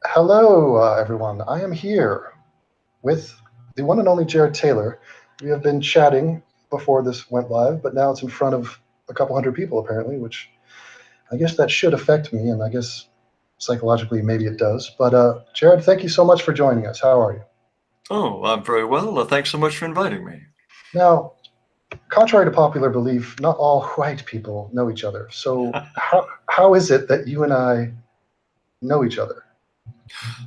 Hello, everyone. I am here with the one and only Jared Taylor. We have been chatting before this went live, but now it's in front of a couple hundred people apparently, which I guess that should affect me, and I guess psychologically maybe it does. But Jared, thank you so much for joining us. How are you? Oh, I'm very well. Thanks so much for inviting me. Now, contrary to popular belief, not all white people know each other. So how is it that you and I know each other?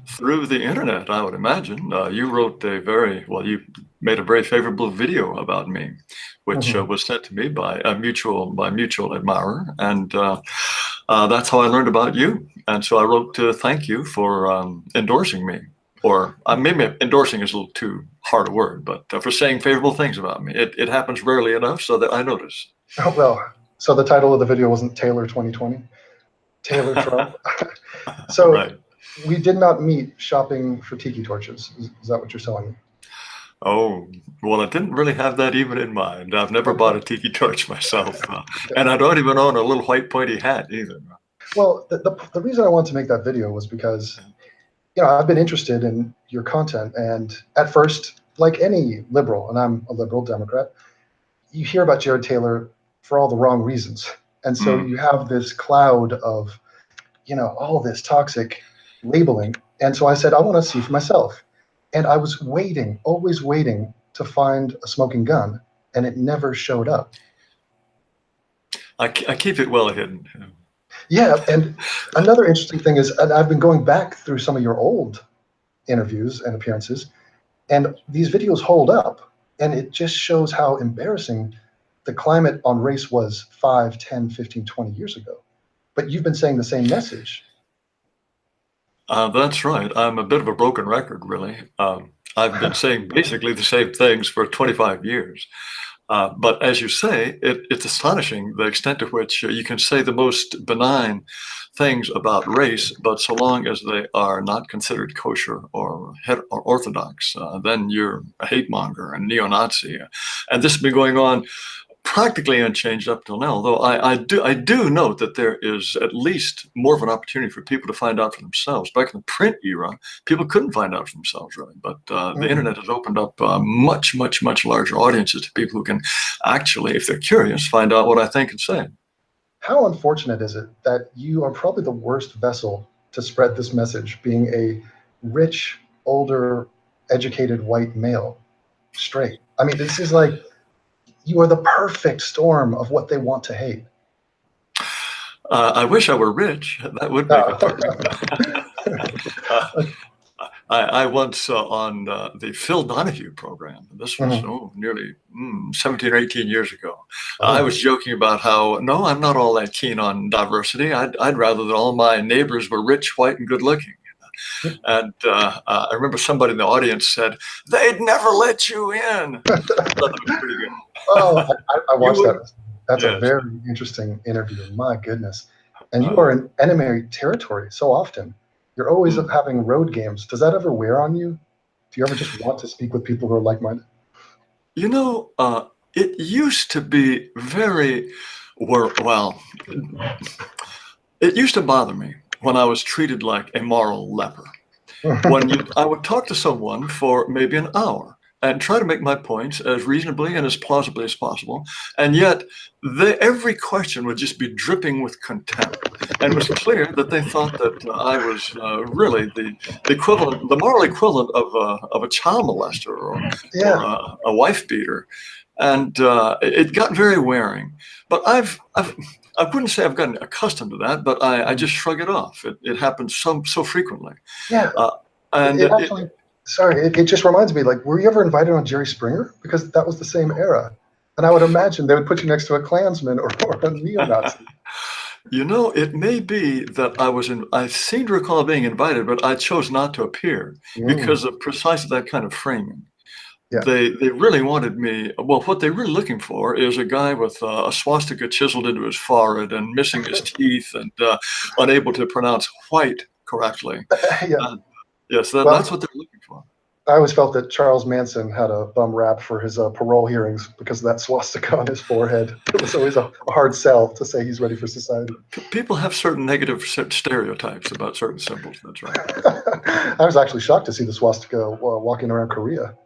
Through the internet, I would imagine. You wrote you made a very favorable video about me, which Mhm. was sent to me by a mutual admirer. And that's how I learned about you. And so I wrote to thank you for endorsing me. Or maybe endorsing is a little too hard a word, but for saying favorable things about me. It happens rarely enough so that I notice. Oh, well, so the title of the video wasn't Taylor 2020, Taylor Trump. So Right. we did not meet shopping for tiki torches. Is that what you're telling me? Oh, well, I didn't really have that even in mind. I've never bought a tiki torch myself, Okay. and I don't even own a little white pointy hat either. Well, the reason I wanted to make that video was because, I've been interested in your content. And at first, like any liberal, and I'm a liberal Democrat, you hear about Jared Taylor for all the wrong reasons. And so Mm. you have this cloud of, all this toxic labeling. And so I said, I want to see for myself. And I was waiting, always waiting to find a smoking gun, and it never showed up. I keep it well hidden. Yeah, and another interesting thing is, and I've been going back through some of your old interviews and appearances, and these videos hold up, and it just shows how embarrassing the climate on race was 5, 10, 15, 20 years ago. But you've been saying the same message. That's right. I'm a bit of a broken record, really. I've been saying basically the same things for 25 years. But as you say, it's astonishing the extent to which you can say the most benign things about race, but so long as they are not considered kosher or orthodox, then you're a hate monger and neo-Nazi. And this has been going on practically unchanged up till now. Although I do note that there is at least more of an opportunity for people to find out for themselves. Back in the print era, people couldn't find out for themselves really, but the Mm. internet has opened up much larger audiences to people who can actually, if they're curious, find out what I think and say. How unfortunate is it that you are probably the worst vessel to spread this message, being a rich, older, educated white male, straight? I mean, this is like you are the perfect storm of what they want to hate. I wish I were rich. That would make it Uh, perfect. uh, I once on the Phil Donahue program. This was mhm. nearly 17 or 18 years ago. I Oh, was joking about how no, I'm not all that keen on diversity. I'd rather that all my neighbors were rich, white, and good looking. And I remember somebody in the audience said they'd never let you in. I thought that was pretty oh, good. I You watched would, that. That's a yes. very interesting interview. My goodness. And you Uh, are in enemy territory so often. You're always mm. having road games. Does that ever wear on you? Do you ever just want to speak with people who are like-minded? You know, it used to be very well. It used to bother me when I was treated like a moral leper. I would talk to someone for maybe an hour and try to make my points as reasonably and as plausibly as possible, and yet every question would just be dripping with contempt. And it was clear that they thought that I was really the moral equivalent of a child molester or Yeah. a wife beater, and it got very wearing. But I wouldn't say I've gotten accustomed to that, but I just shrug it off. It happens so frequently. Yeah. Uh, and It actually, sorry, it just reminds me, like, were you ever invited on Jerry Springer? Because that was the same era. And I would imagine they would put you next to a Klansman or a neo-Nazi. you know, it may be that I seem to recall being invited, but I chose not to appear Mm, because of precisely that kind of framing. yeah. They really wanted me. Well, what they're really looking for is a guy with a swastika chiseled into his forehead and missing his teeth and unable to pronounce white correctly. Yeah. Uh, yes, that's Well, what they're looking for. I always felt that Charles Manson had a bum rap for his parole hearings because of that swastika on his forehead. It was always a hard sell to say he's ready for society. People have certain negative stereotypes about certain symbols. That's right. I was actually shocked to see the swastika walking around Korea.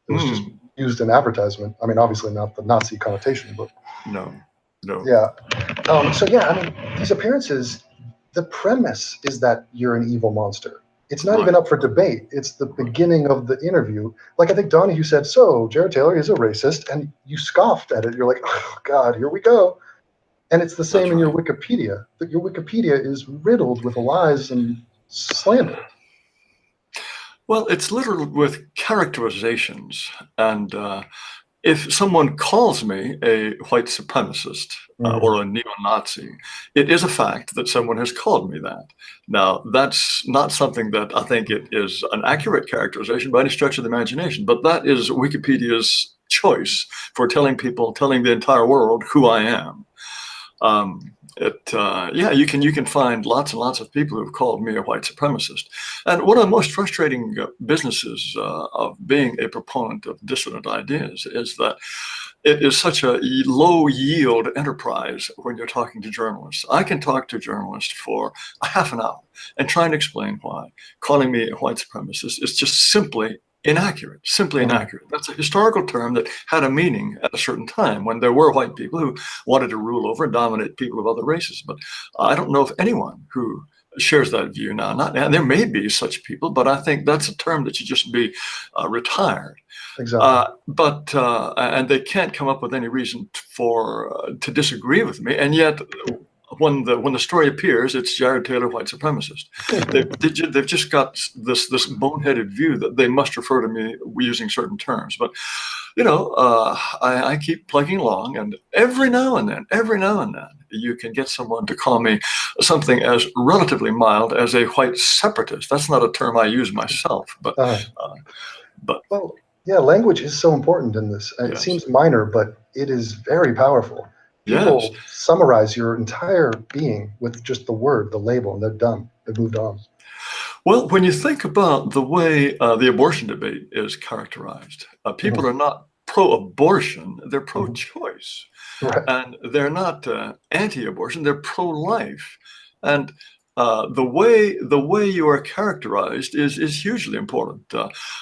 It was just used in advertisement. I mean, obviously not the Nazi connotation, but no. Yeah. So yeah, I mean, these appearances, the premise is that you're an evil monster. It's not even up for debate. It's the beginning of the interview. Like I think Donahue said, so Jared Taylor is a racist, and you scoffed at it. You're like, oh God, here we go. And it's the same in your Wikipedia. That your Wikipedia is riddled with lies and slander. Well, it's littered with characterizations, and if someone calls me a white supremacist or a neo-Nazi, it is a fact that someone has called me that. Now, that's not something that I think it is an accurate characterization by any stretch of the imagination, but that is Wikipedia's choice for telling the entire world who I am. Yeah, you can find lots and lots of people who've called me a white supremacist. And one of the most frustrating businesses of being a proponent of dissident ideas is that it is such a low yield enterprise when you're talking to journalists. I can talk to journalists for a half an hour and try and explain why calling me a white supremacist is just simply inaccurate, simply inaccurate. That's a historical term that had a meaning at a certain time when there were white people who wanted to rule over and dominate people of other races. But I don't know of anyone who shares that view now. And there may be such people, but I think that's a term that should just be retired. Exactly. And they can't come up with any reason to disagree with me. And yet, when the story appears, it's Jared Taylor, white supremacist. They've just got this boneheaded view that they must refer to me using certain terms. But I keep plugging along, and every now and then, you can get someone to call me something as relatively mild as a white separatist. That's not a term I use myself, but well, yeah, language is so important in this. It seems minor, but it is very powerful. People summarize your entire being with just the word, the label, and they're done. They've moved on. Well, when you think about the way the abortion debate is characterized, people are not pro-abortion, they're pro-choice. And they're not anti-abortion, they're pro-life. And the way you are characterized is hugely important.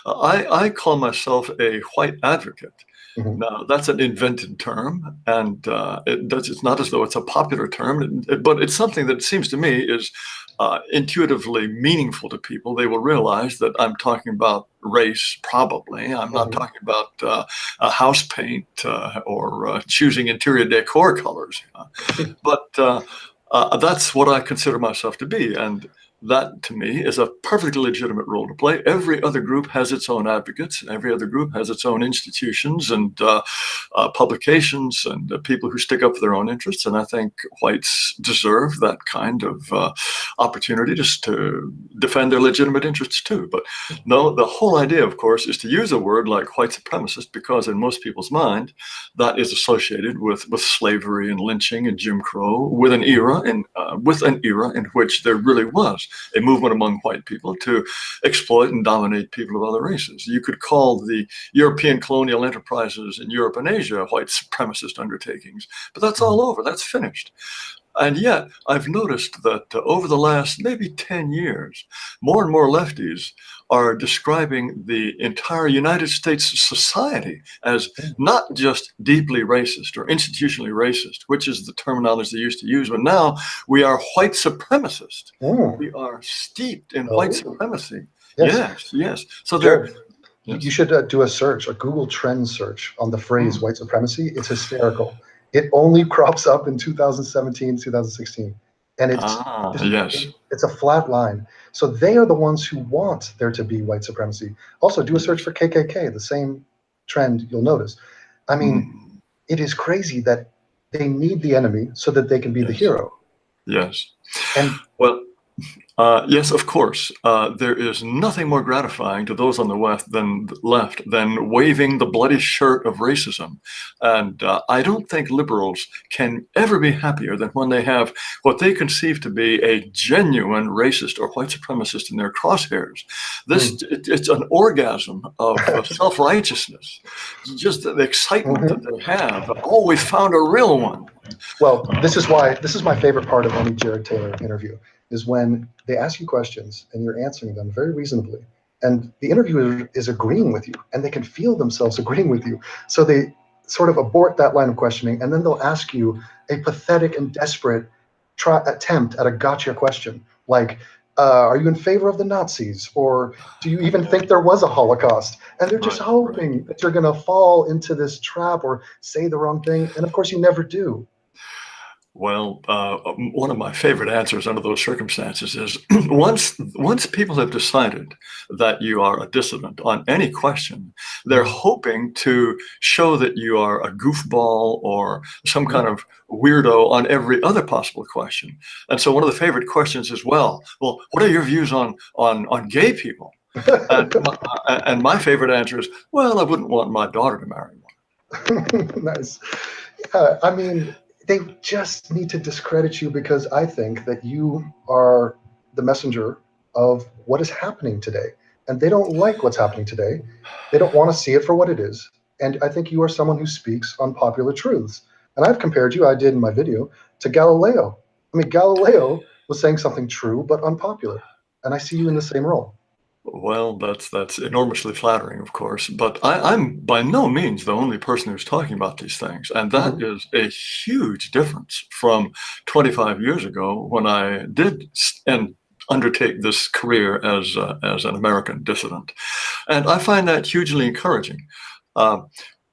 I call myself a white advocate. Now, that's an invented term, and it's not as though it's a popular term, but it's something that seems to me is intuitively meaningful to people. They will realize that I'm talking about race, probably. I'm not talking about house paint or choosing interior decor colors. But that's what I consider myself to be. And that, to me, is a perfectly legitimate role to play. Every other group has its own advocates. Every other group has its own institutions and publications and people who stick up for their own interests. And I think whites deserve that kind of opportunity just to defend their legitimate interests too. But no, the whole idea, of course, is to use a word like white supremacist because in most people's mind, that is associated with slavery and lynching and Jim Crow, with an era in which there really was a movement among white people to exploit and dominate people of other races. You could call the European colonial enterprises in Europe and Asia white supremacist undertakings, but that's all over, that's finished. And yet, I've noticed that over the last maybe 10 years, more and more lefties are describing the entire United States society as not just deeply racist or institutionally racist, which is the terminology they used to use, but now we are white supremacist. We are steeped in white supremacy. Yes. So you should do a search, a Google Trends search on the phrase white supremacy. It's hysterical. It only crops up in 2017, 2016. And it's a flat line. So they are the ones who want there to be white supremacy. Also, do a search for KKK, the same trend you'll notice. I mean, it is crazy that they need the enemy so that they can be the hero. Yes. And well, Yes, of course. There is nothing more gratifying to those on the left than waving the bloody shirt of racism. And I don't think liberals can ever be happier than when they have what they conceive to be a genuine racist or white supremacist in their crosshairs. It's an orgasm of self-righteousness. Just the excitement that they have. Oh, we found a real one. Well, this is my favorite part of any Jared Taylor interview, is when they ask you questions and you're answering them very reasonably. And the interviewer is agreeing with you, and they can feel themselves agreeing with you. So they sort of abort that line of questioning, and then they'll ask you a pathetic and desperate attempt at a gotcha question, like, are you in favor of the Nazis? Or do you even think there was a Holocaust? And they're just hoping that you're going to fall into this trap or say the wrong thing. And of course, you never do. Well, one of my favorite answers under those circumstances is once people have decided that you are a dissident on any question, they're hoping to show that you are a goofball or some kind of weirdo on every other possible question. And so one of the favorite questions is, well, what are your views on gay people? And my favorite answer is, well, I wouldn't want my daughter to marry one. Nice. Yeah, I mean, they just need to discredit you because I think that you are the messenger of what is happening today. And they don't like what's happening today. They don't want to see it for what it is. And I think you are someone who speaks unpopular truths. And I've compared you, I did in my video, to Galileo. I mean, Galileo was saying something true but unpopular. And I see you in the same role. Well, that's enormously flattering, of course, but I'm by no means the only person who's talking about these things, and that is a huge difference from 25 years ago when I did undertake this career as an American dissident, and I find that hugely encouraging.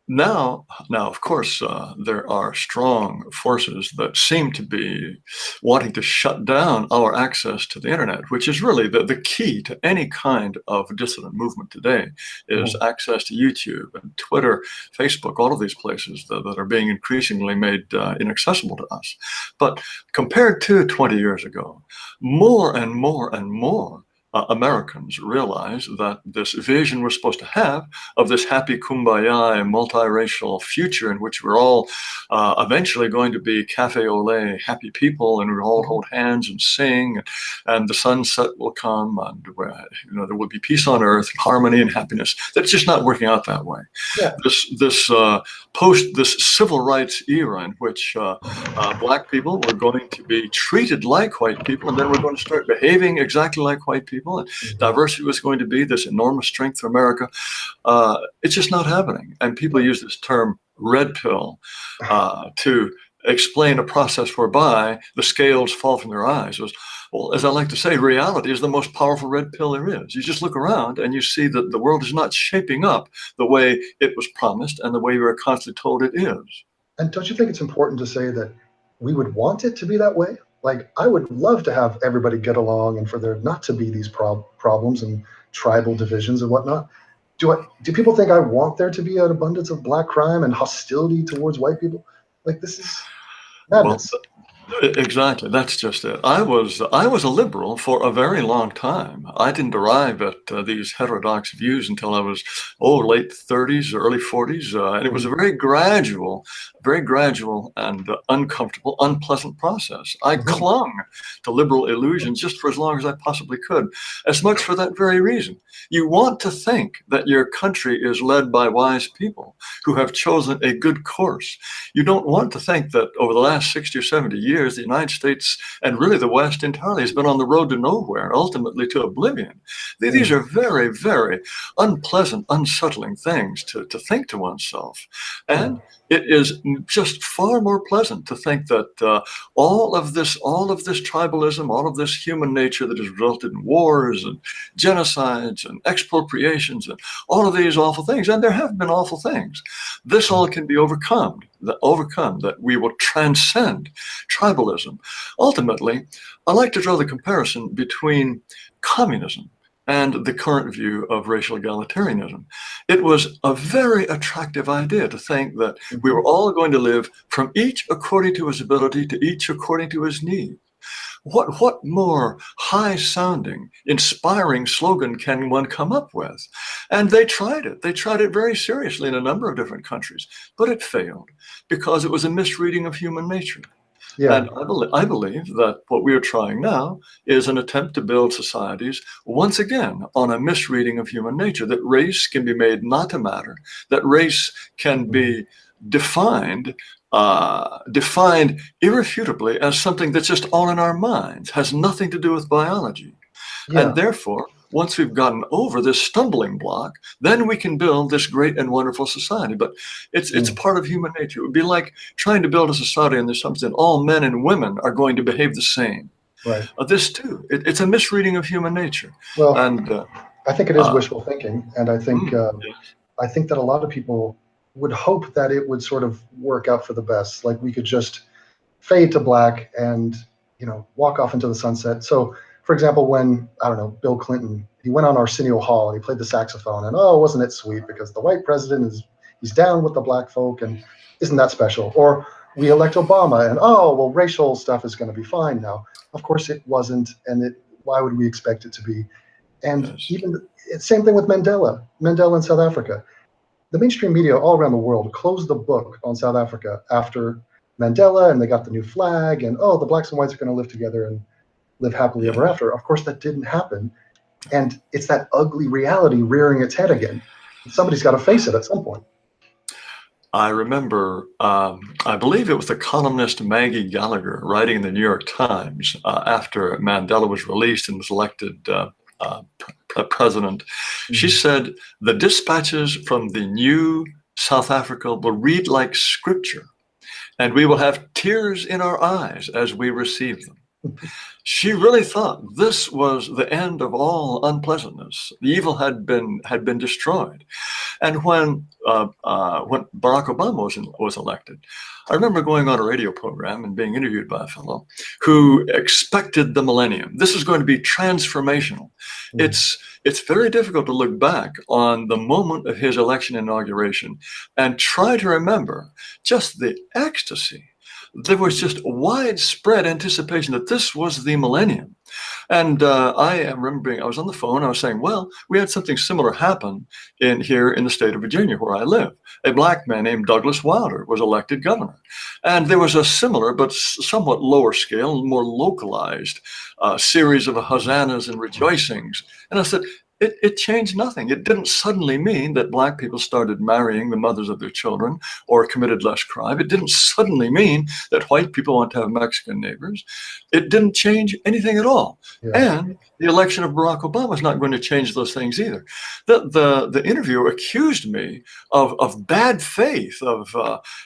Now, of course, there are strong forces that seem to be wanting to shut down our access to the internet, which is really the key to any kind of dissident movement today, is access to YouTube and Twitter, Facebook, all of these places that are being increasingly made inaccessible to us. But compared to 20 years ago, more and more and more Americans realize that this vision we're supposed to have of this happy kumbaya multiracial future in which we're all eventually going to be cafe au lait happy people, and we'll all hold hands and sing, and the sunset will come, and there will be peace on earth, harmony and happiness. That's just not working out that way. Yeah. This civil rights era in which black people were going to be treated like white people, and then we're going to start behaving exactly like white people, and diversity was going to be this enormous strength for America. It's just not happening. And people use this term red pill to explain a process whereby the scales fall from their eyes. Well, as I like to say, reality is the most powerful red pill there is. You just look around and you see that the world is not shaping up the way it was promised and the way we are constantly told it is. And don't you think it's important to say that we would want it to be that way? Like, I would love to have everybody get along and for there not to be these problems and tribal divisions and whatnot. Do people think I want there to be an abundance of black crime and hostility towards white people? Like, this is madness. Well, exactly. That's just it. I was a liberal for a very long time. I didn't arrive at these heterodox views until I was late 30s or early 40s, and it was a very gradual and uncomfortable, unpleasant process. I clung to liberal illusions just for as long as I possibly could, as much for that very reason. You want to think that your country is led by wise people who have chosen a good course. You don't want to think that over the last 60 or 70 years, the United States and really the West entirely has been on the road to nowhere, ultimately to oblivion. These are very, very unpleasant, unsettling things to think to oneself. And it is just far more pleasant to think that all of this tribalism, all of this human nature that has resulted in wars and genocides and expropriations and all of these awful things, and there have been awful things, this all can be overcome, that we will transcend tribalism. Ultimately, I like to draw the comparison between communism and the current view of racial egalitarianism. It was a very attractive idea to think that we were all going to live from each according to his ability to each according to his need. What more high-sounding, inspiring slogan can one come up with? And they tried it. They tried it very seriously in a number of different countries, but it failed because it was a misreading of human nature. Yeah. And I believe that what we are trying now is an attempt to build societies once again on a misreading of human nature, that race can be made not to matter, that race can be defined irrefutably as something that's just all in our minds, has nothing to do with biology. Yeah. And therefore, once we've gotten over this stumbling block, then we can build this great and wonderful society. But it's part of human nature. It would be like trying to build a society on the assumption that all men and women are going to behave the same. Right. This too, it's a misreading of human nature. Well, and I think it is wishful thinking, and I think yes. I think that a lot of people would hope that it would sort of work out for the best, like we could just fade to black and walk off into the sunset. So, for example, when, I don't know, Bill Clinton, he went on Arsenio Hall and he played the saxophone, and oh, wasn't it sweet because the white president he's down with the black folk, and isn't that special? Or we elect Obama, and oh, well, racial stuff is going to be fine now. Of course it wasn't, and why would we expect it to be? And Yes. even same thing with Mandela in South Africa. The mainstream media all around the world closed the book on South Africa after Mandela, and they got the new flag, and oh, the blacks and whites are going to live together and live happily ever after. Of course, that didn't happen. And it's that ugly reality rearing its head again. Somebody's got to face it at some point. I remember, I believe it was the columnist Maggie Gallagher writing in the New York Times after Mandela was released and was elected president. She said, the dispatches from the new South Africa will read like scripture, and we will have tears in our eyes as we receive them. She really thought this was the end of all unpleasantness. The evil had been destroyed. And when Barack Obama was elected, I remember going on a radio program and being interviewed by a fellow who expected the millennium. This is going to be transformational. It's very difficult to look back on the moment of his election inauguration and try to remember just the ecstasy. There was just widespread anticipation that this was the millennium. And I am remembering, I was on the phone, I was saying, well, we had something similar happen here in the state of Virginia, where I live. A black man named Douglas Wilder was elected governor. And there was a similar, but somewhat lower scale, more localized series of hosannas and rejoicings. And I said, it changed nothing. It didn't suddenly mean that black people started marrying the mothers of their children or committed less crime. It didn't suddenly mean that white people want to have Mexican neighbors. It didn't change anything at all. Yeah. And the election of Barack Obama is not going to change those things either. The interviewer accused me of bad faith, of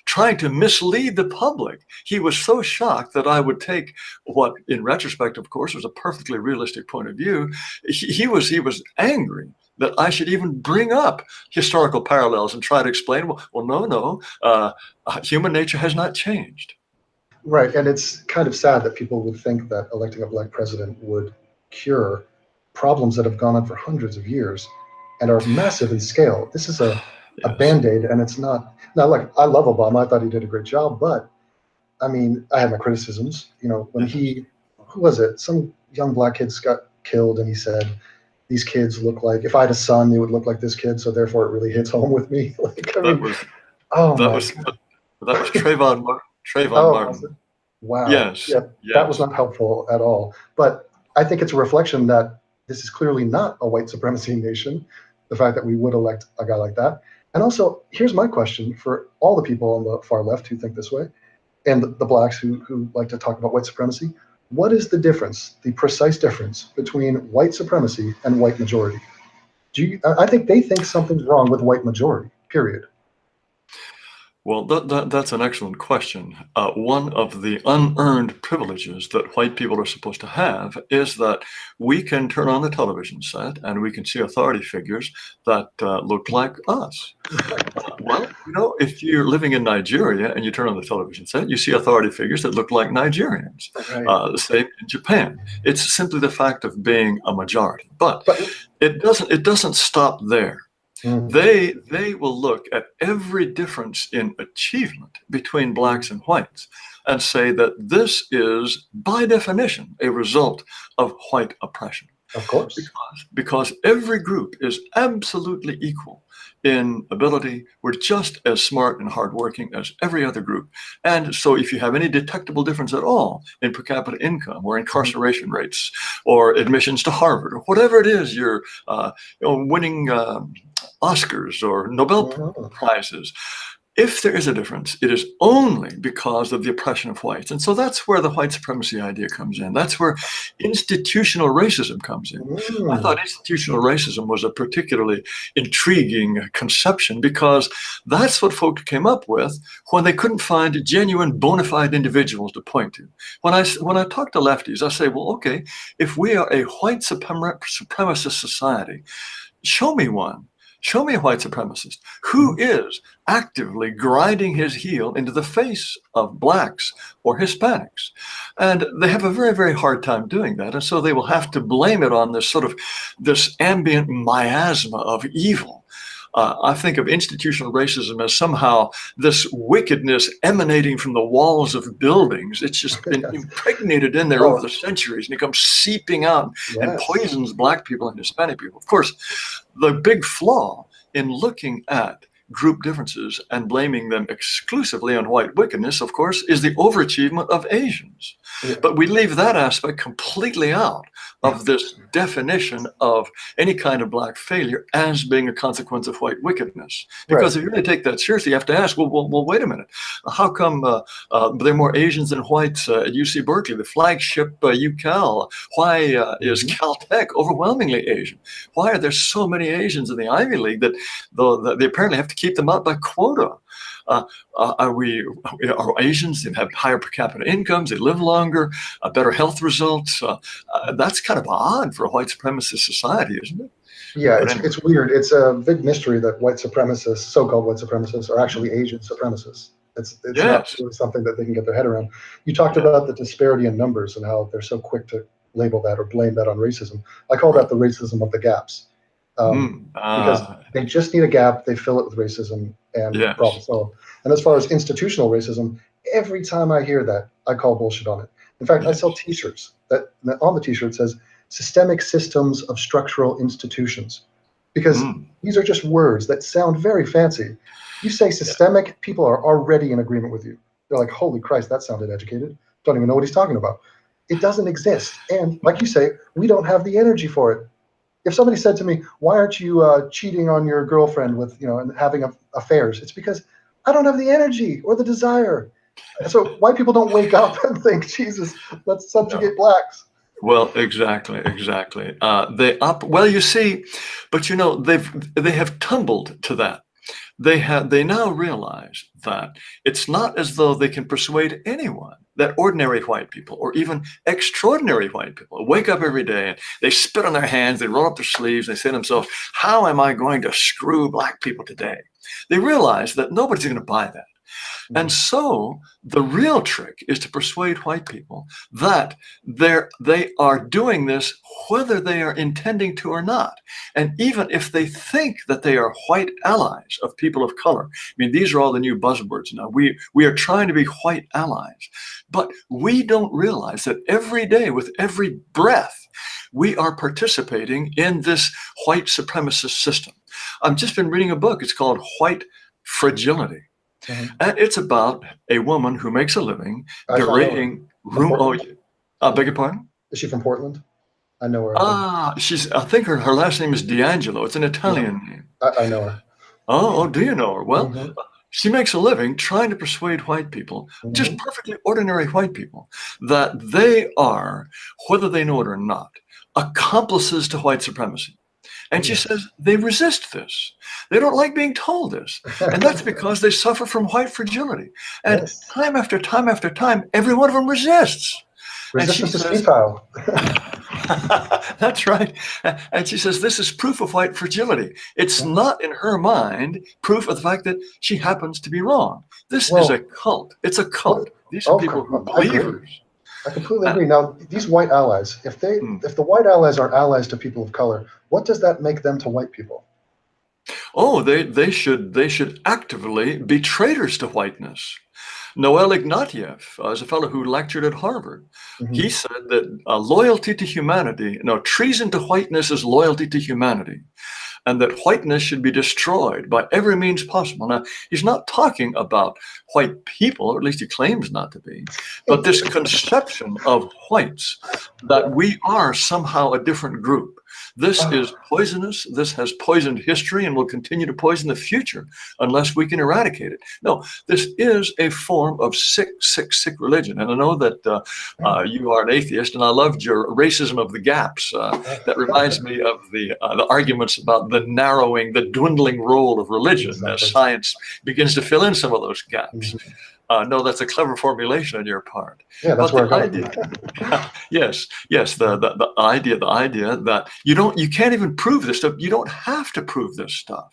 trying to mislead the public. He was so shocked that I would take what, in retrospect, of course, was a perfectly realistic point of view. He was angry that I should even bring up historical parallels and try to explain, well, no, human nature has not changed. Right, and it's kind of sad that people would think that electing a black president would cure problems that have gone on for hundreds of years and are massive in scale. This is a Band-Aid, and it's not. Now, like, I love Obama. I thought he did a great job, but, I mean, I had my criticisms. When who was it? Some young black kids got killed, and he said, these kids look like, if I had a son, they would look like this kid, so therefore it really hits home with me. Like, I mean, that was Trayvon Martin. Martin. Wow. Yes. Yeah, that was not helpful at all. But I think it's a reflection that this is clearly not a white supremacy nation, the fact that we would elect a guy like that. And also, here's my question for all the people on the far left who think this way, and the blacks who like to talk about white supremacy. What is the difference, the precise difference between white supremacy and white majority? I think they think something's wrong with white majority, period. Well, that's an excellent question. One of the unearned privileges that white people are supposed to have is that we can turn on the television set and we can see authority figures that look like us. Well, if you're living in Nigeria and you turn on the television set, you see authority figures that look like Nigerians. Right. The same in Japan. It's simply the fact of being a majority, but it doesn't stop there. They will look at every difference in achievement between blacks and whites and say that this is, by definition, a result of white oppression. Of course. Because every group is absolutely equal in ability. We're just as smart and hardworking as every other group. And so if you have any detectable difference at all in per capita income or incarceration rates or admissions to Harvard or whatever it is, you're winning Oscars or Nobel Prizes, if there is a difference, it is only because of the oppression of whites. And so that's where the white supremacy idea comes in. That's where institutional racism comes in. I thought institutional racism was a particularly intriguing conception because that's what folks came up with when they couldn't find genuine bona fide individuals to point to. When I talk to lefties, I say, well, okay, if we are a white supremacist society, show me one. Show me a white supremacist who is actively grinding his heel into the face of blacks or Hispanics. And they have a very, very hard time doing that. And so they will have to blame it on this ambient miasma of evil. I think of institutional racism as somehow this wickedness emanating from the walls of buildings. It's just been impregnated in there over the centuries, and it comes seeping out and poisons black people and Hispanic people. Of course, the big flaw in looking at group differences and blaming them exclusively on white wickedness, of course, is the overachievement of Asians. But we leave that aspect completely out of this definition of any kind of black failure as being a consequence of white wickedness. Because if you really take that seriously, you have to ask, well, wait a minute. How come there are more Asians than whites at UC Berkeley, the flagship UCal? Why is Caltech overwhelmingly Asian? Why are there so many Asians in the Ivy League that they apparently have to keep them out by quota? Are Asians that have higher per capita incomes, they live longer, better health results? That's kind of odd for a white supremacist society, isn't it? Yeah, it's weird. It's a big mystery that white supremacists, so-called white supremacists, are actually Asian supremacists. It's not really something that they can get their head around. You talked about the disparity in numbers and how they're so quick to label that or blame that on racism. I call that the racism of the gaps. Because they just need a gap, they fill it with racism and problem solved. And as far as institutional racism, every time I hear that, I call bullshit on it. In fact, I sell t-shirts that on the t-shirt says systemic systems of structural institutions, because these are just words that sound very fancy. You say systemic, people are already in agreement with you. They're like, holy Christ, that sounded educated. Don't even know what he's talking about. It doesn't exist. And like you say, we don't have the energy for it. If somebody said to me, why aren't you cheating on your girlfriend with, and having affairs? It's because I don't have the energy or the desire. And so white people don't wake up and think, Jesus, let's subjugate blacks. Well, exactly. Well, you see, but they have tumbled to that. They now realize that it's not as though they can persuade anyone that ordinary white people or even extraordinary white people wake up every day and they spit on their hands, they roll up their sleeves, they say to themselves, how am I going to screw black people today? They realize that nobody's going to buy that. And so the real trick is to persuade white people that they are doing this whether they are intending to or not. And even if they think that they are white allies of people of color, I mean, these are all the new buzzwords now. We are trying to be white allies, but we don't realize that every day with every breath, we are participating in this white supremacist system. I've just been reading a book. It's called White Fragility. And it's about a woman who makes a living berating I beg your pardon? Is she from Portland? I know her. I think her last name is D'Angelo. It's an Italian name. I know her. Oh, do you know her? Well, she makes a living trying to persuade white people, just perfectly ordinary white people, that they are, whether they know it or not, accomplices to white supremacy. And she says they resist this. They don't like being told this. And that's because they suffer from white fragility. And time after time after time, every one of them resists. Resistance is futile. That's right. And she says this is proof of white fragility. It's not, in her mind, proof of the fact that she happens to be wrong. This is a cult. It's a cult. These are people who are believers. I completely agree. Now, these white allies, if the white allies are allies to people of color, what does that make them to white people? Oh, they should actively be traitors to whiteness. Noel Ignatieff is a fellow who lectured at Harvard. Mhm. He said that loyalty to humanity, no, treason to whiteness is loyalty to humanity, and that whiteness should be destroyed by every means possible. Now, he's not talking about white people, or at least he claims not to be, but this conception of whites, that we are somehow a different group. This is poisonous. This has poisoned history and will continue to poison the future unless we can eradicate it. No, this is a form of sick, sick, sick religion. And I know that you are an atheist, and I loved your racism of the gaps. That reminds me of the arguments about the narrowing, the dwindling role of religion as science begins to fill in some of those gaps. No, that's a clever formulation on your part. Yeah, that's but where I the got idea, yes, the idea that you can't even prove this stuff. You don't have to prove this stuff.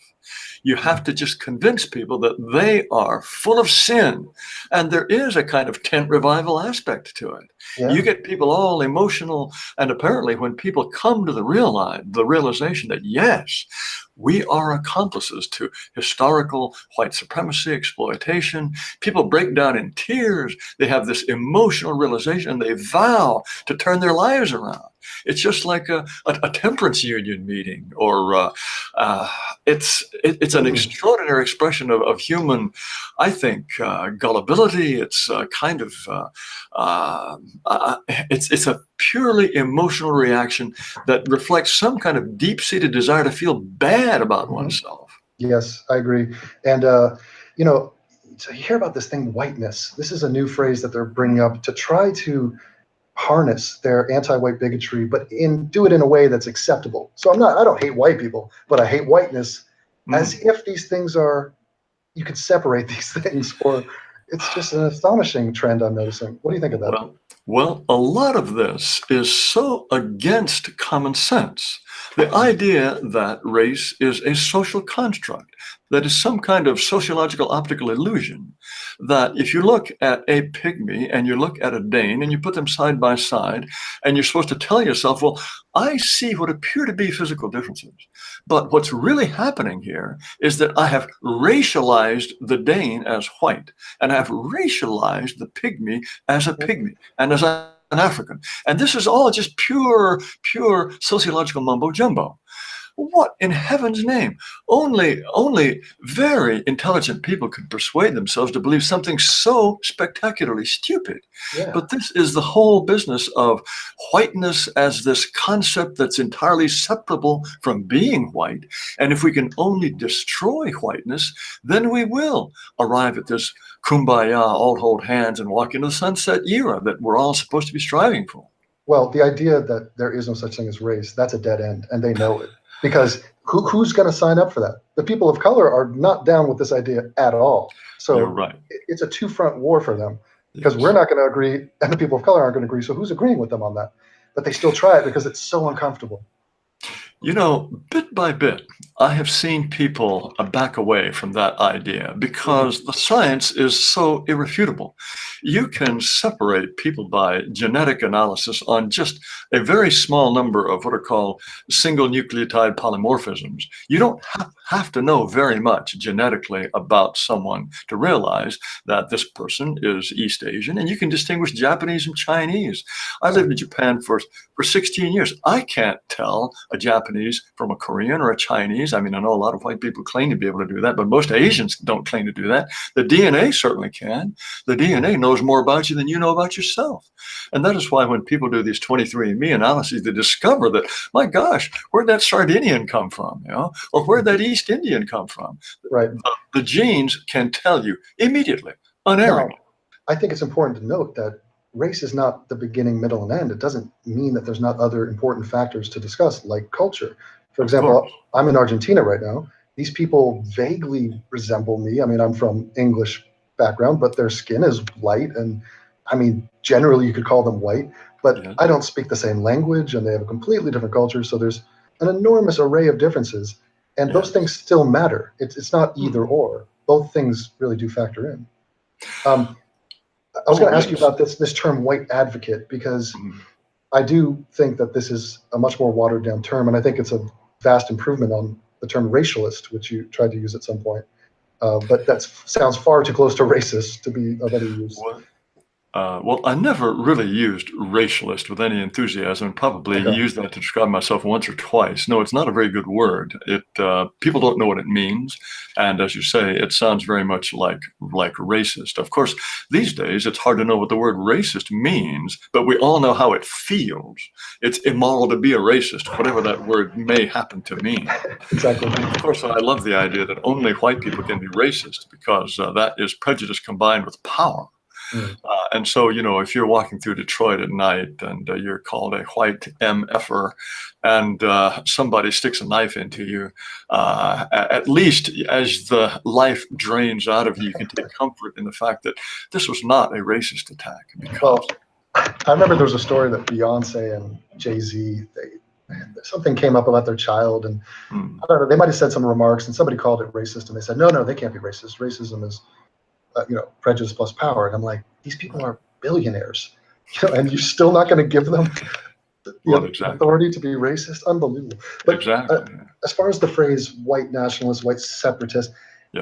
You have to just convince people that they are full of sin. And there is a kind of tent revival aspect to it. Yeah. You get people all emotional. And apparently when people come to the realization that, yes, we are accomplices to historical white supremacy, exploitation, people break down in tears. They have this emotional realization and they vow to turn their lives around. It's just like a temperance union meeting, or it's an extraordinary expression of human, I think, gullibility. It's kind of it's a purely emotional reaction that reflects some kind of deep-seated desire to feel bad about oneself. Yes, I agree. And so you hear about this thing, whiteness. This is a new phrase that they're bringing up to try to harness their anti-white bigotry, but do it in a way that's acceptable. So I don't hate white people, but I hate whiteness, as if these things you could separate these things, or it's just an astonishing trend I'm noticing. What do you think of that? Well, a lot of this is so against common sense. The idea that race is a social construct, that is some kind of sociological optical illusion, that if you look at a pygmy and you look at a Dane and you put them side by side, and you're supposed to tell yourself, well, I see what appear to be physical differences. But what's really happening here is that I have racialized the Dane as white, and I have racialized the pygmy as a pygmy, and as an African. And this is all just pure sociological mumbo jumbo. What in heaven's name? Only very intelligent people can persuade themselves to believe something so spectacularly stupid. Yeah. But this is the whole business of whiteness as this concept that's entirely separable from being white. And if we can only destroy whiteness, then we will arrive at this kumbaya, all hold hands and walk into the sunset era that we're all supposed to be striving for. Well, the idea that there is no such thing as race, that's a dead end, and they know it. Because who's going to sign up for that? The people of color are not down with this idea at all. So you're right. It's a two-front war for them, because we're not going to agree, and the people of color aren't going to agree. So who's agreeing with them on that? But they still try it because it's so uncomfortable. Bit by bit, I have seen people back away from that idea because the science is so irrefutable. You can separate people by genetic analysis on just a very small number of what are called single nucleotide polymorphisms. You don't have to know very much genetically about someone to realize that this person is East Asian, and you can distinguish Japanese and Chinese. I lived in Japan for 16 years. I can't tell a Japanese from a Korean or a Chinese. I mean, I know a lot of white people claim to be able to do that, but most Asians don't claim to do that. The DNA certainly can. The DNA knows more about you than you know about yourself. And that is why when people do these 23andMe analyses, they discover that, my gosh, where'd that Sardinian come from? Or where'd that East Indian come from? Right. The genes can tell you immediately, unerringly. I think it's important to note that race is not the beginning, middle, and end. It doesn't mean that there's not other important factors to discuss, like culture. For example, I'm in Argentina right now. These people vaguely resemble me. I mean, I'm from English background, but their skin is light. And I mean, generally you could call them white, but I don't speak the same language and they have a completely different culture. So there's an enormous array of differences, and those things still matter. It's not either or. Both things really do factor in. I was going to ask you about this term white advocate, because I do think that this is a much more watered down term, and I think it's a vast improvement on the term racialist, which you tried to use at some point. but that sounds far too close to racist to be of any use. Well, I never really used racialist with any enthusiasm, and probably used that to describe myself once or twice. No, it's not a very good word. People don't know what it means, and as you say, it sounds very much like racist. Of course, these days it's hard to know what the word racist means, but we all know how it feels. It's immoral to be a racist, whatever that word may happen to mean. Exactly. And of course, I love the idea that only white people can be racist, because that is prejudice combined with power. And so, if you're walking through Detroit at night and you're called a white MFer, and somebody sticks a knife into you, at least as the life drains out of you, you can take comfort in the fact that this was not a racist attack. Well, I remember there was a story that Beyonce and Jay-Z, something came up about their child, and I don't know, they might have said some remarks, and somebody called it racist, and they said, no, they can't be racist. Racism is prejudice plus power. And I'm like, these people are billionaires, and you're still not going to give them the authority to be racist? Unbelievable. But as far as the phrase white nationalist, white separatist,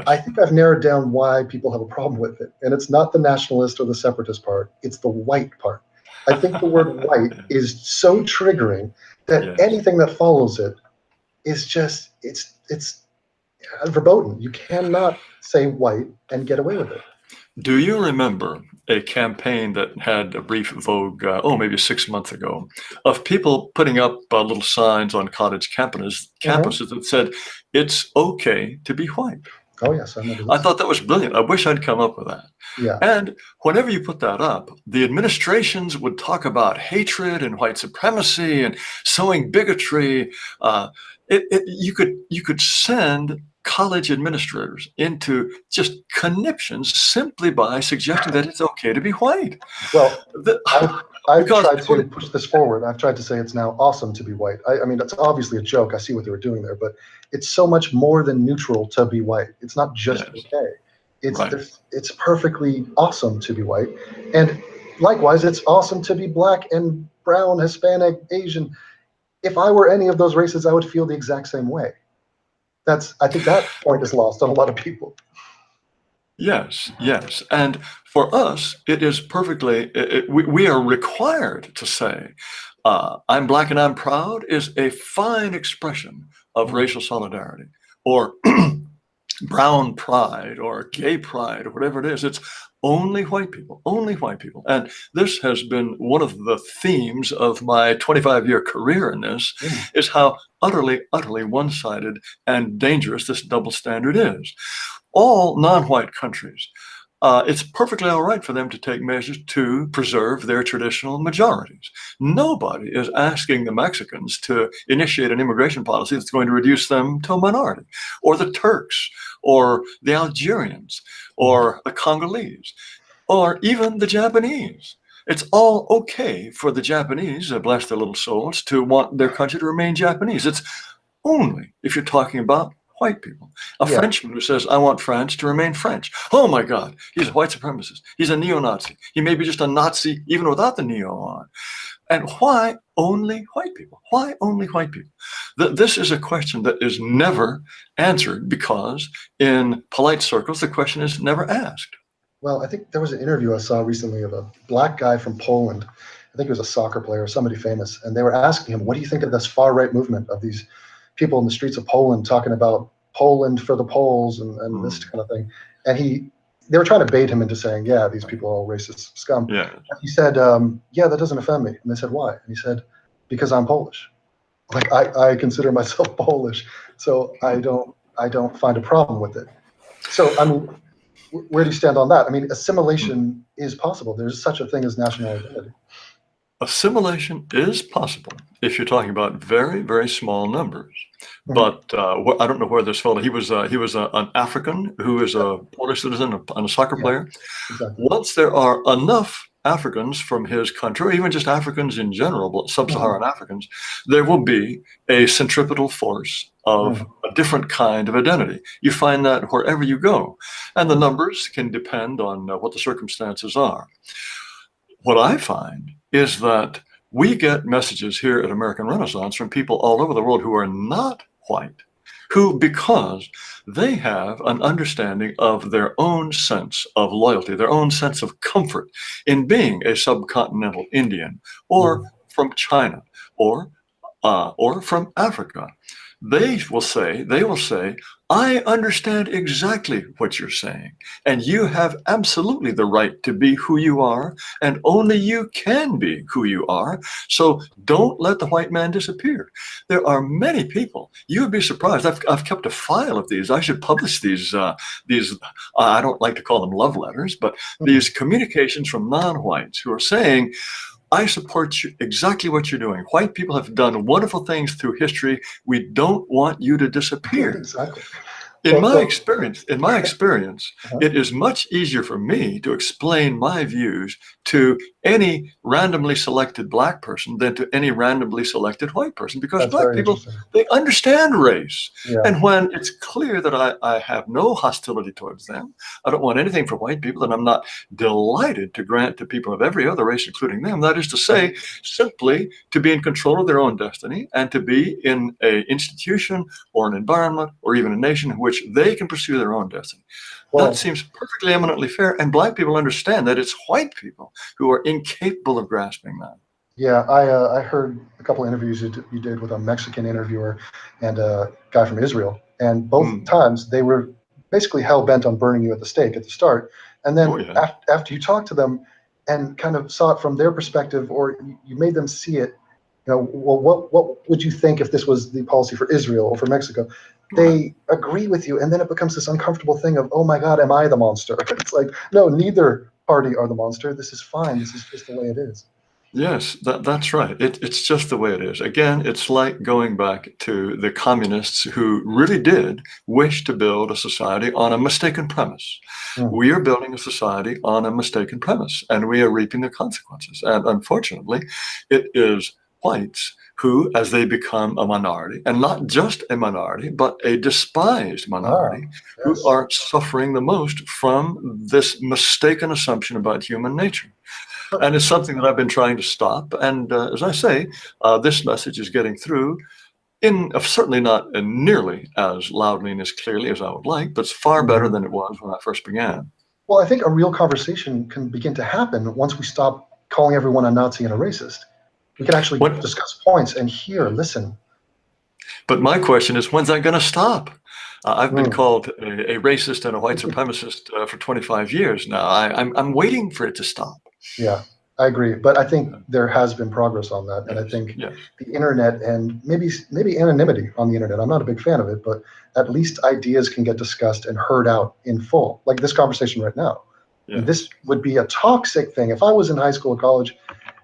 I think I've narrowed down why people have a problem with it. And it's not the nationalist or the separatist part, it's the white part. I think the word white is so triggering that anything that follows it is just, it's verboten. You cannot say white and get away with it. Do you remember a campaign that had a brief vogue, maybe 6 months ago, of people putting up little signs on college campuses that said, it's okay to be white? Oh, yes, I remember this. I thought that was brilliant. I wish I'd come up with that. Yeah. And whenever you put that up, the administrations would talk about hatred and white supremacy and sowing bigotry. You could send college administrators into just conniptions simply by suggesting that it's okay to be white. Well, I've tried to push this forward. I've tried to say it's now awesome to be white. I mean, that's obviously a joke. I see what they were doing there, but it's so much more than neutral to be white. It's not just okay. It's perfectly awesome to be white. And likewise, it's awesome to be black and brown, Hispanic, Asian. If I were any of those races, I would feel the exact same way. I think that point is lost on a lot of people. Yes. And for us, it is perfectly, we are required to say, I'm black and I'm proud is a fine expression of racial solidarity, or brown pride, or gay pride, or whatever it is. It's only white people, only white people. And this has been one of the themes of my 25-year career in this, is how utterly, utterly one-sided and dangerous this double standard is. All non-white countries, it's perfectly all right for them to take measures to preserve their traditional majorities. Nobody is asking the Mexicans to initiate an immigration policy that's going to reduce them to a minority, or the Turks, or the Algerians, or the Congolese, or even the Japanese. It's all okay for the Japanese, bless their little souls, to want their country to remain Japanese. It's only if you're talking about white people. A Frenchman who says, I want France to remain French. Oh my God, he's a white supremacist. He's a neo-Nazi. He may be just a Nazi even without the neo on. And why only white people? Why only white people? This is a question that is never answered, because in polite circles, the question is never asked. Well, I think there was an interview I saw recently of a black guy from Poland. I think he was a soccer player, somebody famous. And they were asking him, what do you think of this far-right movement of these people in the streets of Poland talking about Poland for the Poles and this kind of thing? And they were trying to bait him into saying, yeah, these people are all racist scum. Yeah. He said, yeah, that doesn't offend me. And they said, why? And he said, because I'm Polish. Like, I consider myself Polish, so I don't find a problem with it. So, I mean, where do you stand on that? I mean, assimilation is possible. There's such a thing as national identity. Assimilation is possible if you're talking about very, very small numbers. But I don't know where this fellow, he was an African who is a Polish citizen and a soccer player. Exactly. Once there are enough Africans from his country, or even just Africans in general, but sub-Saharan Africans, there will be a centripetal force of a different kind of identity. You find that wherever you go. And the numbers can depend on what the circumstances are. What I find is that we get messages here at American Renaissance from people all over the world who are not white, who, because they have an understanding of their own sense of loyalty, their own sense of comfort in being a subcontinental Indian, or from China, or from Africa, they will say, I understand exactly what you're saying, and you have absolutely the right to be who you are, and only you can be who you are. So don't let the white man disappear. There are many people. You would be surprised. I've kept a file of these. I should publish these. I don't like to call them love letters, but these communications from non-whites who are saying, I support you exactly what you're doing. White people have done wonderful things through history. We don't want you to disappear. Exactly. In my experience, it is much easier for me to explain my views to any randomly selected black person than to any randomly selected white person, because black people, they understand race. Yeah. And when it's clear that I have no hostility towards them, I don't want anything for white people, and I'm not delighted to grant to people of every other race, including them, that is to say, simply to be in control of their own destiny and to be in an institution or an environment or even a nation in which they can pursue their own destiny. That seems perfectly eminently fair, and black people understand that it's white people who are incapable of grasping that. Yeah, I heard a couple of interviews you did with a Mexican interviewer and a guy from Israel, and both times they were basically hell-bent on burning you at the stake at the start, and then after you talked to them and kind of saw it from their perspective, or you made them see it, you know, well, what would you think if this was the policy for Israel or for Mexico? They agree with you, and then it becomes this uncomfortable thing of, oh my God, am I the monster? It's like, no, neither party are the monster. This is fine. This is just the way it is. Yes, that's right. It's just the way it is. Again, it's like going back to the communists who really did wish to build a society on a mistaken premise. We are building a society on a mistaken premise, and we are reaping the consequences. And unfortunately, it is whites who, as they become a minority, and not just a minority, but a despised minority, who are suffering the most from this mistaken assumption about human nature. And it's something that I've been trying to stop. And as I say, this message is getting through certainly not nearly as loudly and as clearly as I would like, but it's far better than it was when I first began. Well, I think a real conversation can begin to happen once we stop calling everyone a Nazi and a racist. We can actually discuss points and listen. But my question is, when's that going to stop? I've been called a racist and a white supremacist for 25 years now. I'm waiting for it to stop. Yeah, I agree. But I think there has been progress on that. And I think the internet and maybe anonymity on the internet, I'm not a big fan of it, but at least ideas can get discussed and heard out in full, like this conversation right now. And this would be a toxic thing. If I was in high school or college,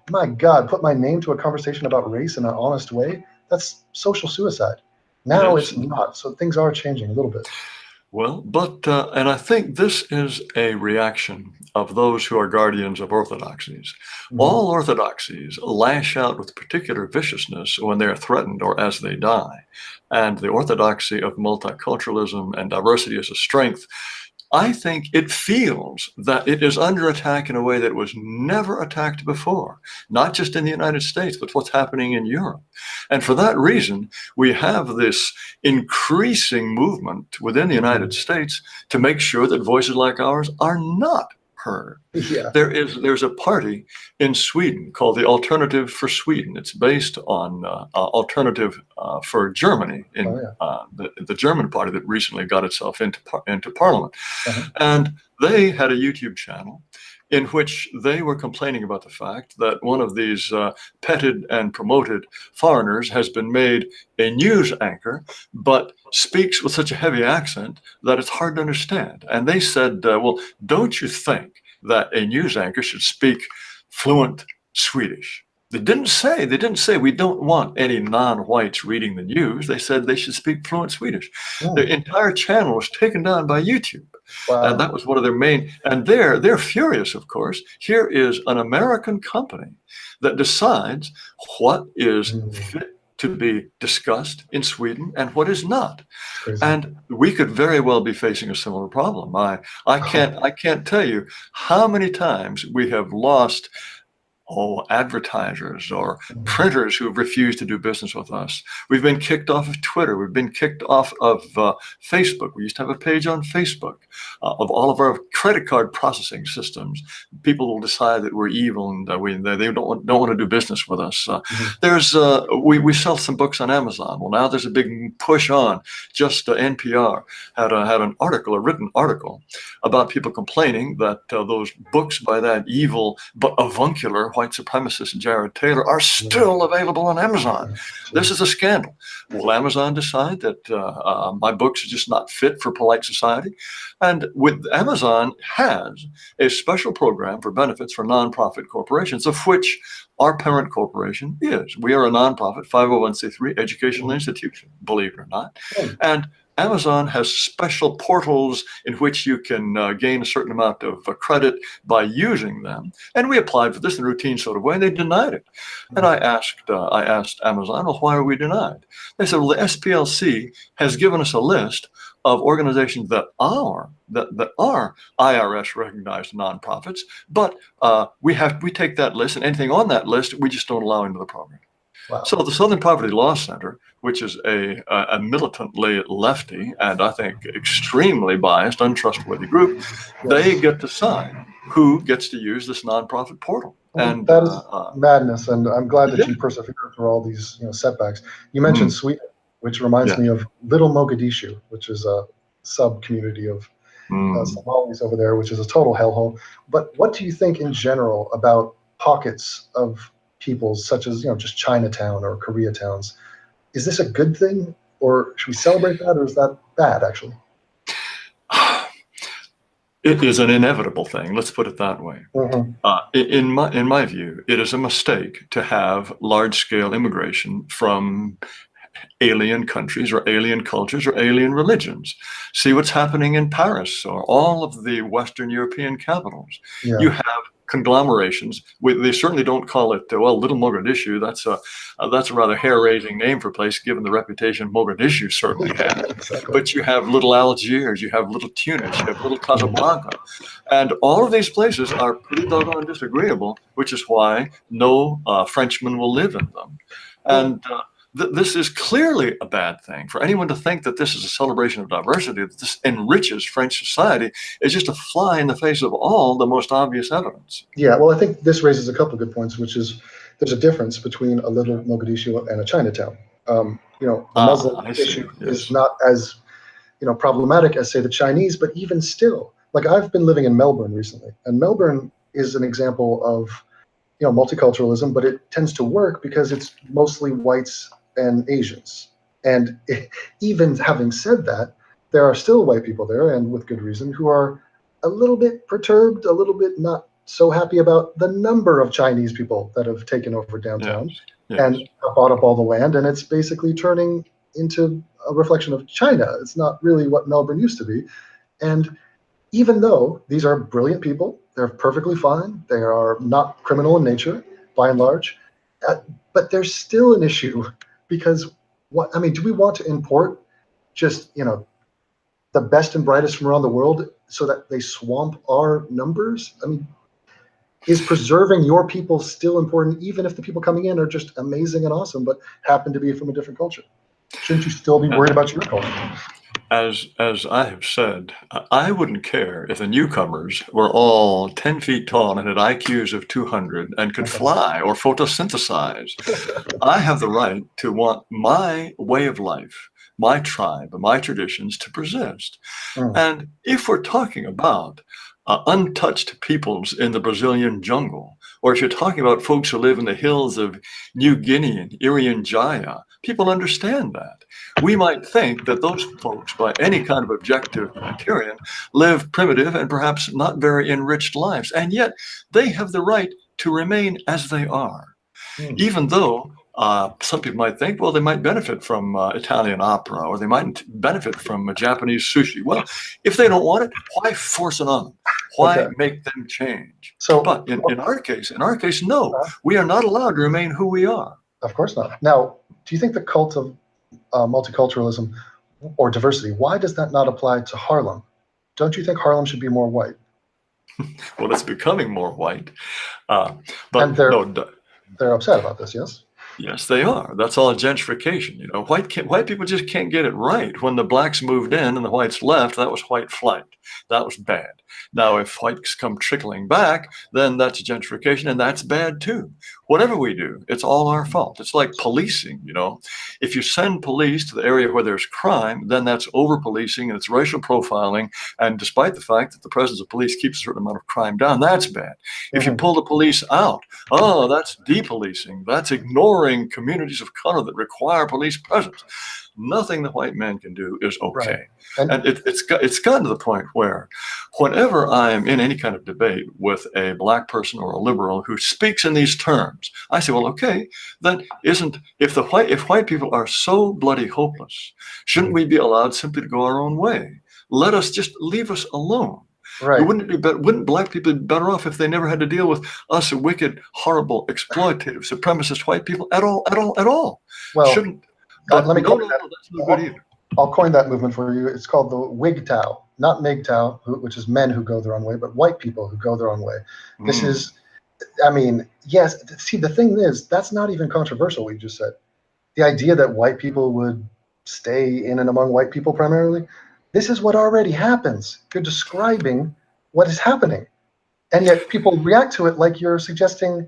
my God, put my name to a conversation about race in an honest way, that's social suicide. Now it's not. So things are changing a little bit. Well, but, and I think this is a reaction of those who are guardians of orthodoxies. All orthodoxies lash out with particular viciousness when they're threatened or as they die. And the orthodoxy of multiculturalism and diversity as a strength, I think it feels that it is under attack in a way that was never attacked before, not just in the United States, but what's happening in Europe. And for that reason, we have this increasing movement within the United States to make sure that voices like ours are not heard. There's a party in Sweden called the Alternative for Sweden. It's based on Alternative for Germany, in the German party that recently got itself into parliament. And they had a YouTube channel in which they were complaining about the fact that one of these petted and promoted foreigners has been made a news anchor, but speaks with such a heavy accent that it's hard to understand. And they said, well, don't you think that a news anchor should speak fluent Swedish? They didn't say we don't want any non-whites reading the news. They said they should speak fluent Swedish. Their entire channel was taken down by YouTube. And that was one of their main, and they're furious, of course. Here is an American company that decides what is fit to be discussed in Sweden and what is not. And we could very well be facing a similar problem. I can't tell you how many times we have lost advertisers or printers who have refused to do business with us. We've been kicked off of Twitter. We've been kicked off of Facebook. We used to have a page on Facebook. Of all of our credit card processing systems, people will decide that we're evil and they don't want to do business with us. We sell some books on Amazon. Well, now there's a big push on. Just NPR had an article, a written article, about people complaining that those books by that evil but avuncular white supremacist Jared Taylor are still available on Amazon. This is a scandal. Will Amazon decide that my books are just not fit for polite society? And Amazon has a special program for benefits for nonprofit corporations, of which our parent corporation is. We are a nonprofit 501c3 educational institution, believe it or not. And Amazon has special portals in which you can gain a certain amount of credit by using them. And we applied for this in a routine sort of way, and they denied it. And I asked Amazon, well, why are we denied? They said, well, the SPLC has given us a list of organizations that are IRS recognized nonprofits, but we take that list, and anything on that list we just don't allow into the program. Wow. So the Southern Poverty Law Center, which is a militantly lefty and I think extremely biased, untrustworthy group, they get to decide who gets to use this nonprofit portal. And that is madness, and I'm glad that you persevered through all these setbacks. You mentioned Sweden, which reminds me of Little Mogadishu, which is a sub-community of Somalis over there, which is a total hellhole. But what do you think in general about pockets of peoples such as just Chinatown or Koreatowns? Is this a good thing, or should we celebrate that, or is that bad actually? It is an inevitable thing. Let's put it that way. In my view, it is a mistake to have large-scale immigration from alien countries or alien cultures or alien religions. See what's happening in Paris or all of the Western European capitals. You have conglomerations. They certainly don't call it, Little Mogadishu. That's a rather hair-raising name for a place, given the reputation Mogadishu certainly had. Exactly. But you have Little Algiers, you have Little Tunis, you have Little Casablanca. And all of these places are pretty doggone disagreeable, which is why no Frenchman will live in them. And this is clearly a bad thing. For anyone to think that this is a celebration of diversity, that this enriches French society, is just a fly in the face of all the most obvious evidence. Yeah, well, I think this raises a couple of good points, which is there's a difference between a Little Mogadishu and a Chinatown. The Muslim issue is not as problematic as, say, the Chinese, but even still, like I've been living in Melbourne recently, and Melbourne is an example of multiculturalism, but it tends to work because it's mostly whites and Asians. And even having said that, there are still white people there, and with good reason, who are a little bit perturbed, a little bit not so happy about the number of Chinese people that have taken over downtown and have bought up all the land, and it's basically turning into a reflection of China. It's not really what Melbourne used to be. And even though these are brilliant people, they're perfectly fine, they are not criminal in nature, by and large, but there's still an issue. Because do we want to import just, the best and brightest from around the world so that they swamp our numbers? Is preserving your people still important, even if the people coming in are just amazing and awesome, but happen to be from a different culture? Shouldn't you still be worried about your culture? As I have said, I wouldn't care if the newcomers were all 10 feet tall and had IQs of 200 and could fly or photosynthesize. I have the right to want my way of life, my tribe, my traditions to persist. And if we're talking about untouched peoples in the Brazilian jungle, or if you're talking about folks who live in the hills of New Guinea and Irian Jaya, people understand that. We might think that those folks, by any kind of objective criterion, live primitive and perhaps not very enriched lives, and yet they have the right to remain as they are, even though some people might think, well, they might benefit from Italian opera, or they might benefit from Japanese sushi. Well, if they don't want it, why force it on them? Why make them change? But in our case, no, we are not allowed to remain who we are. Of course not. Now, do you think the cult of multiculturalism or diversity, why does that not apply to Harlem? Don't you think Harlem should be more white? Well, it's becoming more white. But And they're no, they're upset about this, yes? yes, they are. That's all gentrification. You know, white people just can't get it right. When the blacks moved in and the whites left, that was white flight. That was bad. Now, if whites come trickling back, then that's gentrification, and that's bad too. Whatever we do, it's all our fault. It's like policing, you know. If you send police to the area where there's crime, then that's over-policing and it's racial profiling. And despite the fact that the presence of police keeps a certain amount of crime down, that's bad. If you pull the police out, oh, that's depolicing. That's ignoring communities of color that require police presence. Nothing the white man can do is okay. Right. And it's gotten to the point where whenever I am in any kind of debate with a black person or a liberal who speaks in these terms, I say, well, okay, then if white people are so bloody hopeless, shouldn't we be allowed simply to go our own way? Let us just leave us alone. Right. Wouldn't black people be better off if they never had to deal with us wicked, horrible, exploitative, supremacist white people at all? Well, shouldn't. let me no, that's not good either. I'll coin that movement for you. It's called the WGTOW, not MGTOW, which is men who go their own way, but white people who go their own way. This is, I mean, yes. See, the thing is, that's not even controversial. What you just said, the idea that white people would stay in and among white people primarily. This is what already happens. You're describing what is happening, and yet people react to it like you're suggesting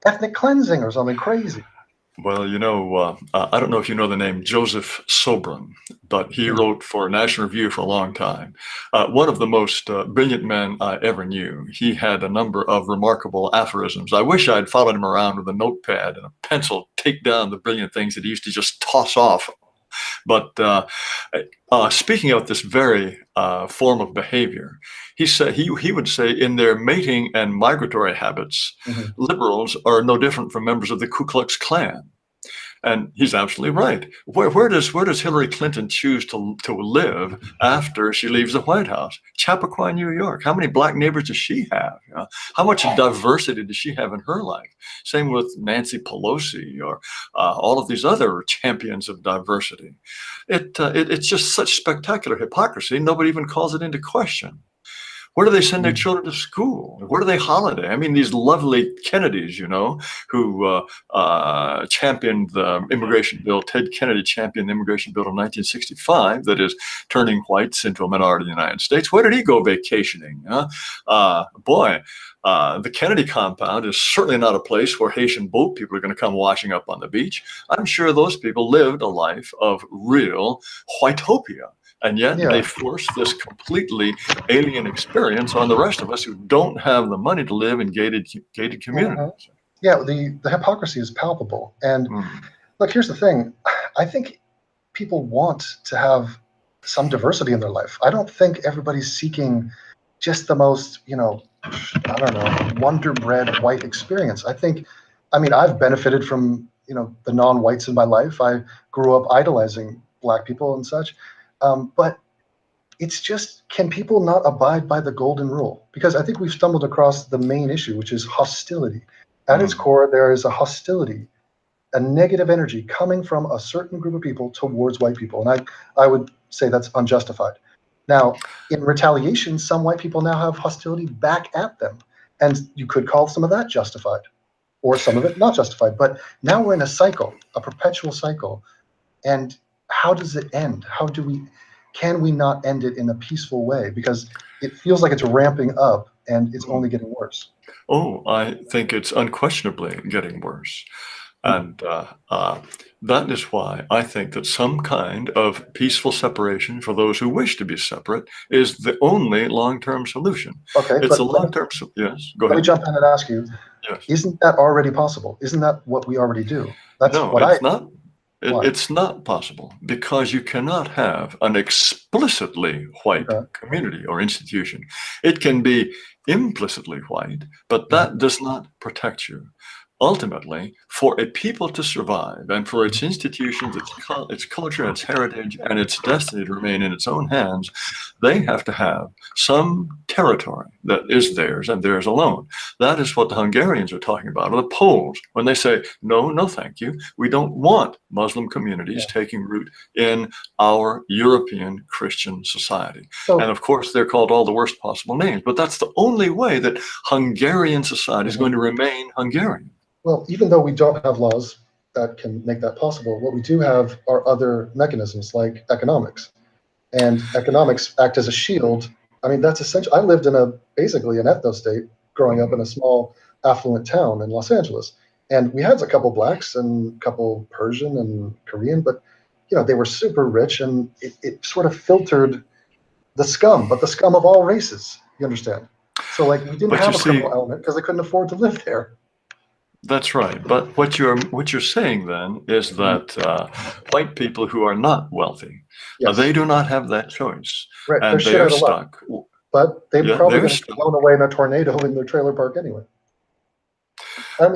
ethnic cleansing or something crazy. Well, you know, I don't know if you know the name Joseph Sobran, but he wrote for National Review for a long time. One of the most brilliant men I ever knew. He had a number of remarkable aphorisms. I wish I'd followed him around with a notepad and a pencil, take down the brilliant things that he used to just toss off. But speaking of this very form of behavior, he said he would say in their mating and migratory habits, liberals are no different from members of the Ku Klux Klan. And he's absolutely right. Where does Hillary Clinton choose to live after she leaves the White House? Chappaqua, New York. How many black neighbors does she have? You know? How much diversity does she have in her life? Same with Nancy Pelosi or all of these other champions of diversity. It's just such spectacular hypocrisy. Nobody even calls it into question. Where do they send their children to school? Where do they holiday? I mean, these lovely Kennedys, you know, who championed the immigration bill. Ted Kennedy championed the immigration bill in 1965 that is turning whites into a minority in the United States. Where did he go vacationing? The Kennedy compound is certainly not a place where Haitian boat people are going to come washing up on the beach. I'm sure those people lived a life of real whiteopia. And yet they force this completely alien experience on the rest of us who don't have the money to live in gated communities. Yeah, the hypocrisy is palpable. And look, here's the thing. I think people want to have some diversity in their life. I don't think everybody's seeking just the most, you know, I don't know, wonder bread white experience. I mean, I've benefited from, you know, the non-whites in my life. I grew up idolizing black people and such. But it's just, can people not abide by the golden rule? Because I think we've stumbled across the main issue, which is hostility. At its core, there is a hostility, a negative energy coming from a certain group of people towards white people. And I would say that's unjustified. Now, in retaliation, some white people now have hostility back at them. And you could call some of that justified, or some of it not justified. But now we're in a cycle, a perpetual cycle. And how does it end? Can we not end it in a peaceful way? Because it feels like it's ramping up and it's only getting worse. Oh, I think it's unquestionably getting worse. And that is why I think that some kind of peaceful separation for those who wish to be separate is the only long-term solution. Okay, it's a long-term. Yes, go ahead. Let me jump in and ask you. Yes. Isn't that already possible? Isn't that what we already do? That's no, what it's not. It's not possible because you cannot have an explicitly white community or institution. It can be implicitly white, but that does not protect you. ultimately, for a people to survive and for its institutions, its culture, its heritage, and its destiny to remain in its own hands, they have to have some territory that is theirs and theirs alone. That is what the Hungarians are talking about, or the Poles, when they say, no, no, thank you. We don't want Muslim communities taking root in our European Christian society. So, and of course, they're called all the worst possible names, but that's the only way that Hungarian society is going to remain Hungarian. well, even though we don't have laws that can make that possible, what we do have are other mechanisms like economics. And economics act as a shield. I mean, that's essential. I lived in basically an ethno state growing up in a small affluent town in Los Angeles. And we had a couple blacks and a couple Persian and Korean, but they were super rich, and it sort of filtered the scum, but the scum of all races, you understand? So like we didn't have a criminal element because they couldn't afford to live there. That's right. But what you're saying then is that white people who are not wealthy, they do not have that choice. Right. And they are stuck. But they probably get blown away in a tornado in their trailer park anyway.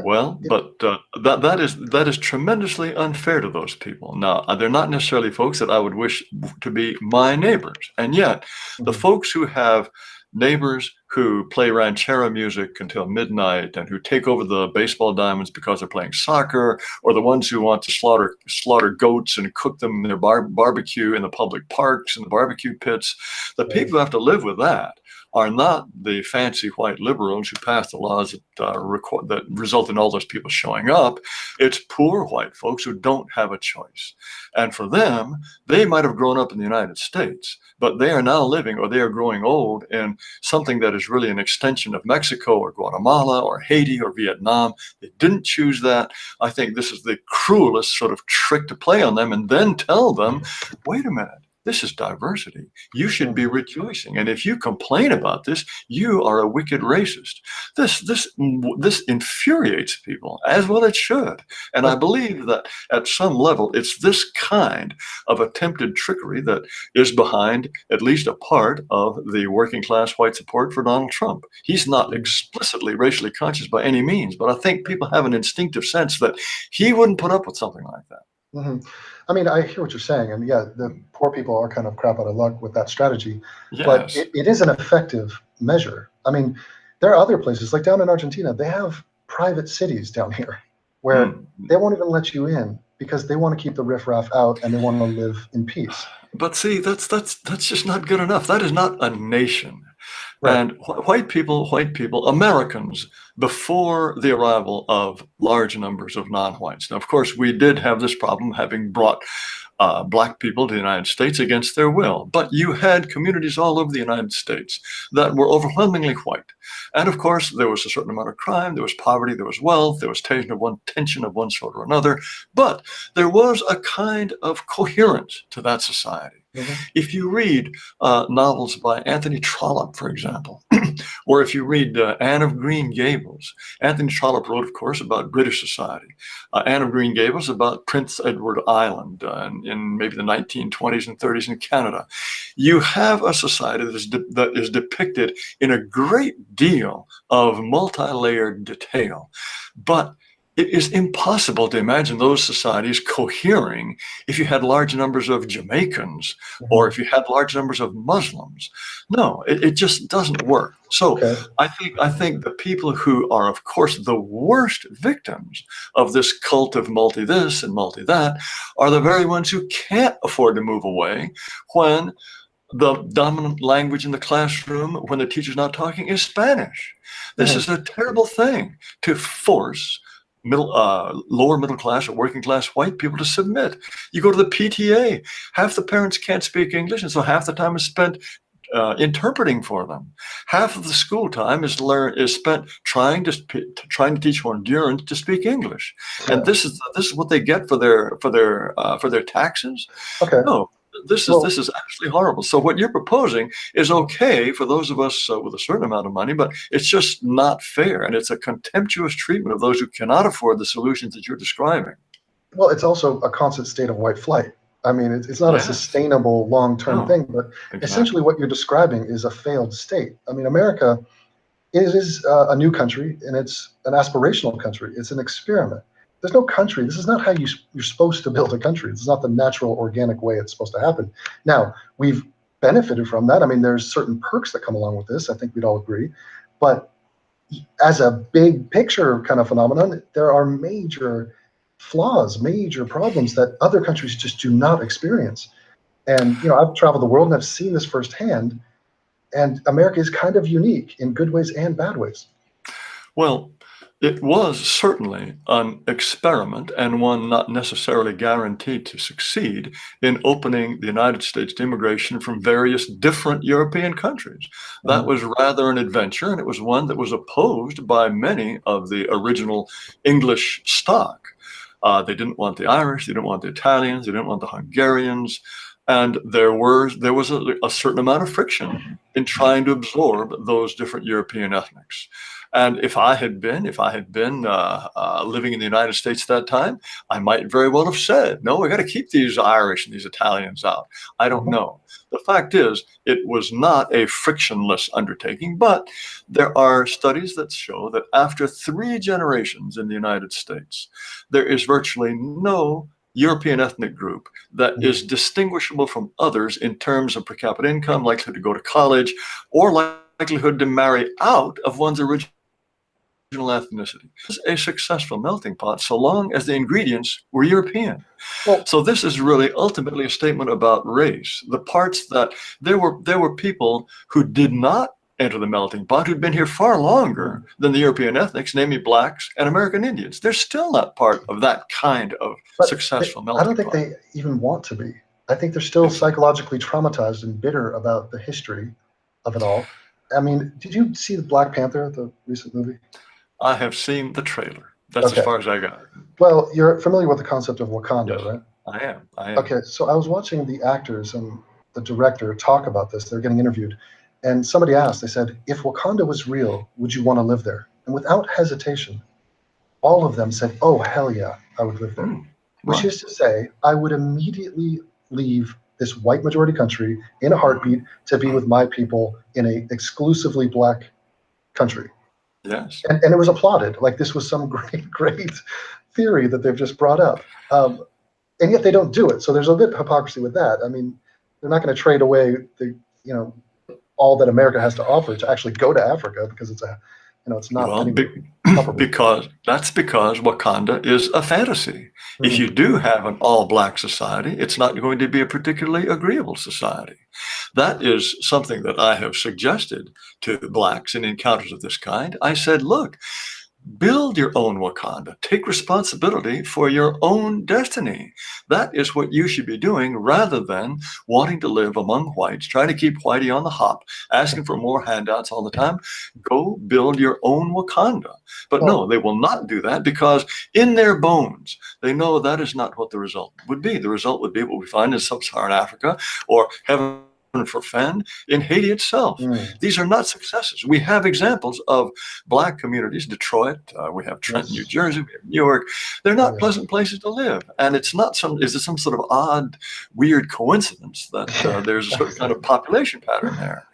Well, but that is tremendously unfair to those people. Now, they're not necessarily folks that I would wish to be my neighbors. And yet, the folks who have neighbors who play ranchera music until midnight and who take over the baseball diamonds because they're playing soccer, or the ones who want to slaughter goats and cook them in their barbecue in the public parks and the barbecue pits, the people who have to live with that are not the fancy white liberals who pass the laws that result in all those people showing up. It's poor white folks who don't have a choice. And for them, they might have grown up in the United States, but they are now living, or they are growing old in something that is really an extension of Mexico or Guatemala or Haiti or Vietnam. They didn't choose that. I think this is the cruelest sort of trick to play on them, and then tell them, wait a minute. This is diversity. You should be rejoicing. And if you complain about this, you are a wicked racist. This infuriates people, as well it should. And I believe that at some level, it's this kind of attempted trickery that is behind at least a part of the working class white support for Donald Trump. He's not explicitly racially conscious by any means, but I think people have an instinctive sense that he wouldn't put up with something like that. Mm-hmm. I mean, I hear what you're saying, and yeah, the poor people are kind of crap out of luck with that strategy, but it is an effective measure. I mean, there are other places, like down in Argentina, they have private cities down here where they won't even let you in because they want to keep the riffraff out and they want to live in peace. But see, that's just not good enough. That is not a nation. Right. And white people, Americans, before the arrival of large numbers of non-whites. Now, of course, we did have this problem having brought black people to the United States against their will. But you had communities all over the United States that were overwhelmingly white. And of course, there was a certain amount of crime, there was poverty, there was wealth, there was tension of one sort or another. But there was a kind of coherence to that society. Mm-hmm. If you read novels by Anthony Trollope, for example, or if you read Anne of Green Gables, Anthony Trollope wrote, of course, about British society. Anne of Green Gables about Prince Edward Island in maybe the 1920s and 30s in Canada. You have a society that is depicted in a great deal of multi-layered detail, but it is impossible to imagine those societies cohering if you had large numbers of Jamaicans or if you had large numbers of Muslims. No, it just doesn't work. So I think the people who are, of course, the worst victims of this cult of multi-this and multi-that are the very ones who can't afford to move away when the dominant language in the classroom, when the teacher's not talking, is Spanish. This is a terrible thing to force lower middle class or working class white people to submit. You go to the PTA, half the parents can't speak English, and so half the time is spent interpreting for them. Half of the school time is spent trying to teach Hondurans to speak English, and this is what they get for their taxes. No. This is actually horrible. So what you're proposing is okay for those of us with a certain amount of money, but it's just not fair. And it's a contemptuous treatment of those who cannot afford the solutions that you're describing. Well, it's also a constant state of white flight. I mean, it's not a sustainable long-term thing, but essentially what you're describing is a failed state. I mean, America it is a new country, and it's an aspirational country. It's an experiment. There's no country. This is not how you're supposed to build a country. This is not the natural, organic way it's supposed to happen. Now, we've benefited from that. I mean, there's certain perks that come along with this. I think we'd all agree. But as a big picture kind of phenomenon, there are major flaws, major problems that other countries just do not experience. And, I've traveled the world and I've seen this firsthand. And America is kind of unique in good ways and bad ways. Well, it was certainly an experiment, and one not necessarily guaranteed to succeed, in opening the United States to immigration from various different European countries. That was rather an adventure, and it was one that was opposed by many of the original English stock. They didn't want the Irish, they didn't want the Italians, they didn't want the Hungarians. And there was a certain amount of friction in trying to absorb those different European ethnics. And if I had been living in the United States at that time, I might very well have said, no, we got to keep these Irish and these Italians out. I don't know. The fact is, it was not a frictionless undertaking, but there are studies that show that after 3 generations in the United States, there is virtually no European ethnic group that is distinguishable from others in terms of per capita income, likelihood to go to college, or likelihood to marry out of one's original ethnicity. It's a successful melting pot so long as the ingredients were European. Well, so this is really ultimately a statement about race. The parts that there were people who did not enter the melting pot who'd been here far longer than the European ethnics, namely blacks and American Indians. They're still not part of that kind of successful melting pot. I don't think they even want to be. I think they're still psychologically traumatized and bitter about the history of it all. I mean, did you see the Black Panther, the recent movie? I have seen the trailer. That's as far as I got. Well, you're familiar with the concept of Wakanda, yes, right? I am. Okay, so I was watching the actors and the director talk about this. They're getting interviewed. And somebody asked, they said, if Wakanda was real, would you want to live there? And without hesitation, all of them said, oh, hell yeah, I would live there. Which is to say, I would immediately leave this white majority country in a heartbeat to be with my people in a exclusively black country. Yes. And it was applauded. Like this was some great theory that they've just brought up. And yet they don't do it. So there's a bit of hypocrisy with that. I mean, they're not going to trade away the, all that America has to offer to actually go to Africa because it's it's not because Wakanda is a fantasy. If you do have an all-black society, it's not going to be a particularly agreeable society. That is something that I have suggested to blacks in encounters of this kind. I said, look, build your own Wakanda. Take responsibility for your own destiny. That is what you should be doing rather than wanting to live among whites, trying to keep whitey on the hop, asking for more handouts all the time. Go build your own Wakanda. But no, they will not do that because in their bones, they know that is not what the result would be. The result would be what we find in sub-Saharan Africa or heaven forfend in Haiti itself. These are not successes. We have examples of black communities, Detroit, we have Trenton, New Jersey, we have New York. They're not pleasant places to live. And it's not is it some sort of odd, weird coincidence that there's a certain kind of population pattern there?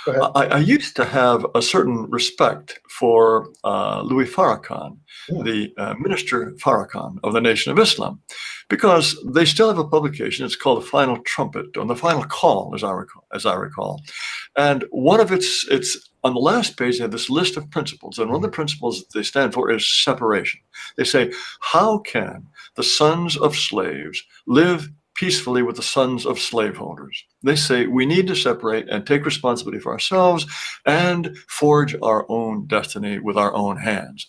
I used to have a certain respect for Louis Farrakhan, the Minister Farrakhan of the Nation of Islam, because they still have a publication. It's called The Final Trumpet, or The Final Call, as I recall. And one of it's on the last page, they have this list of principles. And one of the principles that they stand for is separation. They say, how can the sons of slaves live peacefully with the sons of slaveholders? They say we need to separate and take responsibility for ourselves and forge our own destiny with our own hands.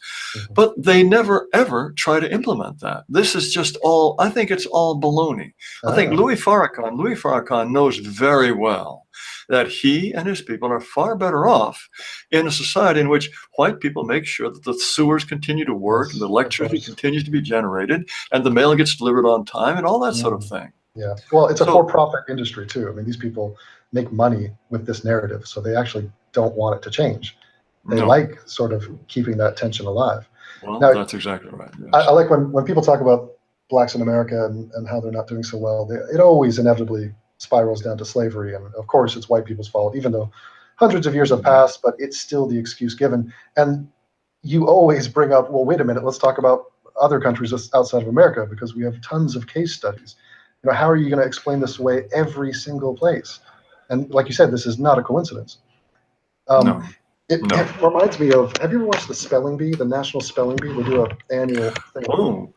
But they never, ever try to implement that. This is just all, I think it's all baloney. I think Louis Farrakhan knows very well that he and his people are far better off in a society in which white people make sure that the sewers continue to work and the electricity continues to be generated and the mail gets delivered on time and all that sort of thing. Yeah, well, it's a for-profit industry too. I mean, these people make money with this narrative, so they actually don't want it to change. They like sort of keeping that tension alive. Well, now, that's exactly right. Yes. I like when people talk about blacks in America and how they're not doing so well. It always inevitably spirals down to slavery, and of course, it's white people's fault. Even though hundreds of years have passed, but it's still the excuse given. And you always bring up, well, wait a minute, let's talk about other countries outside of America, because we have tons of case studies. How are you going to explain this away every single place? And like you said, this is not a coincidence. No. It reminds me of, have you ever watched the Spelling Bee, the National Spelling Bee? They do an annual thing. Oh,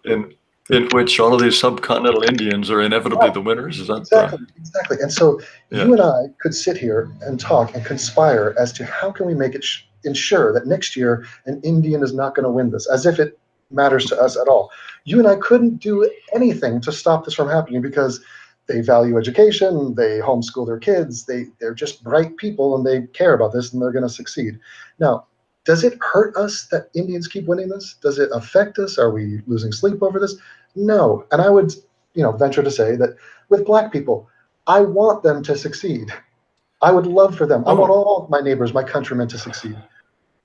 in which all of these subcontinental Indians are inevitably the winners? Is that exactly? And so you and I could sit here and talk and conspire as to how can we make it ensure that next year an Indian is not going to win this, as if it matters to us at all. You and I couldn't do anything to stop this from happening because they value education, they homeschool their kids, they're just bright people and they care about this and they're going to succeed. Now, does it hurt us that Indians keep winning this? Does it affect us? Are we losing sleep over this? No. And I would, venture to say that with Black people, I want them to succeed. I would love for them. I want all my neighbors, my countrymen to succeed.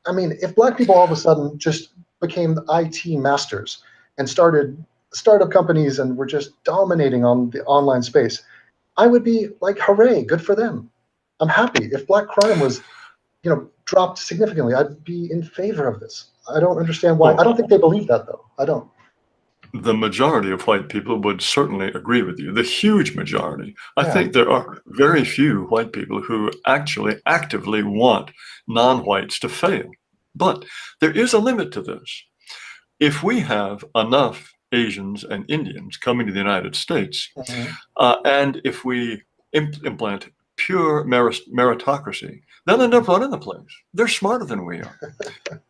I mean, if Black people all of a sudden just became the IT masters and started startup companies and were just dominating on the online space, I would be like, hooray, good for them. I'm happy. If Black crime was, dropped significantly, I'd be in favor of this. I don't understand why. I don't think they believe that, though. I don't. The majority of white people would certainly agree with you. The huge majority. I think there are very few white people who actually actively want non-whites to fail. But there is a limit to this. If we have enough Asians and Indians coming to the United States, and if we implement pure meritocracy, they'll end up running the place. They're smarter than we are.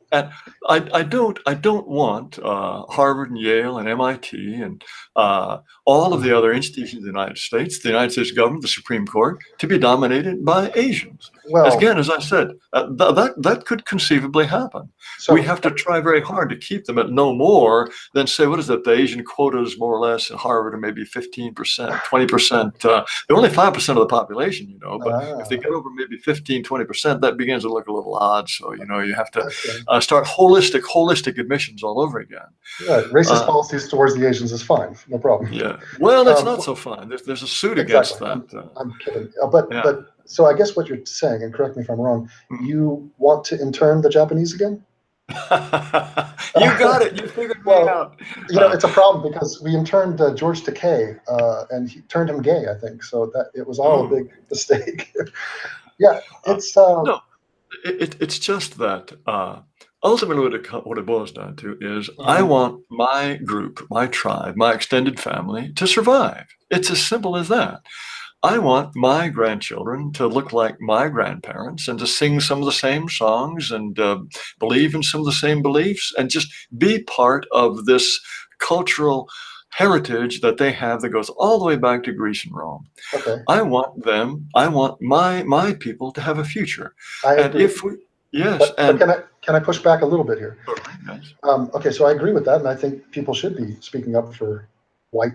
And I don't want Harvard and Yale and MIT and all of the other institutions of the United States government, the Supreme Court, to be dominated by Asians. Well, again, as I said, that could conceivably happen. So we have to try very hard to keep them at no more than, say, what is it? The Asian quota is more or less at Harvard are maybe 15%, 20%. They're only 5% of the population, but if they get over maybe 15, 20%, that begins to look a little odd. So, you have to start holistic admissions all over again. Yeah, racist policies towards the Asians is fine, no problem. Yeah, well, it's not so fine. There's a suit against that. I'm kidding, but so I guess what you're saying, and correct me if I'm wrong, you want to intern the Japanese again? You got it. You figured me out. It's a problem because we interned George Takei, and he turned him gay, I think. So that it was all a big mistake. It's no. It's just that ultimately what it boils down to is I want my group, my tribe, my extended family to survive. It's as simple as that. I want my grandchildren to look like my grandparents and to sing some of the same songs and believe in some of the same beliefs and just be part of this cultural heritage that they have that goes all the way back to Greece and Rome. Okay. I want my people to have a future. But can I push back a little bit here? Yes. Okay, so I agree with that, and I think people should be speaking up for white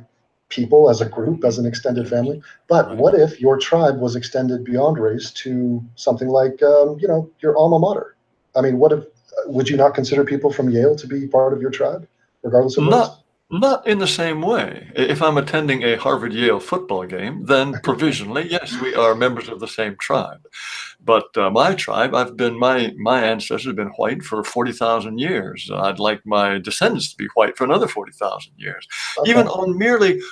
people as a group, as an extended family. But what if your tribe was extended beyond race to something like, your alma mater? I mean, would you not consider people from Yale to be part of your tribe, regardless of race? Not in the same way. If I'm attending a Harvard-Yale football game, then provisionally, yes, we are members of the same tribe. But my tribe, my ancestors have been white for 40,000 years. I'd like my descendants to be white for another 40,000 years, even on merely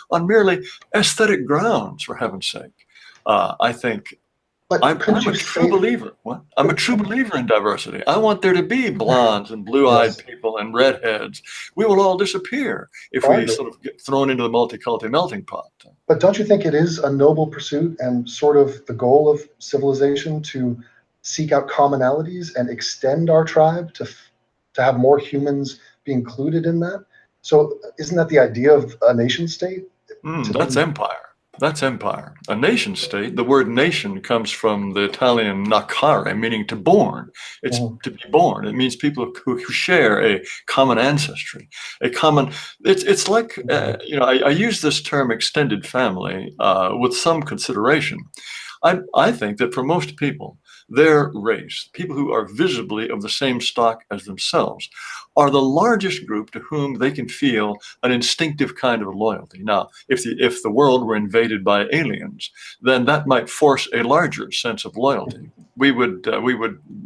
aesthetic grounds, for heaven's sake. I think. But I'm a true believer. What? I'm a true believer in diversity. I want there to be blondes and blue-eyed people and redheads. We will all disappear if we sort of get thrown into the multicultural melting pot. But don't you think it is a noble pursuit and sort of the goal of civilization to seek out commonalities and extend our tribe to have more humans be included in that? So isn't that the idea of a nation state? That's empire. That's empire. A nation state, the word nation comes from the Italian nacare, meaning to born. It's to be born. It means people who share a common ancestry, it's like, I use this term extended family with some consideration. I think that for most people, their race, people who are visibly of the same stock as themselves, are the largest group to whom they can feel an instinctive kind of loyalty. Now, if the world were invaded by aliens, then that might force a larger sense of loyalty. We would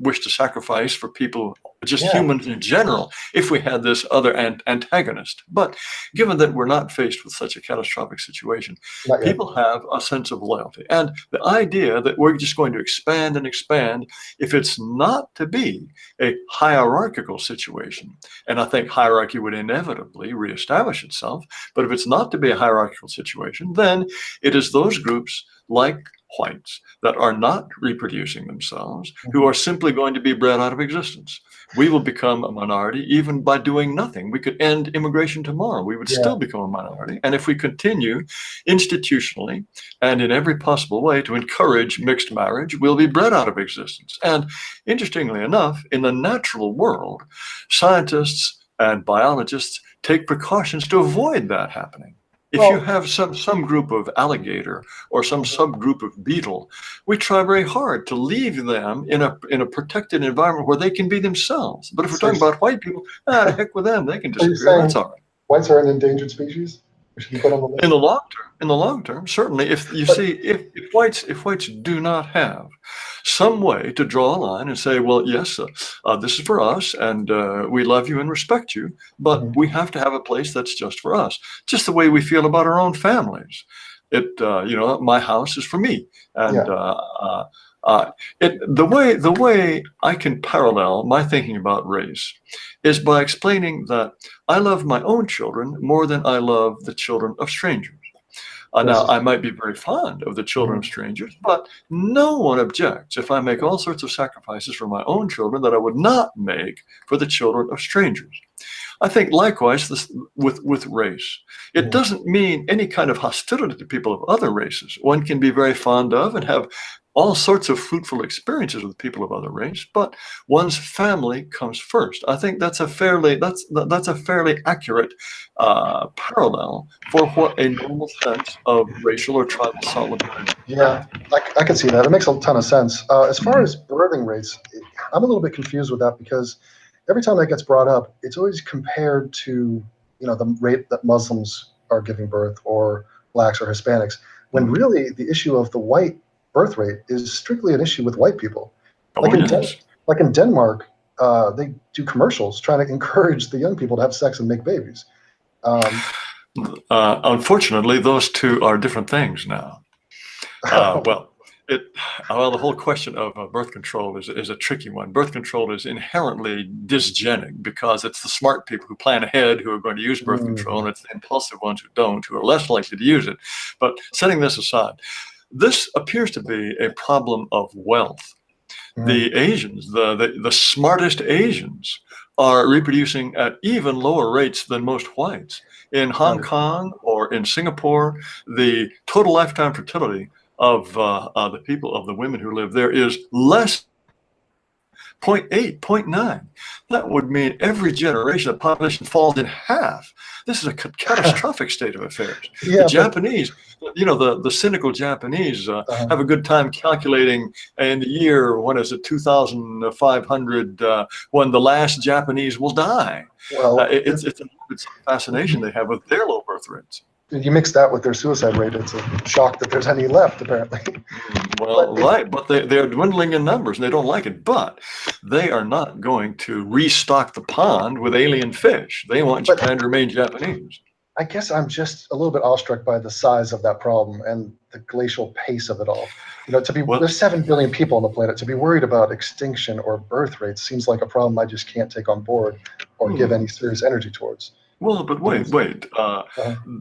wish to sacrifice for people, just humans in general, if we had this other antagonist. But given that we're not faced with such a catastrophic situation, people have a sense of loyalty. And the idea that we're just going to expand and expand, if it's not to be a hierarchical situation, and I think hierarchy would inevitably reestablish itself, but if it's not to be a hierarchical situation, then it is those groups like whites that are not reproducing themselves who are simply going to be bred out of existence. We will become a minority even by doing nothing. We could end immigration tomorrow. We would still become a minority. And if we continue institutionally and in every possible way to encourage mixed marriage, we'll be bred out of existence. And interestingly enough, in the natural world, scientists and biologists take precautions to avoid that happening. If you have some group of alligator or some subgroup of beetle, we try very hard to leave them in a protected environment where they can be themselves. But if we're talking about white people, the heck with them, they can disappear. That's all right. Whites are an endangered species? We should put on the list? In the long term, certainly. If whites do not have some way to draw a line and say, well, yes, this is for us, and we love you and respect you, but we have to have a place that's just for us, just the way we feel about our own families. My house is for me, and the way I can parallel my thinking about race is by explaining that I love my own children more than I love the children of strangers. Now, I might be very fond of the children of strangers, but no one objects if I make all sorts of sacrifices for my own children that I would not make for the children of strangers. I think likewise with race. It doesn't mean any kind of hostility to people of other races. One can be very fond of and have all sorts of fruitful experiences with people of other race, but one's family comes first. I think that's a fairly accurate parallel for what a normal sense of racial or tribal solidarity. Yeah, I can see that. It makes a ton of sense. As far as birthing rates, I'm a little bit confused with that because every time that gets brought up, it's always compared to the rate that Muslims are giving birth or blacks or Hispanics, when really the issue of the white birth rate is strictly an issue with white people. Like in Denmark, they do commercials trying to encourage the young people to have sex and make babies. Unfortunately, those two are different things now. The whole question of birth control is a tricky one. Birth control is inherently dysgenic because it's the smart people who plan ahead who are going to use birth control, and it's the impulsive ones who don't, who are less likely to use it. But setting this aside, this appears to be a problem of wealth. The Asians, the smartest Asians, are reproducing at even lower rates than most whites. In Hong Kong or in Singapore, the total lifetime fertility of the women who live there is less 0.8, 0.9. That would mean every generation the population falls in half. This is a catastrophic state of affairs. The Japanese, the cynical Japanese have a good time calculating in the year, 2500, when the last Japanese will die. Well, it's a fascination they have with their low birth rates. You mix that with their suicide rate, it's a shock that there's any left, apparently. But they're dwindling in numbers, and they don't like it. But they are not going to restock the pond with alien fish. They want Japan to remain Japanese. I guess I'm just a little bit awestruck by the size of that problem and the glacial pace of it all. There's 7 billion people on the planet. To be worried about extinction or birth rates seems like a problem I just can't take on board or give any serious energy towards. Well, but wait.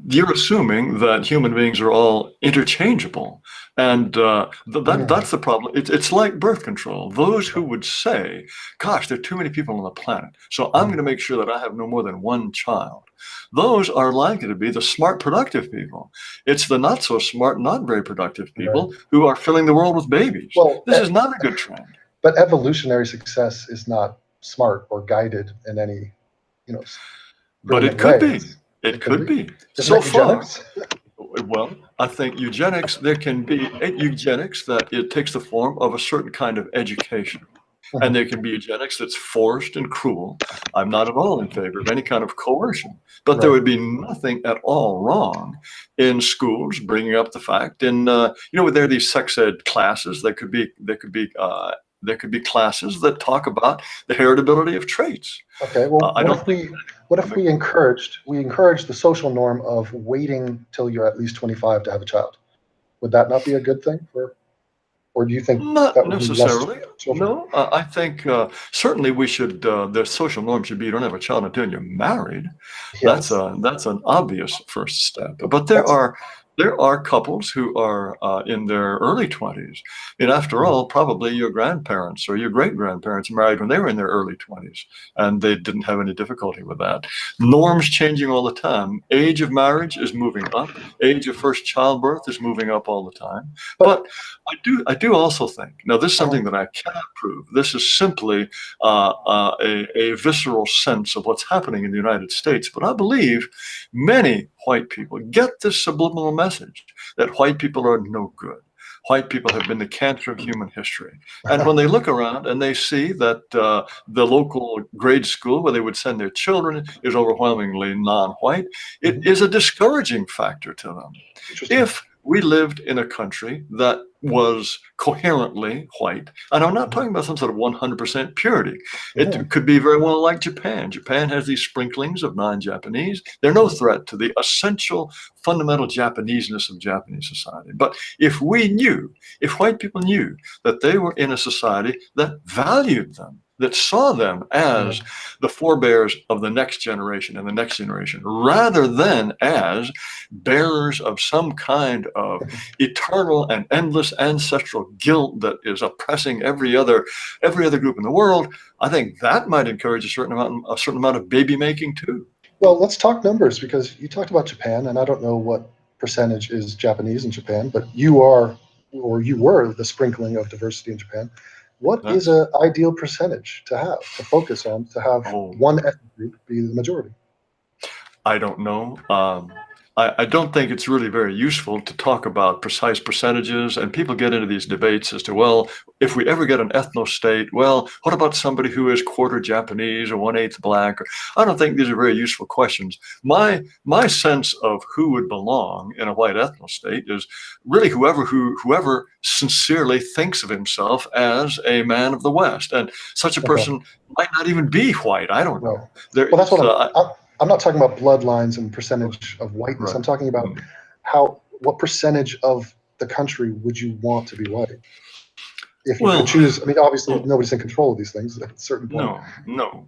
You're assuming that human beings are all interchangeable. And that's the problem. It's like birth control. Those who would say, gosh, there are too many people on the planet, so I'm going to make sure that I have no more than one child. Those are likely to be the smart, productive people. It's the not so smart, not very productive people who are filling the world with babies. Well, this is not a good trend. But evolutionary success is not smart or guided in any, But it could be. It could be. So far, well, I think eugenics, there can be eugenics that it takes the form of a certain kind of education. And there can be eugenics that's forced and cruel. I'm not at all in favor of any kind of coercion, but there would be nothing at all wrong in schools bringing up the fact. And there are these sex ed classes that could be there could be classes that talk about the heritability of traits. Okay. Well, what if we encouraged the social norm of waiting till you're at least 25 to have a child? Would that not be a good thing or do you think Not that would be necessarily. less social? No, I think certainly we should. The social norm should be you don't have a child until you're married. Yes. That's an obvious first step. But there are couples who are in their early 20s. And after all, probably your grandparents or your great grandparents married when they were in their early 20s, and they didn't have any difficulty with that. Norms changing all the time. Age of marriage is moving up. Age of first childbirth is moving up all the time. But I do also think, now this is something that I cannot prove. This is simply a visceral sense of what's happening in the United States. But I believe many white people get this subliminal message that white people are no good. White people have been the cancer of human history. And when they look around and they see that the local grade school where they would send their children is overwhelmingly non-white, it is a discouraging factor to them. If we lived in a country that was coherently white, and I'm not talking about some sort of 100% purity. It could be very well like Japan. Japan has these sprinklings of non-Japanese. They're no threat to the essential fundamental Japaneseness of Japanese society. But if white people knew that they were in a society that valued them, that saw them as the forebears of the next generation and the next generation, rather than as bearers of some kind of eternal and endless ancestral guilt that is oppressing every other group in the world, I think that might encourage a certain amount of baby making too. Well, let's talk numbers, because you talked about Japan, and I don't know what percentage is Japanese in Japan, but you were the sprinkling of diversity in Japan. What is an ideal percentage to focus on, to have one ethnic group be the majority? I don't know. I don't think it's really very useful to talk about precise percentages, and people get into these debates as to, well, if we ever get an ethno-state, well, what about somebody who is quarter Japanese or 1/8 black? I don't think these are very useful questions. My sense of who would belong in a white ethno-state is really whoever sincerely thinks of himself as a man of the West, and such a person might not even be white. I don't know. Well, that's what I'm not talking about bloodlines and percentage of whiteness. I'm talking about what percentage of the country would you want to be white? If you could choose, I mean, obviously nobody's in control of these things at a certain point. No.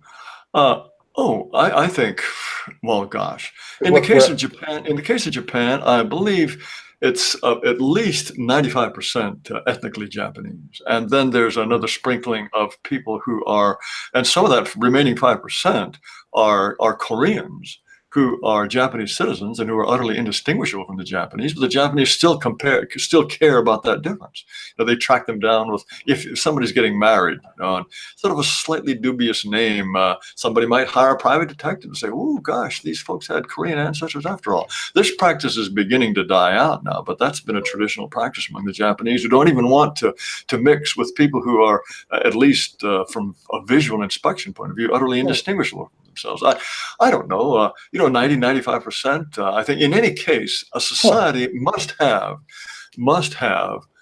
I think, well, gosh, in the case of Japan, I believe it's at least 95% ethnically Japanese. And then there's another sprinkling of people who are, and some of that remaining 5% are Koreans who are Japanese citizens and who are utterly indistinguishable from the Japanese, but the Japanese still care about that difference. They track them down with, if somebody's getting married on sort of a slightly dubious name, somebody might hire a private detective and say, oh gosh, these folks had Korean ancestors after all. This practice is beginning to die out now, but that's been a traditional practice among the Japanese, who don't even want to mix with people who are, at least from a visual inspection point of view, utterly indistinguishable from themselves. I don't know, 90, 95%. I think in any case, a society must have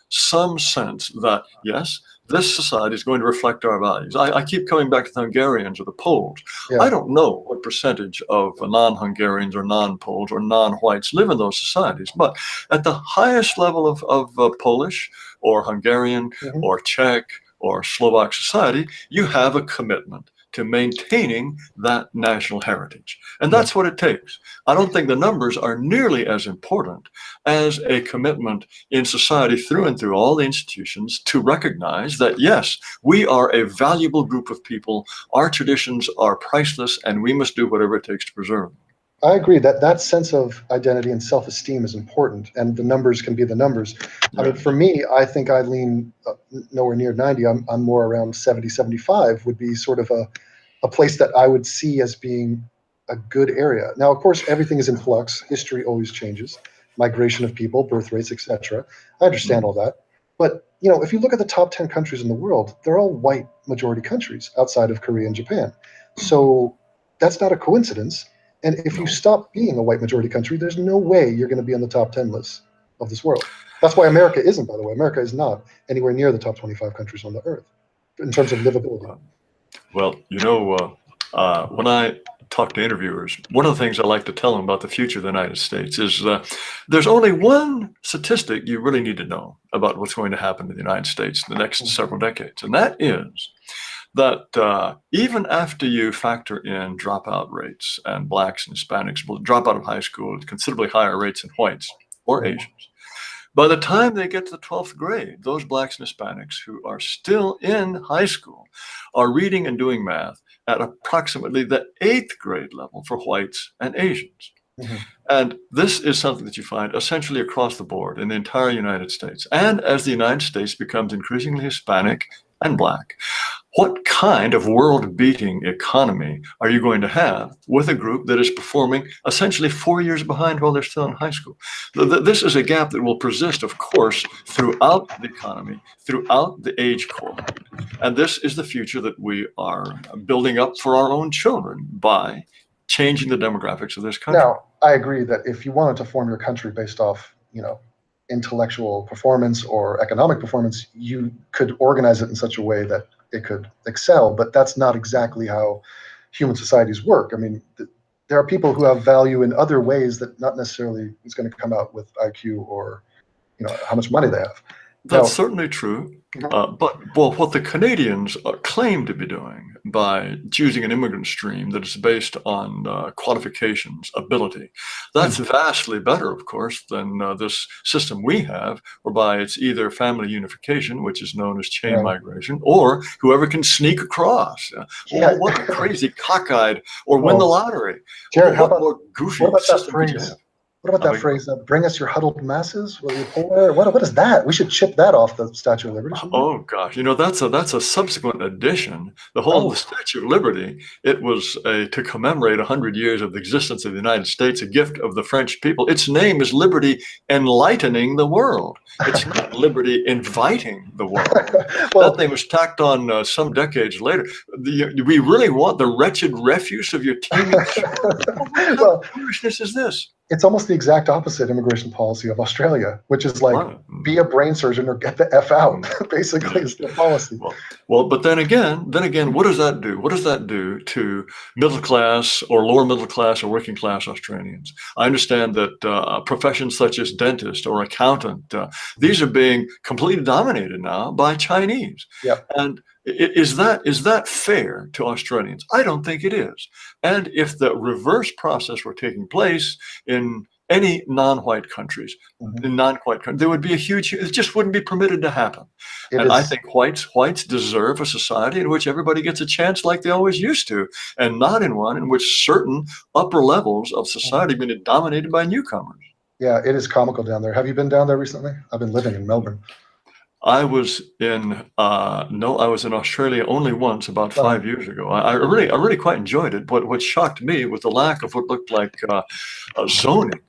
some sense that, yes, this society is going to reflect our values. I keep coming back to the Hungarians or the Poles. I don't know what percentage of non-Hungarians or non-Poles or non-whites live in those societies, but at the highest level of Polish or Hungarian or Czech or Slovak society, you have a commitment to maintaining that national heritage. And that's what it takes. I don't think the numbers are nearly as important as a commitment in society through and through all the institutions to recognize that, yes, we are a valuable group of people, our traditions are priceless, and we must do whatever it takes to preserve them. I agree that sense of identity and self-esteem is important, and the numbers can be the numbers. I mean, for me, I think I lean nowhere near 90. I'm more around 70, 75 would be sort of a place that I would see as being a good area. Now, of course, everything is in flux. History always changes. Migration of people, birth rates, etc. I understand all that. But if you look at the top 10 countries in the world, they're all white majority countries outside of Korea and Japan. So that's not a coincidence. And if you stop being a white majority country, there's no way you're going to be on the top 10 list of this world. That's why America isn't, by the way. America is not anywhere near the top 25 countries on the earth in terms of livability. Well, when I talk to interviewers, one of the things I like to tell them about the future of the United States is there's only one statistic you really need to know about what's going to happen in the United States in the next several decades. And that is that even after you factor in dropout rates, and blacks and Hispanics will drop out of high school at considerably higher rates than whites or Asians, by the time they get to the 12th grade, those blacks and Hispanics who are still in high school are reading and doing math at approximately the 8th grade level for whites and Asians. And this is something that you find essentially across the board in the entire United States. And as the United States becomes increasingly Hispanic and black, what kind of world-beating economy are you going to have with a group that is performing essentially 4 years behind while they're still in high school? This is a gap that will persist, of course, throughout the economy, throughout the age cohort. And this is the future that we are building up for our own children by changing the demographics of this country. Now, I agree that if you wanted to form your country based off, intellectual performance or economic performance, you could organize it in such a way that it could excel, but that's not exactly how human societies work. I mean, there are people who have value in other ways that not necessarily is going to come out with IQ or, how much money they have. That's certainly true. But what the Canadians claim to be doing by choosing an immigrant stream that is based on qualifications, ability, that's vastly better, of course, than this system we have, whereby it's either family unification, which is known as chain migration, or whoever can sneak across. What a crazy cockeyed, or win the lottery. Jared, what more goofy system could you have? What about that phrase, bring us your huddled masses? Will you pour? What is that? We should chip that off the Statue of Liberty. Oh, gosh. That's a subsequent addition. The Statue of Liberty, it was to commemorate 100 years of the existence of the United States, a gift of the French people. Its name is Liberty Enlightening the World. It's not Liberty Inviting the World. That thing was tacked on some decades later. Do we really want the wretched refuse of your team? What foolishness is this? It's almost the exact opposite immigration policy of Australia, which is like, be a brain surgeon or get the F out, basically, is the policy. Well, but then again, what does that do? What does that do to middle class or lower middle class or working class Australians? I understand that professions such as dentist or accountant, these are being completely dominated now by Chinese. And is that fair to Australians? I don't think it is. And if the reverse process were taking place in any non-white countries, there would be it just wouldn't be permitted to happen. I think whites deserve a society in which everybody gets a chance like they always used to, and not in one in which certain upper levels of society have been dominated by newcomers. Yeah, it is comical down there. Have you been down there recently? I've been living in Melbourne. I was in Australia only once about 5 years ago. I really quite enjoyed it. What shocked me was the lack of what looked like zoning.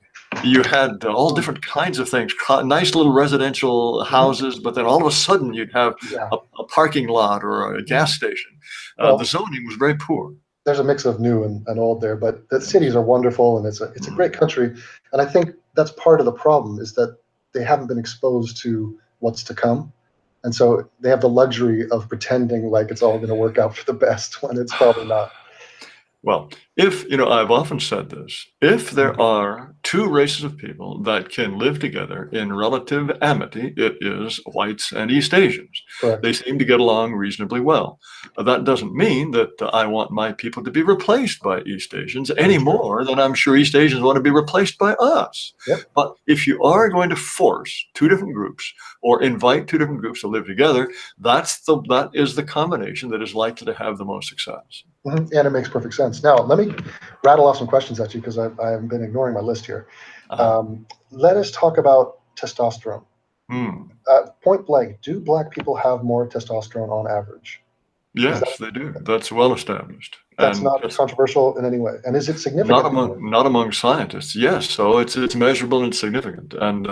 You had all different kinds of things, nice little residential houses, but then all of a sudden you'd have a parking lot or a gas station. The zoning was very poor. There's a mix of new and old there, but the cities are wonderful, and it's a great country. And I think that's part of the problem, is that they haven't been exposed to what's to come. And so they have the luxury of pretending like it's all going to work out for the best when it's probably not. Well, I've often said this, if there are two races of people that can live together in relative amity, it is whites and East Asians. Correct. They seem to get along reasonably well. That doesn't mean that I want my people to be replaced by East Asians any more than I'm sure East Asians want to be replaced by us. But if you are going to force two different groups or invite two different groups to live together, that is the combination that is likely to have the most success. And it makes perfect sense. Now, let me rattle off some questions at you, because I have been ignoring my list here. Let us talk about testosterone. Point blank, do black people have more testosterone on average? Yes, they do. That's well established. That's not controversial in any way. And is it significant? Not among scientists. Yes, so it's measurable and significant. And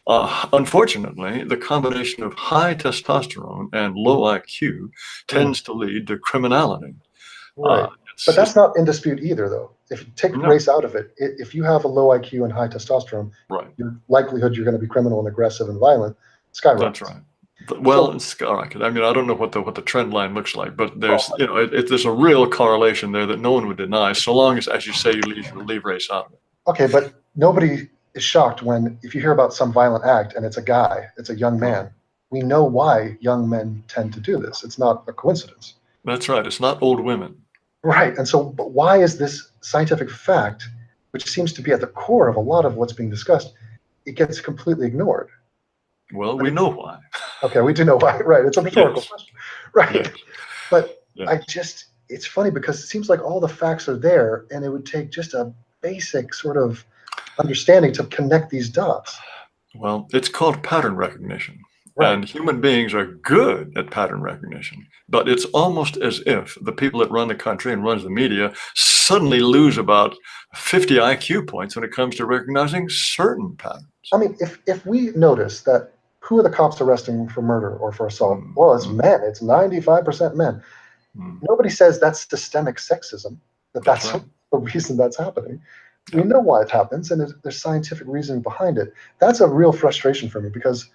Unfortunately, the combination of high testosterone and low IQ Mm, tends to lead to criminality. right. It's But just that's not in dispute either, though. If you take no, race out of it, if you have a low IQ and high testosterone, right. your likelihood you're going to be criminal and aggressive and violent That's skyrockets. right. Well, So, it's skyrocket. I mean, I don't know what the trend line looks like, but well, there's there's a real correlation there that no one would deny, so long as you say, you leave race out of it. okay, but nobody is shocked when if you hear about some violent act and it's a guy, it's a young Right. man. We know why young men tend to do this. It's not a coincidence. That's right. It's not old women. Right. And so, but why is this scientific fact, which seems to be at the core of a lot of what's being discussed, it gets completely ignored? Well, But we it, know why. okay, we do know why, right? It's a rhetorical Yes. question, right? Yes. But Yes. it's funny because it seems like all the facts are there, and it would take just a basic sort of understanding to connect these dots. Well, it's called pattern recognition. Right. And human beings are good at pattern recognition. But it's almost as if the people that run the country and runs the media suddenly lose about 50 IQ points when it comes to recognizing certain patterns. I mean, if we notice that who are the cops arresting for murder or for assault? Mm, Well, it's mm, men. It's 95% men. mm. Nobody says that's systemic sexism, that That's that's right. the reason that's happening. We Yeah. know why it happens, and there's scientific reasoning behind it. That's a real frustration for me because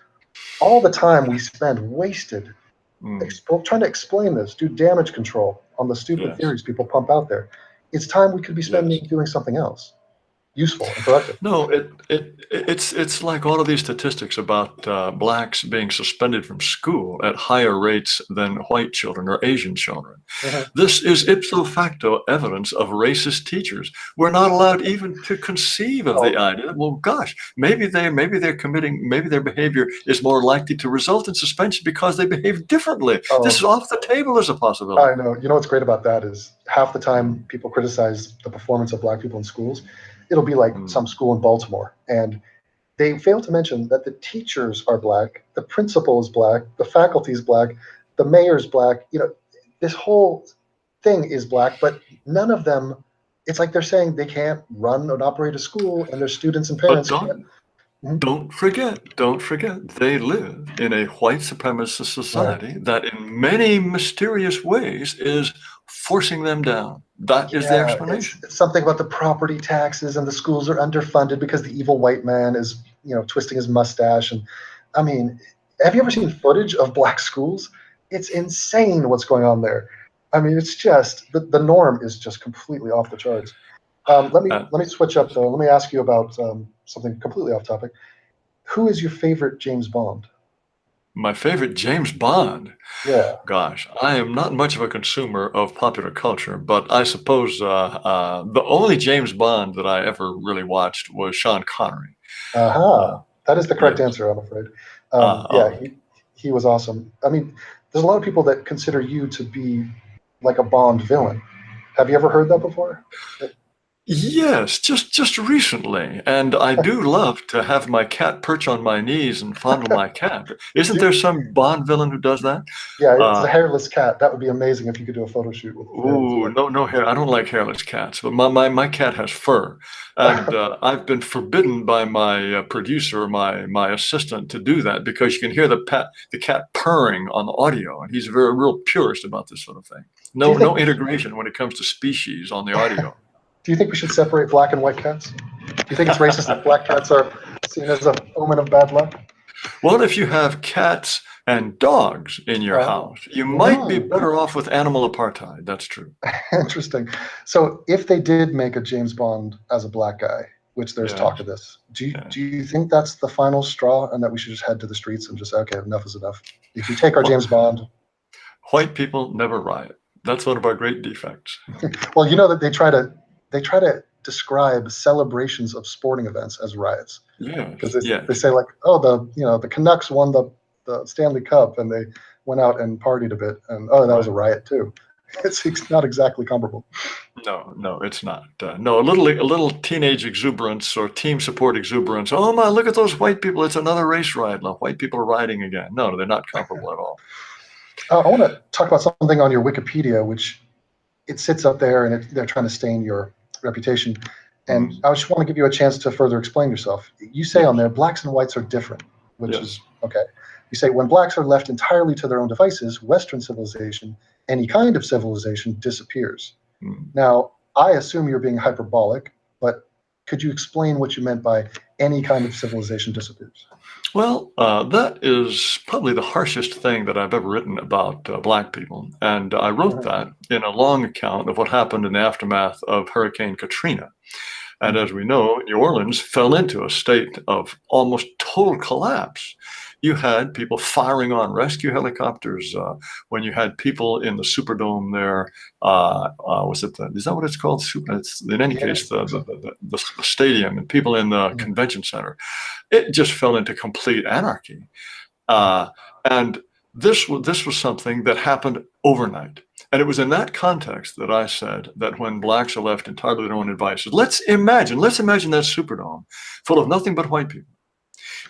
all the time we spend wasted Mm, trying to explain this, do damage control on the stupid yes. theories people pump out there. It's time we could be Yes. spending doing something else useful and productive. No, it's like all of these statistics about blacks being suspended from school at higher rates than white children or Asian children. Mhm. This is ipso facto evidence of racist teachers. We're not allowed even to conceive of the Oh, idea. Well, gosh, maybe their behavior is more likely to result in suspension because they behave differently. This is oh, off the table as a possibility. I know. You know what's great about that is half the Mm, time people criticize the performance of black people in schools, it'll be like some mm. school in Baltimore, and they fail to mention that the teachers are black, the principal is black, the faculty is black, the mayor's black. This whole thing is black, but none of them. It's like they're saying they can't run and operate a school, and their students and But parents can't. Mhm. don't forget, they live in a white supremacist Right. society that in many mysterious ways is forcing them down. That is the Yeah, it's explanation. it's something about the property taxes and the schools are underfunded because the evil white man is, twisting his mustache. And I mean, have you ever seen footage of black schools? It's insane what's going on there. I mean, it's just the norm is just completely off the charts. Let me Uh, let me switch up though. Let me ask you about something completely off topic. Who is your favorite James Bond? my favorite James Bond. Yeah. Gosh, I am not much of a consumer of popular culture, but I suppose the only James Bond that I ever really watched was Sean Connery. Uh, Aha. That is the correct yes. answer, I'm afraid. Yeah, Oh, he was awesome. I mean, there's a lot of people that consider you to be like a Bond villain. Have you ever heard that before? yes, just recently, and I do love to have my cat perch on my knees and fondle my cat. Isn't there some Bond villain who does that? Yeah, it's Uh, a hairless cat. That would be amazing if you could do a photo shoot with the hairless ooh, no hair. I don't like hairless cats, but my cat has fur, and cat. I've been forbidden by my producer, my assistant, to do that because you can hear the cat purring on the audio, and he's a very real purist about this sort of thing. Do you No think integration when it comes to species on the audio. do you think we should separate black and white cats? Do you think it's racist that black cats are seen as a omen of bad luck? Well, if you have cats and dogs in your Oh, house, you might be mhm. better off with animal apartheid. That's true. Interesting. So, if they did make a James Bond as a black guy, which there's talk Yes, of this, do yes. you think that's the final straw, and that we should just head to the streets and just say, okay, enough is enough? If you take our James Bond, White people never riot. That's one of our great defects. well, you know that they try to describe celebrations of sporting events as riots because Yes, they yes. say like, oh, the Canucks won the Stanley Cup and they went out and partied a bit, and oh, that was a Right. riot too. It's not exactly comparable. No, it's not. No, a little teenage exuberance or team support exuberance. Oh my, look at those white people. It's another race riot. Now, white people are rioting again. No, they're not comparable at all. I want to talk about something on your Wikipedia, which it sits up there and they're trying to stain your reputation. And I just want to give you a chance to further explain yourself. You say on there, blacks and whites are different, which is okay. You say when blacks are left entirely to their own devices, Western civilization, any kind of civilization, disappears. Now, I assume you're being hyperbolic, but could you explain what you meant by any kind of civilization disappears? Well, that is probably the harshest thing that I've ever written about black people. And I wrote that in a long account of what happened in the aftermath of Hurricane Katrina. And as we know, New Orleans fell into a state of almost total collapse. You had people firing on rescue helicopters. When you had people in the Superdome there, is that what it's called? It's, in any case, the stadium, and people in the convention center. It just fell into complete anarchy. And this was something that happened overnight. And it was in that context that I said that when blacks are left entirely to their own devices, let's imagine that Superdome full of nothing but white people.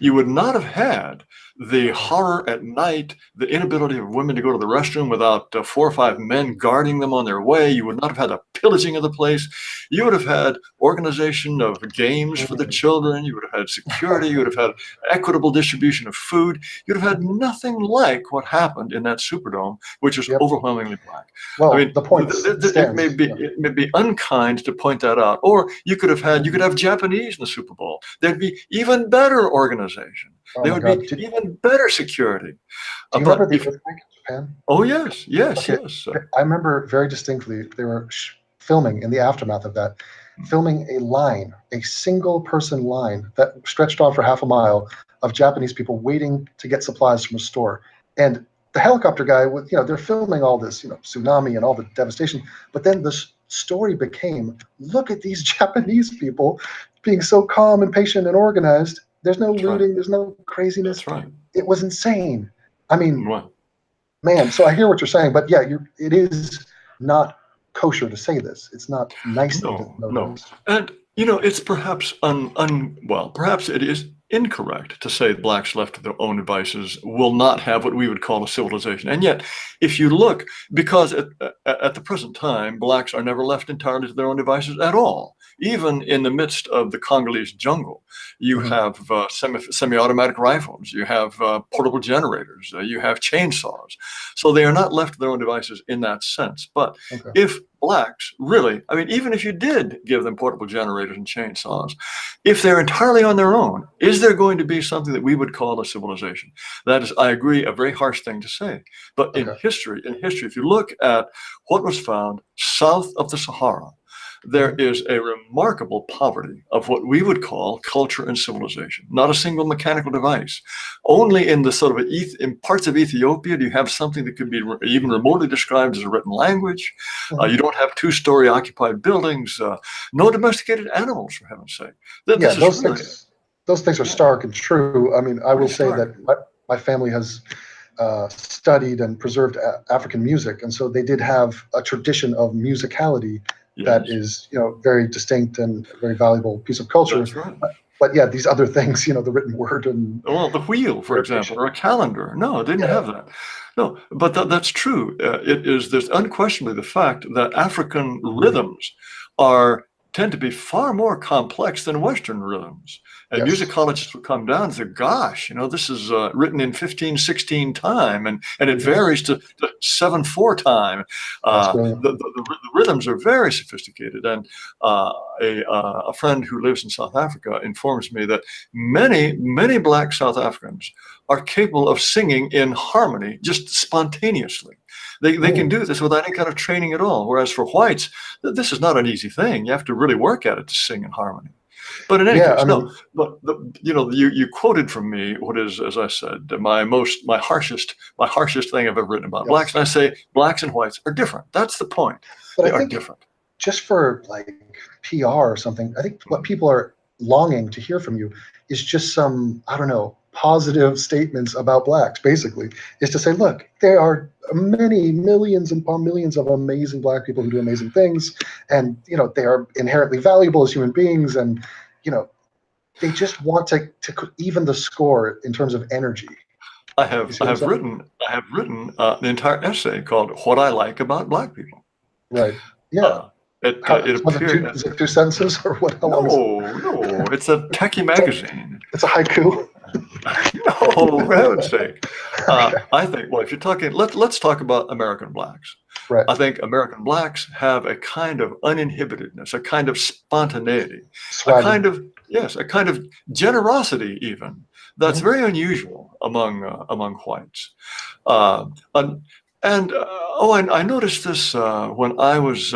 You would not have had the horror at night, the inability of women to go to the restroom without 4 or 5 men guarding them on their way. You would not have had a pillaging of the place. You would have had organization of games for the children. You would have had security. You would have had equitable distribution of food. You'd have had nothing like what happened in that Superdome, which was overwhelmingly black. Well, I mean, the point it may be unkind to point that out. Or you could have Japanese in the Super Bowl. There'd be even better organization. There would be even better security. Do you remember the earthquake in Japan? Oh, yes. I remember very distinctly they were filming in the aftermath of that, filming a single person line that stretched on for half a mile of Japanese people waiting to get supplies from a store. And the helicopter guy, they're filming all this, tsunami and all the devastation. But then the story became, look at these Japanese people being so calm and patient and organized. There's no looting. There's no craziness. That's right. It was insane. I mean, man, so I hear what you're saying, but yeah, it is not kosher to say this. It's not nice. No. And, it's perhaps perhaps it is incorrect to say blacks left to their own devices will not have what we would call a civilization. And yet, if you look, because at the present time, blacks are never left entirely to their own devices at all. Even in the midst of the Congolese jungle, you have semi-automatic rifles, you have portable generators, you have chainsaws. So they are not left to their own devices in that sense. But if blacks really, even if you did give them portable generators and chainsaws, if they're entirely on their own, is there going to be something that we would call a civilization? That is, I agree, a very harsh thing to say. But in history, if you look at what was found south of the Sahara, there is a remarkable poverty of what we would call culture and civilization. Not a single mechanical device. Only in the sort of in parts of Ethiopia do you have something that could be even remotely described as a written language. You don't have 2-story occupied buildings. No domesticated animals, for heaven's sake. Those things are stark and true. I will say that my family has studied and preserved African music, and so they did have a tradition of musicality that is, very distinct and very valuable piece of culture. That's right. But yeah, these other things, the written word and the wheel, for example, or a calendar. No, it didn't have that. No, but that's true. There's unquestionably the fact that African rhythms tend to be far more complex than Western rhythms. And musicologists would come down and say, gosh, this is written in 15/16 time, and it varies to 7/4 time. The rhythms are very sophisticated. And a friend who lives in South Africa informs me that many black South Africans are capable of singing in harmony, just spontaneously. They can do this without any kind of training at all. Whereas for whites, this is not an easy thing. You have to really work at it to sing in harmony. But in any case, But you quoted from me what is, as I said, my harshest thing I've ever written about blacks. And I say blacks and whites are different. That's the point. But they I think are different. Just for PR or something, I think what people are longing to hear from you is just some, positive statements about blacks, basically, is to say, look, there are many millions upon millions of amazing black people who do amazing things, and they are inherently valuable as human beings, and they just want to even the score in terms of energy. I have written an entire essay called "What I Like About Black People." Right. Yeah. It appeared. Is it two sentences or what? How long is it? No. It's a techie magazine. It's a haiku. No, for heaven's sake. Okay. I think, well, if you're talking, let's talk about American blacks. Right. I think American blacks have a kind of uninhibitedness, a kind of spontaneity, Swagger. a kind of generosity even that's very unusual among whites. I noticed this when I was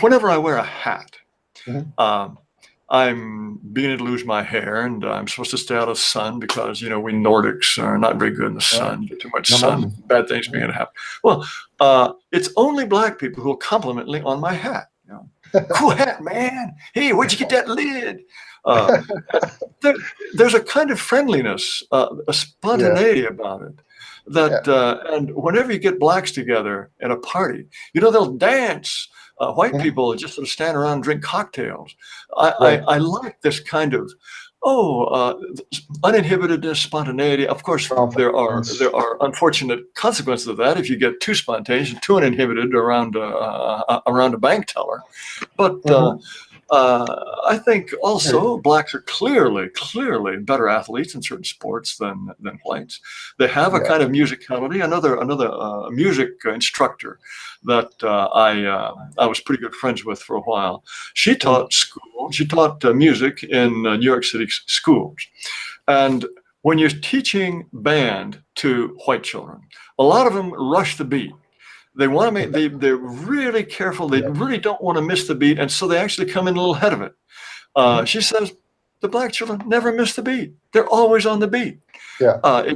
whenever I wear a hat. I'm beginning to lose my hair, and I'm supposed to stay out of the sun because, we Nordics are not very good in the sun. Get too much sun, bad things begin to happen. Well, it's only black people who will compliment me on my hat. Cool hat, man. Hey, where'd you get that lid? There's a kind of friendliness, a spontaneity about it. And whenever you get blacks together at a party, they'll dance. White people just sort of stand around and drink cocktails. I like this kind of uninhibitedness, spontaneity. Of course, there are unfortunate consequences of that if you get too spontaneous and too uninhibited around a bank teller. But I think also blacks are clearly better athletes in certain sports than whites. They have a kind of musicality. Another music instructor that I was pretty good friends with for a while. She taught music in New York City schools, and when you're teaching band to white children, a lot of them rush the beat. They want to they're really careful. They really don't want to miss the beat. And so they actually come in a little ahead of it. She says, the black children never miss the beat. They're always on the beat.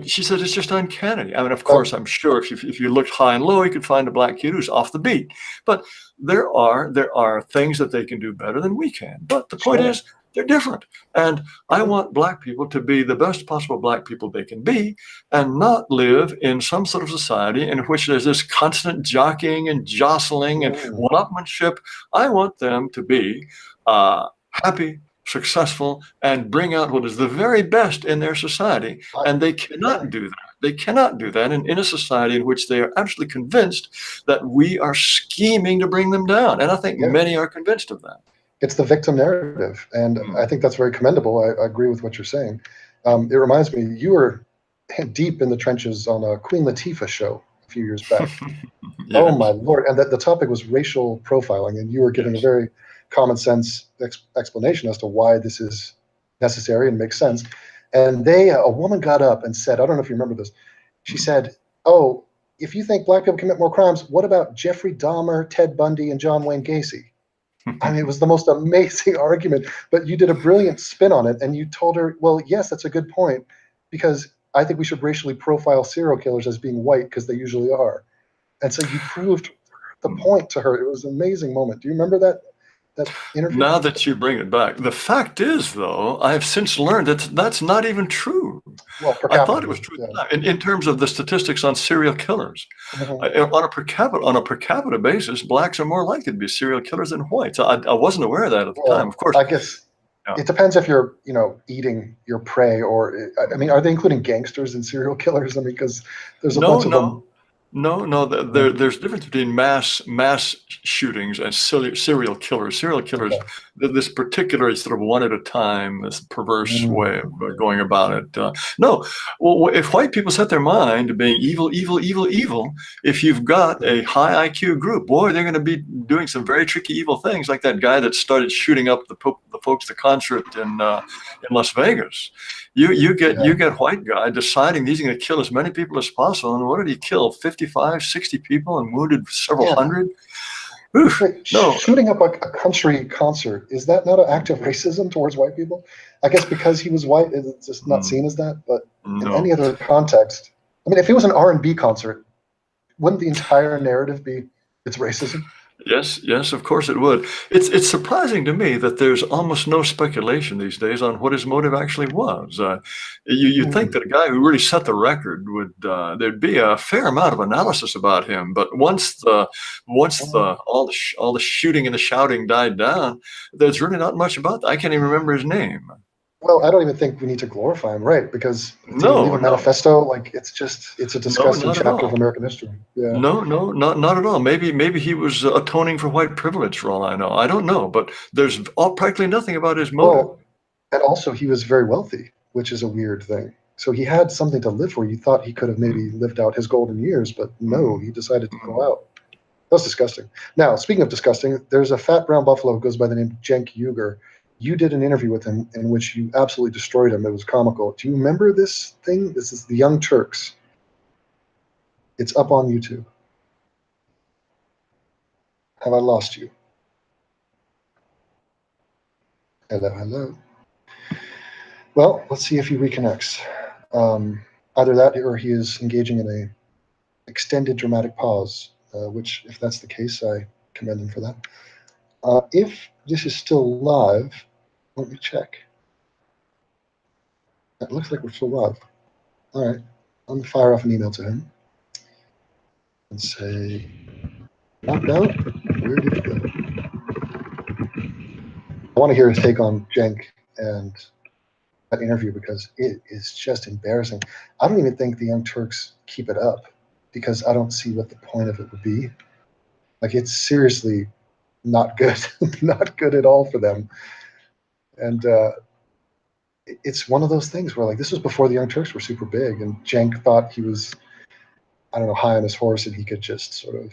She says it's just uncanny. I mean, of course, I'm sure if you looked high and low, you could find a black kid who's off the beat. But there are things that they can do better than we can. But the point is, they're different. And I want black people to be the best possible black people they can be and not live in some sort of society in which there's this constant jockeying and jostling and one-upmanship. I want them to be happy, successful, and bring out what is the very best in their society. And they cannot do that. They cannot do that in a society in which they are absolutely convinced that we are scheming to bring them down. And I think many are convinced of that. It's the victim narrative, and I think that's very commendable. I agree with what you're saying. It reminds me, you were deep in the trenches on a Queen Latifah show a few years back. Oh my Lord. And the topic was racial profiling, and you were giving a very common sense explanation as to why this is necessary and makes sense. And a woman got up and said, I don't know if you remember this, she said, oh, if you think black people commit more crimes, what about Jeffrey Dahmer, Ted Bundy, and John Wayne Gacy? I mean, it was the most amazing argument, but you did a brilliant spin on it, and you told her, well, yes, that's a good point, because I think we should racially profile serial killers as being white, because they usually are. And so you proved the point to her. It was an amazing moment. Do you remember that interview? Now that you bring it back. The fact is, though, I have since learned that that's not even true. Well, I thought it was true in terms of the statistics on serial killers. On a per capita basis, blacks are more likely to be serial killers than whites. I wasn't aware of that at the time. Of course, I guess it depends if you're eating your prey, or I mean, are they including gangsters and serial killers? I mean, because there's a bunch of them. No. There's a difference between mass shootings and serial killers. Serial killers, this particular sort of one at a time, this perverse way of going about it. No, well, if white people set their mind to being evil, if you've got a high IQ group, boy, they're going to be doing some very tricky, evil things, like that guy that started shooting up the folks at the concert in Las Vegas. You get white guy deciding he's going to kill as many people as possible. And what did he kill? 55, 60 people and wounded several hundred? Oof, no. Shooting up a country concert, is that not an act of racism towards white people? I guess because he was white, it's just not seen as that. But in any other context, I mean, if it was an R&B concert, wouldn't the entire narrative be it's racism? Yes, of course it would. It's surprising to me that there's almost no speculation these days on what his motive actually was. You'd think that a guy who really set the record would there'd be a fair amount of analysis about him. But once all the shooting and the shouting died down, there's really not much about that. I can't even remember his name. Well, I don't even think we need to glorify him, right? Because did he leave No, a no, manifesto? Like, it's a no, disgusting not at chapter of all. American history. Yeah. No, no, not at all. Maybe he was atoning for white privilege for all I know. I don't know, but there's practically nothing about his motive. Well, and also he was very wealthy, which is a weird thing. So he had something to live for. You thought he could have maybe Mm, lived out his golden years, but no, mm, he decided to go mm. out. That's disgusting. Now, speaking of disgusting, there's a fat brown buffalo who goes by the name Cenk Uygur. You did an interview with him in which you absolutely destroyed him. It was comical. Do you remember this thing? This is the Young Turks. It's up on YouTube. Have I lost you? Hello, hello. Well, let's see if he reconnects. Either that or he is engaging in a extended dramatic pause, which, if that's the case, I commend him for that. If this is still live, let me check. It looks like we're still live. All right. I'm gonna fire off an email to him and say, knocked out? Where did he go? I want to hear his take on Cenk and that interview because it is just embarrassing. I don't even think the Young Turks keep it up because I don't see what the point of it would be. Like, it's seriously not good, not good at all for them. And it's one of those things where, like, this was before the Young Turks were super big, and Cenk thought he was, I don't know, high on his horse, and he could just sort of,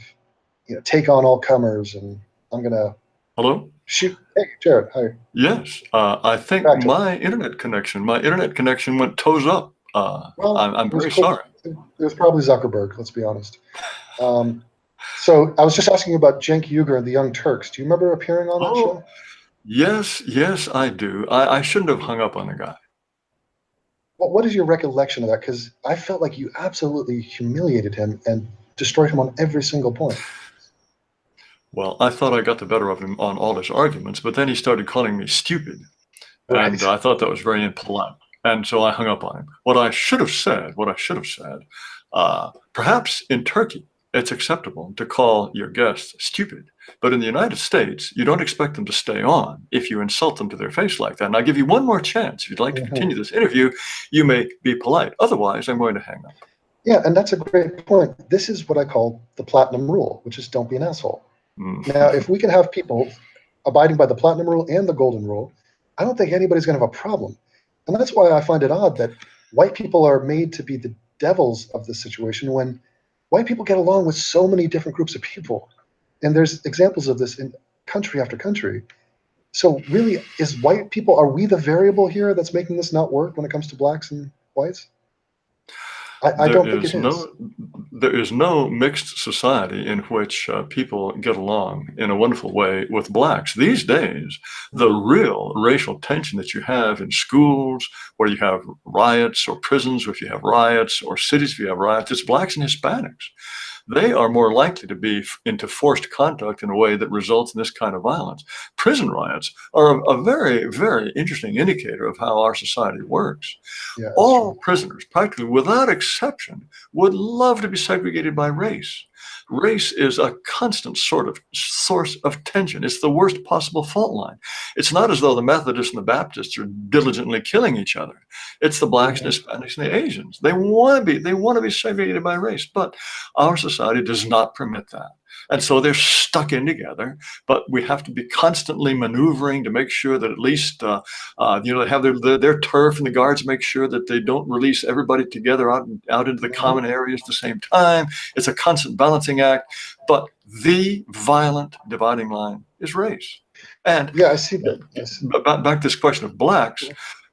take on all comers. And I'm gonna Hello? shoot. Hey, Jared, hi. Yes, I think Back to it. my internet connection went toes up. Well, I'm it was very cool. sorry. It was probably Zuckerberg. Let's be honest. Um, so I was just asking about Cenk Uygur and the Young Turks. Do you remember appearing on that Oh, show? yes, yes, I do. I shouldn't have hung up on the guy. What is your recollection of that? Because I felt like you absolutely humiliated him and destroyed him on every single point. Well, I thought I got the better of him on all his arguments, but then he started calling me stupid, and Right. I thought that was very impolite, and so I hung up on him. What I should have said, perhaps in Turkey, it's acceptable to call your guests stupid, but in the United States, you don't expect them to stay on if you insult them to their face like that. And I give you one more chance. If you'd like to Mhm. continue this interview, you may be polite. Otherwise, I'm going to hang up. Yeah, and that's a great point. This is what I call the platinum rule, which is don't be an asshole. Now, if we can have people abiding by the platinum rule and the golden rule, I don't think anybody's going to have a problem. And that's why I find it odd that white people are made to be the devils of this situation when white people get along with so many different groups of people. And there's examples of this in country after country. So really, is white people, are we the variable here that's making this not work when it comes to blacks and whites? I There don't think it is is. no there is no mixed society in which people get along in a wonderful way with blacks. These days, the real racial tension that you have in schools, where you have riots, or prisons, if you have riots, or cities, if you have riots, it's blacks and Hispanics. They are more likely to be into forced contact in a way that results in this kind of violence. Prison riots are a very, very interesting indicator of how our society works. Yeah, that's All true. prisoners, practically without exception, would love to be segregated by race. Race is a constant sort of source of tension. It's the worst possible fault line. It's not as though the Methodists and the Baptists are diligently killing each other. It's the blacks and Mhm. Hispanics and the Asians. They want to be segregated by race, but our society does not permit that. And so they're stuck in together, but we have to be constantly maneuvering to make sure that at least they have their turf, and the guards make sure that they don't release everybody together out into the Mhm. common areas at the same time. It's a constant balancing act, but the violent dividing line is race. And Yeah, I see that. I see. back to this question of blacks,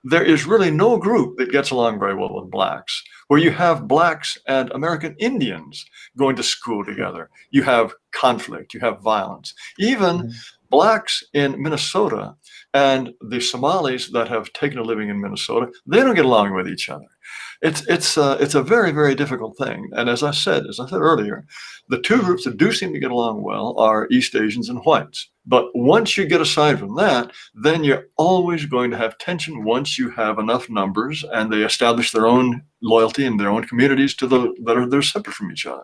there is really no group that gets along very well with blacks. Where you have blacks and American Indians going to school together, you have conflict, you have violence. Even Mhm. blacks in Minnesota and the Somalis that have taken a living in Minnesota, they don't get along with each other. It's a very, very difficult thing. And as I said earlier, the two groups that do seem to get along well are East Asians and whites. But once you get aside from that, then you're always going to have tension once you have enough numbers and they establish their own loyalty and their own communities they're separate from each other.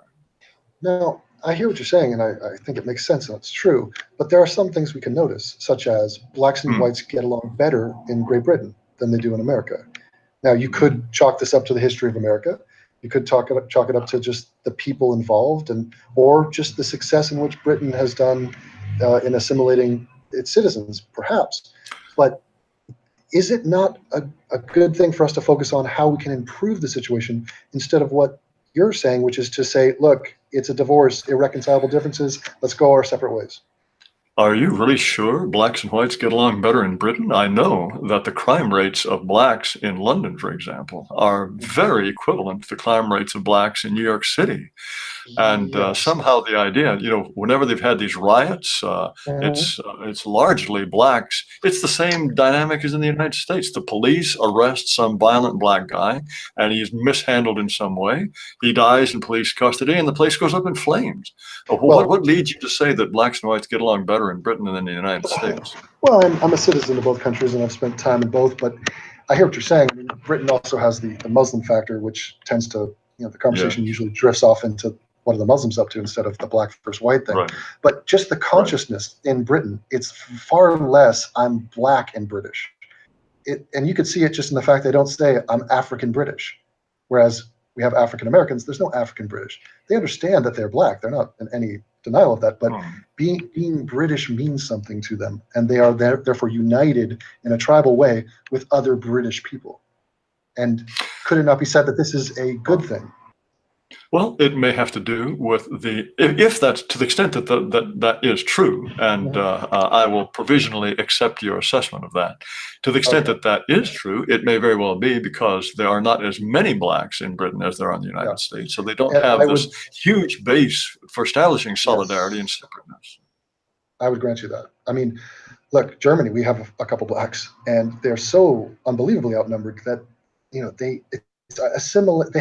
Now, I hear what you're saying, and I think it makes sense and it's true. But there are some things we can notice, such as blacks and Hmm. whites get along better in Great Britain. than they do in America. Now, you could chalk this up to the history of America. You could chalk it up to just the people involved, or just the success in which Britain has done in assimilating its citizens, perhaps. But is it not a good thing for us to focus on how we can improve the situation instead of what you're saying, which is to say, look, it's a divorce, irreconcilable differences, let's go our separate ways? Are you really sure blacks and whites get along better in Britain? I know that the crime rates of blacks in London, for example, are very equivalent to the crime rates of blacks in New York City. And Yes. somehow the idea, whenever they've had these riots, it's largely blacks. It's the same dynamic as in the United States. The police arrest some violent black guy, and he's mishandled in some way. He dies in police custody, and the place goes up in flames. What leads you to say that blacks and whites get along better in Britain than in the United States? Well, I'm a citizen of both countries, and I've spent time in both. But I hear what you're saying. I mean, Britain also has the Muslim factor, which tends to, the conversation usually drifts off into what are the Muslims up to instead of the black versus white thing. Right. But just the consciousness in Britain, it's far less I'm black and British. And you could see it just in the fact they don't say I'm African British. Whereas we have African Americans, there's no African British. They understand that they're black. They're not in any denial of that. But being British means something to them. And they are therefore united in a tribal way with other British people. And could it not be said that this is a good thing? Well, it may have to do with if that's to the extent that that is true, and I will provisionally accept your assessment of that. To the extent that that is true, it may very well be because there are not as many blacks in Britain as there are in the United States, so they don't have this huge base for establishing solidarity and separateness. I would grant you that. I mean, look, Germany, we have a couple blacks, and they're so unbelievably outnumbered that they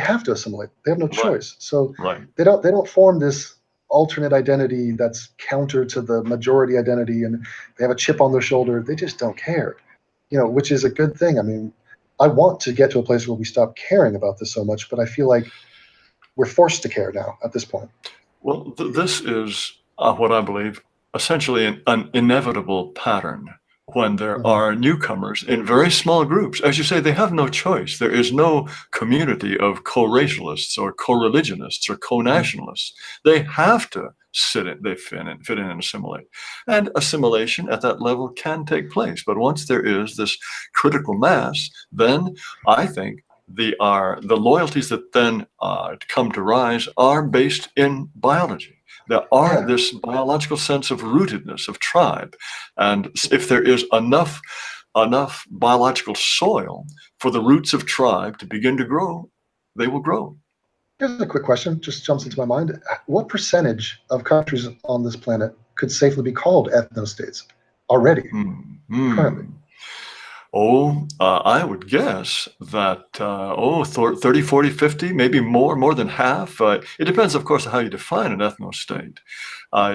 have to assimilate. They have no choice. So they don't form this alternate identity that's counter to the majority identity, and they have a chip on their shoulder. They just don't care, which is a good thing. I mean, I want to get to a place where we stop caring about this so much, but I feel like we're forced to care now at this point. Well, this is what I believe essentially an inevitable pattern. When there are newcomers in very small groups, as you say, they have no choice. There is no community of co-racialists or co-religionists or co-nationalists. They have to fit in and assimilate. And assimilation at that level can take place. But once there is this critical mass, then I think the loyalties that then come to rise are based in biology. There are this biological sense of rootedness, of tribe. And if there is enough biological soil for the roots of tribe to begin to grow, they will grow. Here's a quick question, just jumps into my mind. What percentage of countries on this planet could safely be called ethno-states already, currently? I would guess that 30, 40, 50, maybe more than half. It depends, of course, on how you define an ethno-state.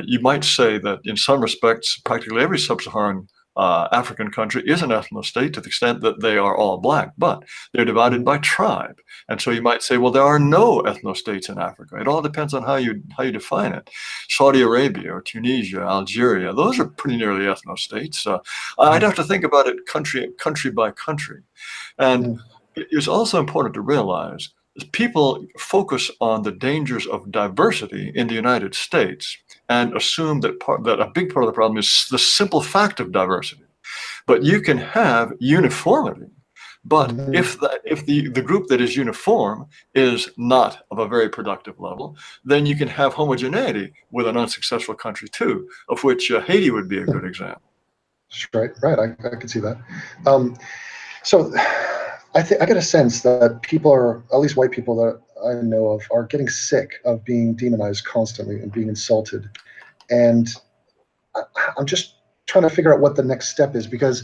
You might say that in some respects, practically every sub-Saharan African country is an ethno-state to the extent that they are all black, but they're divided by tribe. And so you might say, well, there are no ethno-states in Africa. It all depends on how you define it. Saudi Arabia or Tunisia, Algeria, those are pretty nearly ethno-states. I'd have to think about it country by country. And it's also important to realize people focus on the dangers of diversity in the United States and assume that a big part of the problem is the simple fact of diversity. But you can have uniformity. But if the group that is uniform is not of a very productive level, then you can have homogeneity with an unsuccessful country too, of which Haiti would be a good example. Right. I can see that. So I get a sense that people are, at least white people that I know of, are getting sick of being demonized constantly and being insulted. And I'm just trying to figure out what the next step is, because,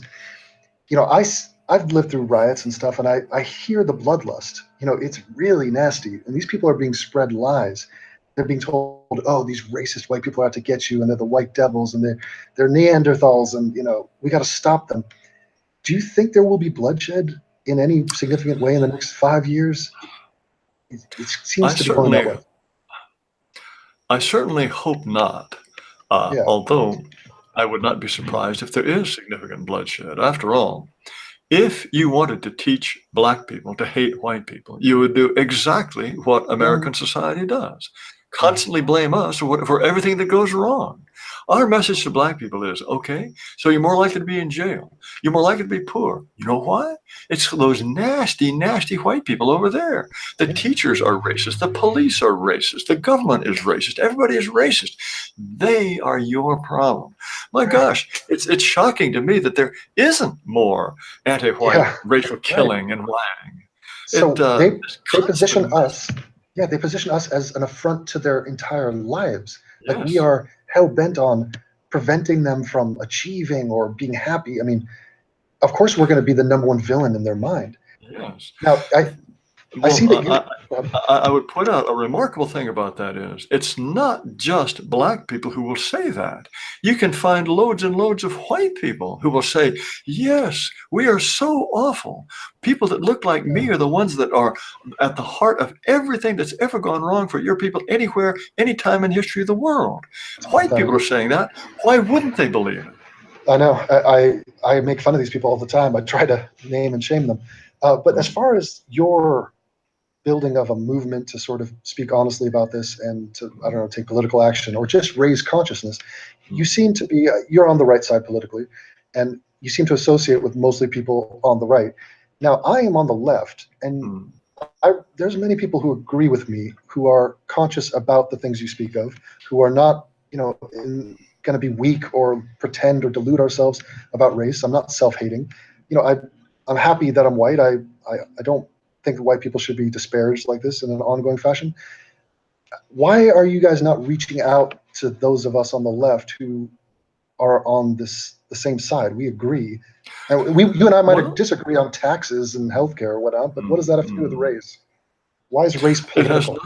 I've lived through riots and stuff, and I hear the bloodlust. It's really nasty. And these people are being spread lies. They're being told, oh, these racist white people are out to get you, and they're the white devils, and they're Neanderthals, and, we got to stop them. Do you think there will be bloodshed in any significant way in the next 5 years? It seems to be going that way. I certainly hope not. Although I would not be surprised if there is significant bloodshed. After all, If you wanted to teach black people to hate white people, you would do exactly what American society does. Constantly blame us for everything that goes wrong. Our message to black people is, okay, so you're more likely to be in jail. You're more likely to be poor. You know why? It's those nasty, nasty white people over there. The teachers are racist. The police are racist. The government is racist. Everybody is racist. They are your problem. My gosh, it's shocking to me that there isn't more anti-white racial killing and lying. So they position us, they position us as an affront to their entire lives. Like we are hell-bent on preventing them from achieving or being happy. I mean, of course we're going to be the #1 villain in their mind. Yes. Now, I see that I would point out a remarkable thing about that is it's not just black people who will say that. You can find loads and loads of white people who will say, yes, we are so awful. People that look like me are the ones that are at the heart of everything that's ever gone wrong for your people anywhere, anytime in history of the world. White people are saying that. Why wouldn't they believe it? I know. I make fun of these people all the time. I try to name and shame them. But as far as your building of a movement to sort of speak honestly about this and to, I don't know, take political action or just raise consciousness, you seem to be, you're on the right side politically, and you seem to associate with mostly people on the right. Now, I am on the left, and there's many people who agree with me, who are conscious about the things you speak of, who are not, going to be weak or pretend or delude ourselves about race. I'm not self-hating. I'm happy that I'm white. I don't think that white people should be disparaged like this in an ongoing fashion. Why are you guys not reaching out to those of us on the left who are on the same side? We agree, and you and I might disagree on taxes and healthcare or whatnot, but what does that have to do with race? Why is race political?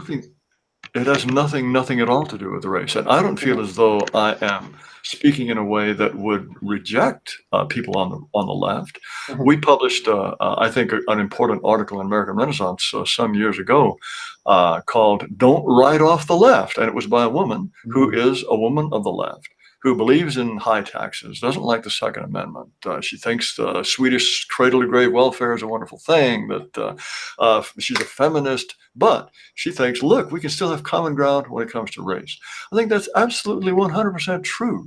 It has nothing at all to do with race. And I don't feel as though I am speaking in a way that would reject people on the left. We published, I think, an important article in American Renaissance some years ago called "Don't Write Off the Left," and it was by a woman who is a woman of the left, who believes in high taxes, doesn't like the Second Amendment. She thinks the Swedish cradle-to-grave welfare is a wonderful thing, that she's a feminist, but she thinks, look, we can still have common ground when it comes to race. I think that's absolutely 100% true.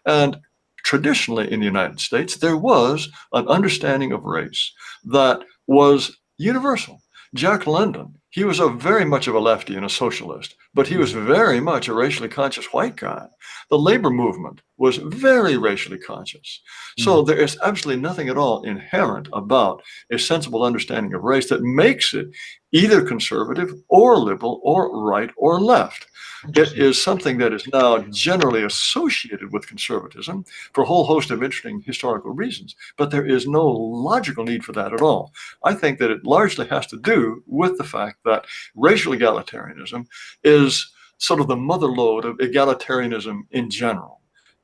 And traditionally in the United States, there was an understanding of race that was universal. Jack London, he was very much of a lefty and a socialist, but he was very much a racially conscious white guy. The labor movement was very racially conscious. So there is absolutely nothing at all inherent about a sensible understanding of race that makes it either conservative or liberal or right or left. It is something that is now generally associated with conservatism for a whole host of interesting historical reasons, but there is no logical need for that at all. I think that it largely has to do with the fact that racial egalitarianism is sort of the mother lode of egalitarianism in general.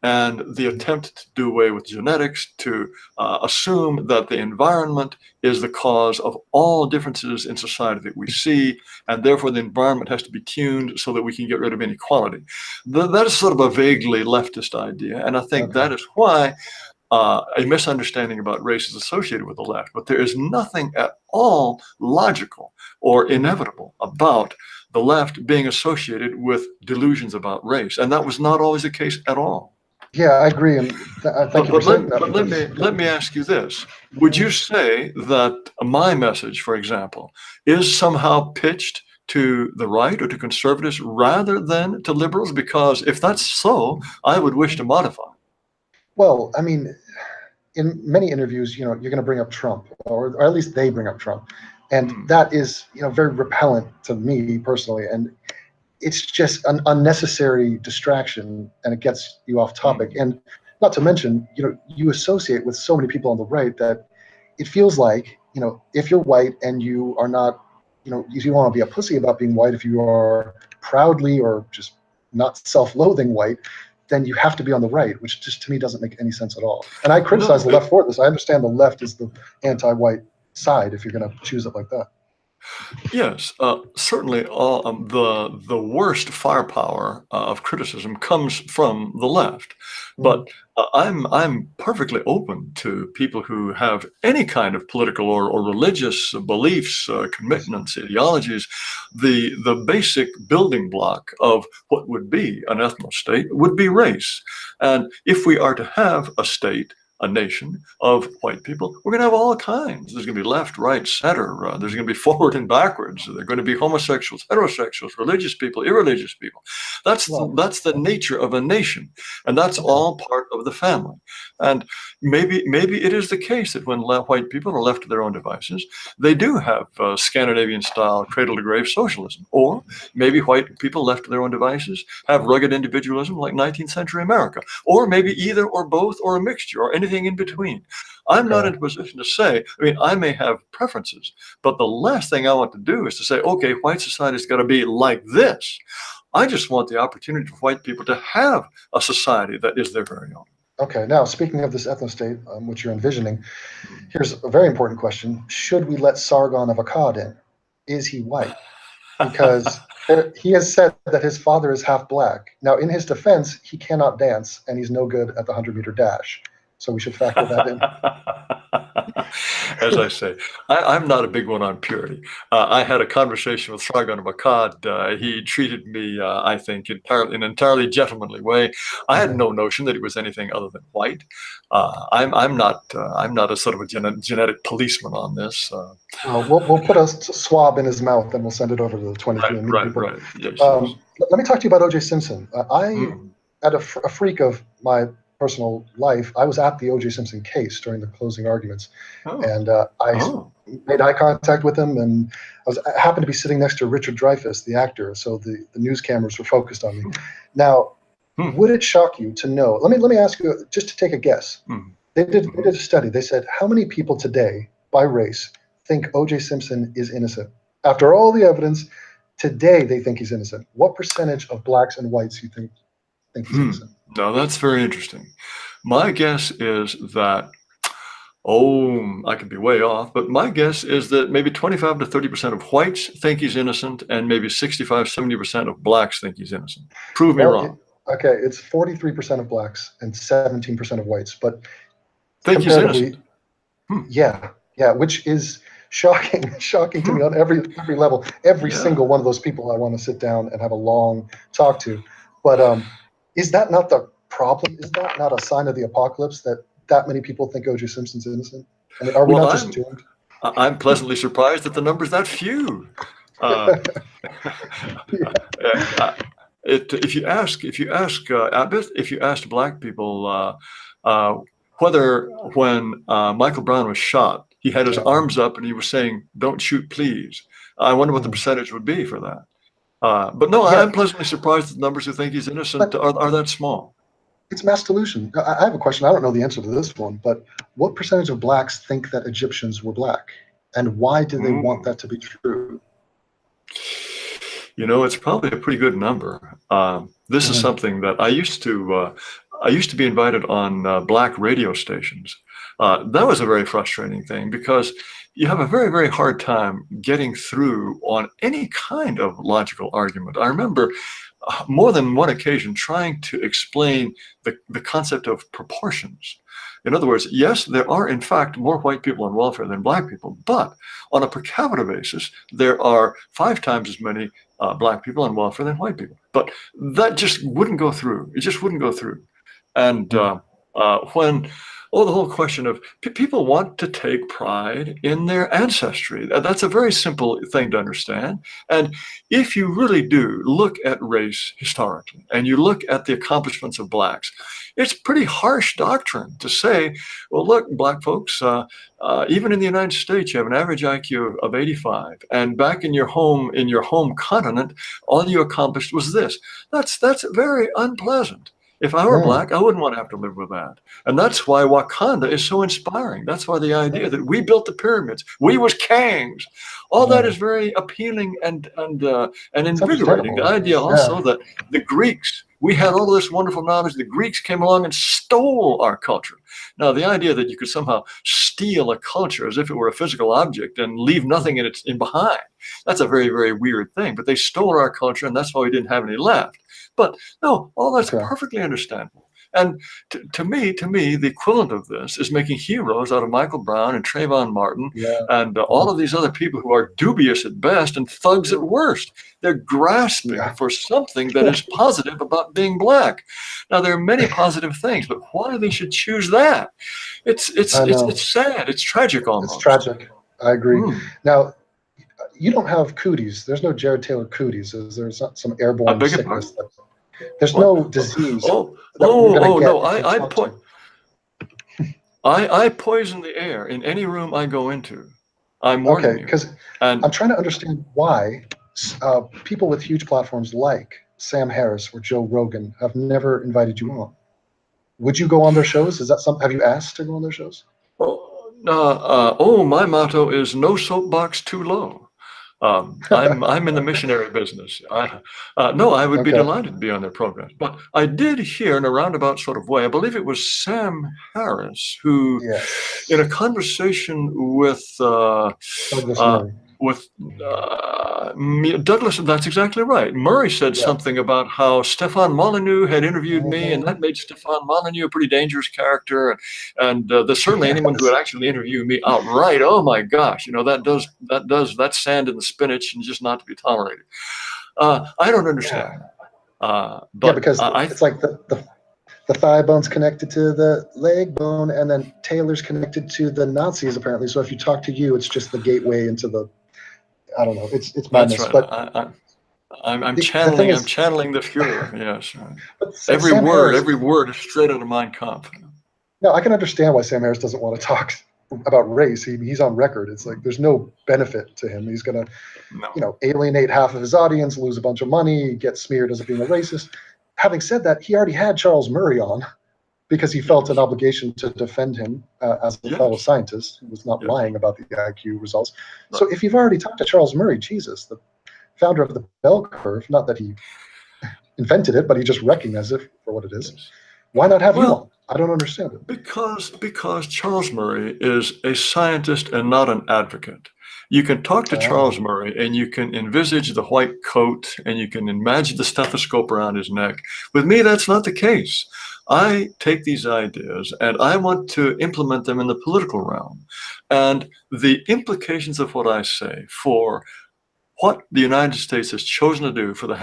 And the attempt to do away with genetics, to assume that the environment is the cause of all differences in society that we see, and therefore the environment has to be tuned so that we can get rid of inequality. That is sort of a vaguely leftist idea, and I think that is why a misunderstanding about race is associated with the left, but there is nothing at all logical or inevitable about the left being associated with delusions about race, and that was not always the case at all. Yeah, I agree, and thank you for saying that. But let me ask you this. Would you say that my message, for example, is somehow pitched to the right or to conservatives rather than to liberals? Because if that's so, I would wish to modify. Well, I mean, in many interviews, you're going to bring up Trump, or at least they bring up Trump, and that is, very repellent to me personally, and it's just an unnecessary distraction, and it gets you off topic. And not to mention, you associate with so many people on the right that it feels like, if you're white and you are not, if you want to be a pussy about being white, if you are proudly or just not self-loathing white, then you have to be on the right, which just to me doesn't make any sense at all. And I criticize the left for this. I understand the left is the anti-white side if you're going to choose it like that. Yes, certainly. The worst firepower of criticism comes from the left, Mm. but I'm perfectly open to people who have any kind of political or religious beliefs, Yes. commitments, ideologies. The basic building block of what would be an ethno state would be race, and if we are to have a state, a nation of white people, we're going to have all kinds. There's going to be left, right, center. There's going to be forward and backwards. There are going to be homosexuals, heterosexuals, religious people, irreligious people. Well, That's the nature of a nation, and that's okay. all part of the family. And maybe it is the case that when white people are left to their own devices, they do have Scandinavian-style cradle-to-grave socialism. Or maybe white people left to their own devices have rugged individualism like 19th century America. Or maybe either or both or a mixture or anything in between. I'm not in a position to say, I mean, I may have preferences, but the last thing I want to do is to say, okay, white society's got to be like this. I just want the opportunity for white people to have a society that is their very own. Okay, now speaking of this ethno-state, which you're envisioning, here's a very important question. Should we let Sargon of Akkad in? Is he white? Because he has said that his father is half black. Now, in his defense, he cannot dance, and he's no good at the 100-meter dash. So we should factor that in. As I say, I'm not a big one on purity. I had a conversation with Sargon of Akkad. He treated me, I think, in an entirely gentlemanly way. I had no notion that he was anything other than white. I'm not a sort of a genetic policeman on this. We'll put a swab in his mouth, and we'll send it over to the 23andMe people. Right. Yes, Let me talk to you about O.J. Simpson. At a freak of my personal life, I was at the O.J. Simpson case during the closing arguments, and I made eye contact with him, and I happened to be sitting next to Richard Dreyfuss, the actor, so the news cameras were focused on me. Now, would it shock you to know? Let me ask you, just to take a guess. They did a study. They said, how many people today, by race, think O.J. Simpson is innocent? After all the evidence, today they think he's innocent. What percentage of blacks and whites you think he's innocent? No, that's very interesting. My guess is that, I could be way off, but my guess is that maybe 25 to 30% of whites think he's innocent, and maybe 65, 70% of blacks think he's innocent. Prove me wrong. Okay, it's 43% of blacks and 17% of whites, but think he's innocent. Yeah, which is shocking to me on every level. Every single one of those people I want to sit down and have a long talk to. But is that not the problem? Is that not a sign of the apocalypse that many people think O.J. Simpson's innocent? I mean, are we not just doomed? I'm pleasantly surprised that the number's that few. If you asked black people whether when Michael Brown was shot, he had his arms up and he was saying, "Don't shoot, please," I wonder what the percentage would be for that. But no, I'm pleasantly surprised that the numbers who think he's innocent are that small. It's mass delusion. I have a question. I don't know the answer to this one, but what percentage of blacks think that Egyptians were black? And why do they want that to be true? It's probably a pretty good number. This is something that I used to be invited on black radio stations. That was a very frustrating thing because you have a very, very hard time getting through on any kind of logical argument. I remember more than one occasion trying to explain the concept of proportions. In other words, yes, there are in fact more white people on welfare than black people, but on a per capita basis, there are 5 times as many black people on welfare than white people. But that just wouldn't go through. It just wouldn't go through. And the whole question of people want to take pride in their ancestry. That's a very simple thing to understand. And if you really do look at race historically, and you look at the accomplishments of blacks, it's pretty harsh doctrine to say, well, look, black folks, even in the United States, you have an average IQ of 85, and back in your home continent, all you accomplished was this. That's very unpleasant. If I were black, I wouldn't want to have to live with that. And that's why Wakanda is so inspiring. That's why the idea that we built the pyramids, we was kings, all that is very appealing and invigorating. The idea also that the Greeks We had all this wonderful knowledge. The Greeks came along and stole our culture. Now, the idea that you could somehow steal a culture as if it were a physical object and leave nothing in behind, that's a very, very weird thing. But they stole our culture, and that's why we didn't have any left. But no, all that's perfectly understandable. And to me, the equivalent of this is making heroes out of Michael Brown and Trayvon Martin and all of these other people who are dubious at best and thugs at worst. They're grasping for something that is positive about being black. Now, there are many positive things, but why they should choose that? It's sad. It's tragic almost. It's tragic. I agree. Now, you don't have cooties. There's no Jared Taylor cooties. There's some airborne sickness. There's no disease. No! I poison the air in any room I go into. I'm warning you. Because I'm trying to understand why people with huge platforms like Sam Harris or Joe Rogan have never invited you on. Would you go on their shows? Is that something? Have you asked to go on their shows? My motto is no soapbox too low. I'm in the missionary business. I would be delighted to be on their programs. But I did hear in a roundabout sort of way, I believe it was Sam Harris who, in a conversation with Douglas, that's exactly right. Murray said something about how Stefan Molyneux had interviewed me, and that made Stefan Molyneux a pretty dangerous character. And there's certainly anyone who would actually interview me outright. Oh my gosh, that's sand in the spinach and just not to be tolerated. I don't understand. But because it's like the thigh bone's connected to the leg bone, and then Taylor's connected to the Nazis apparently. So if you talk to you, it's just the gateway into the. I don't know. It's madness. That's right. But I'm channeling the Fuhrer. Yes. Every word is straight out of Mein Kampf. No, I can understand why Sam Harris doesn't want to talk about race. He's on record. It's like there's no benefit to him. He's going to, alienate half of his audience, lose a bunch of money, get smeared as being a racist. Having said that, he already had Charles Murray on because he felt an obligation to defend him as a fellow scientist who was not lying about the IQ results. Right. So if you've already talked to Charles Murray, Jesus, the founder of the bell curve, not that he invented it, but he just recognized it for what it is. Why not have him on? I don't understand it. Because Charles Murray is a scientist and not an advocate. You can talk to Charles Murray and you can envisage the white coat and you can imagine the stethoscope around his neck. With me, that's not the case. I take these ideas and I want to implement them in the political realm. And the implications of what I say for what the United States has chosen to do for the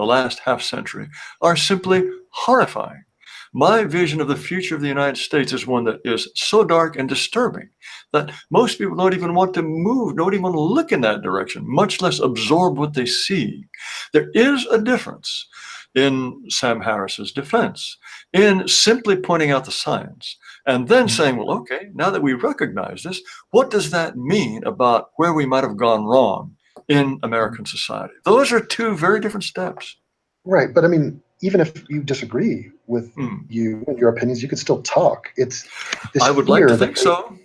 last half century are simply horrifying. My vision of the future of the United States is one that is so dark and disturbing that most people don't even want to move, don't even want to look in that direction, much less absorb what they see. There is a difference in Sam Harris's defense in simply pointing out the science and then saying, well, okay, now that we recognize this, what does that mean about where we might have gone wrong in American society? Those are two very different steps. Right. But I mean, even if you disagree with you and your opinions, you could still talk. It's I would like to think so.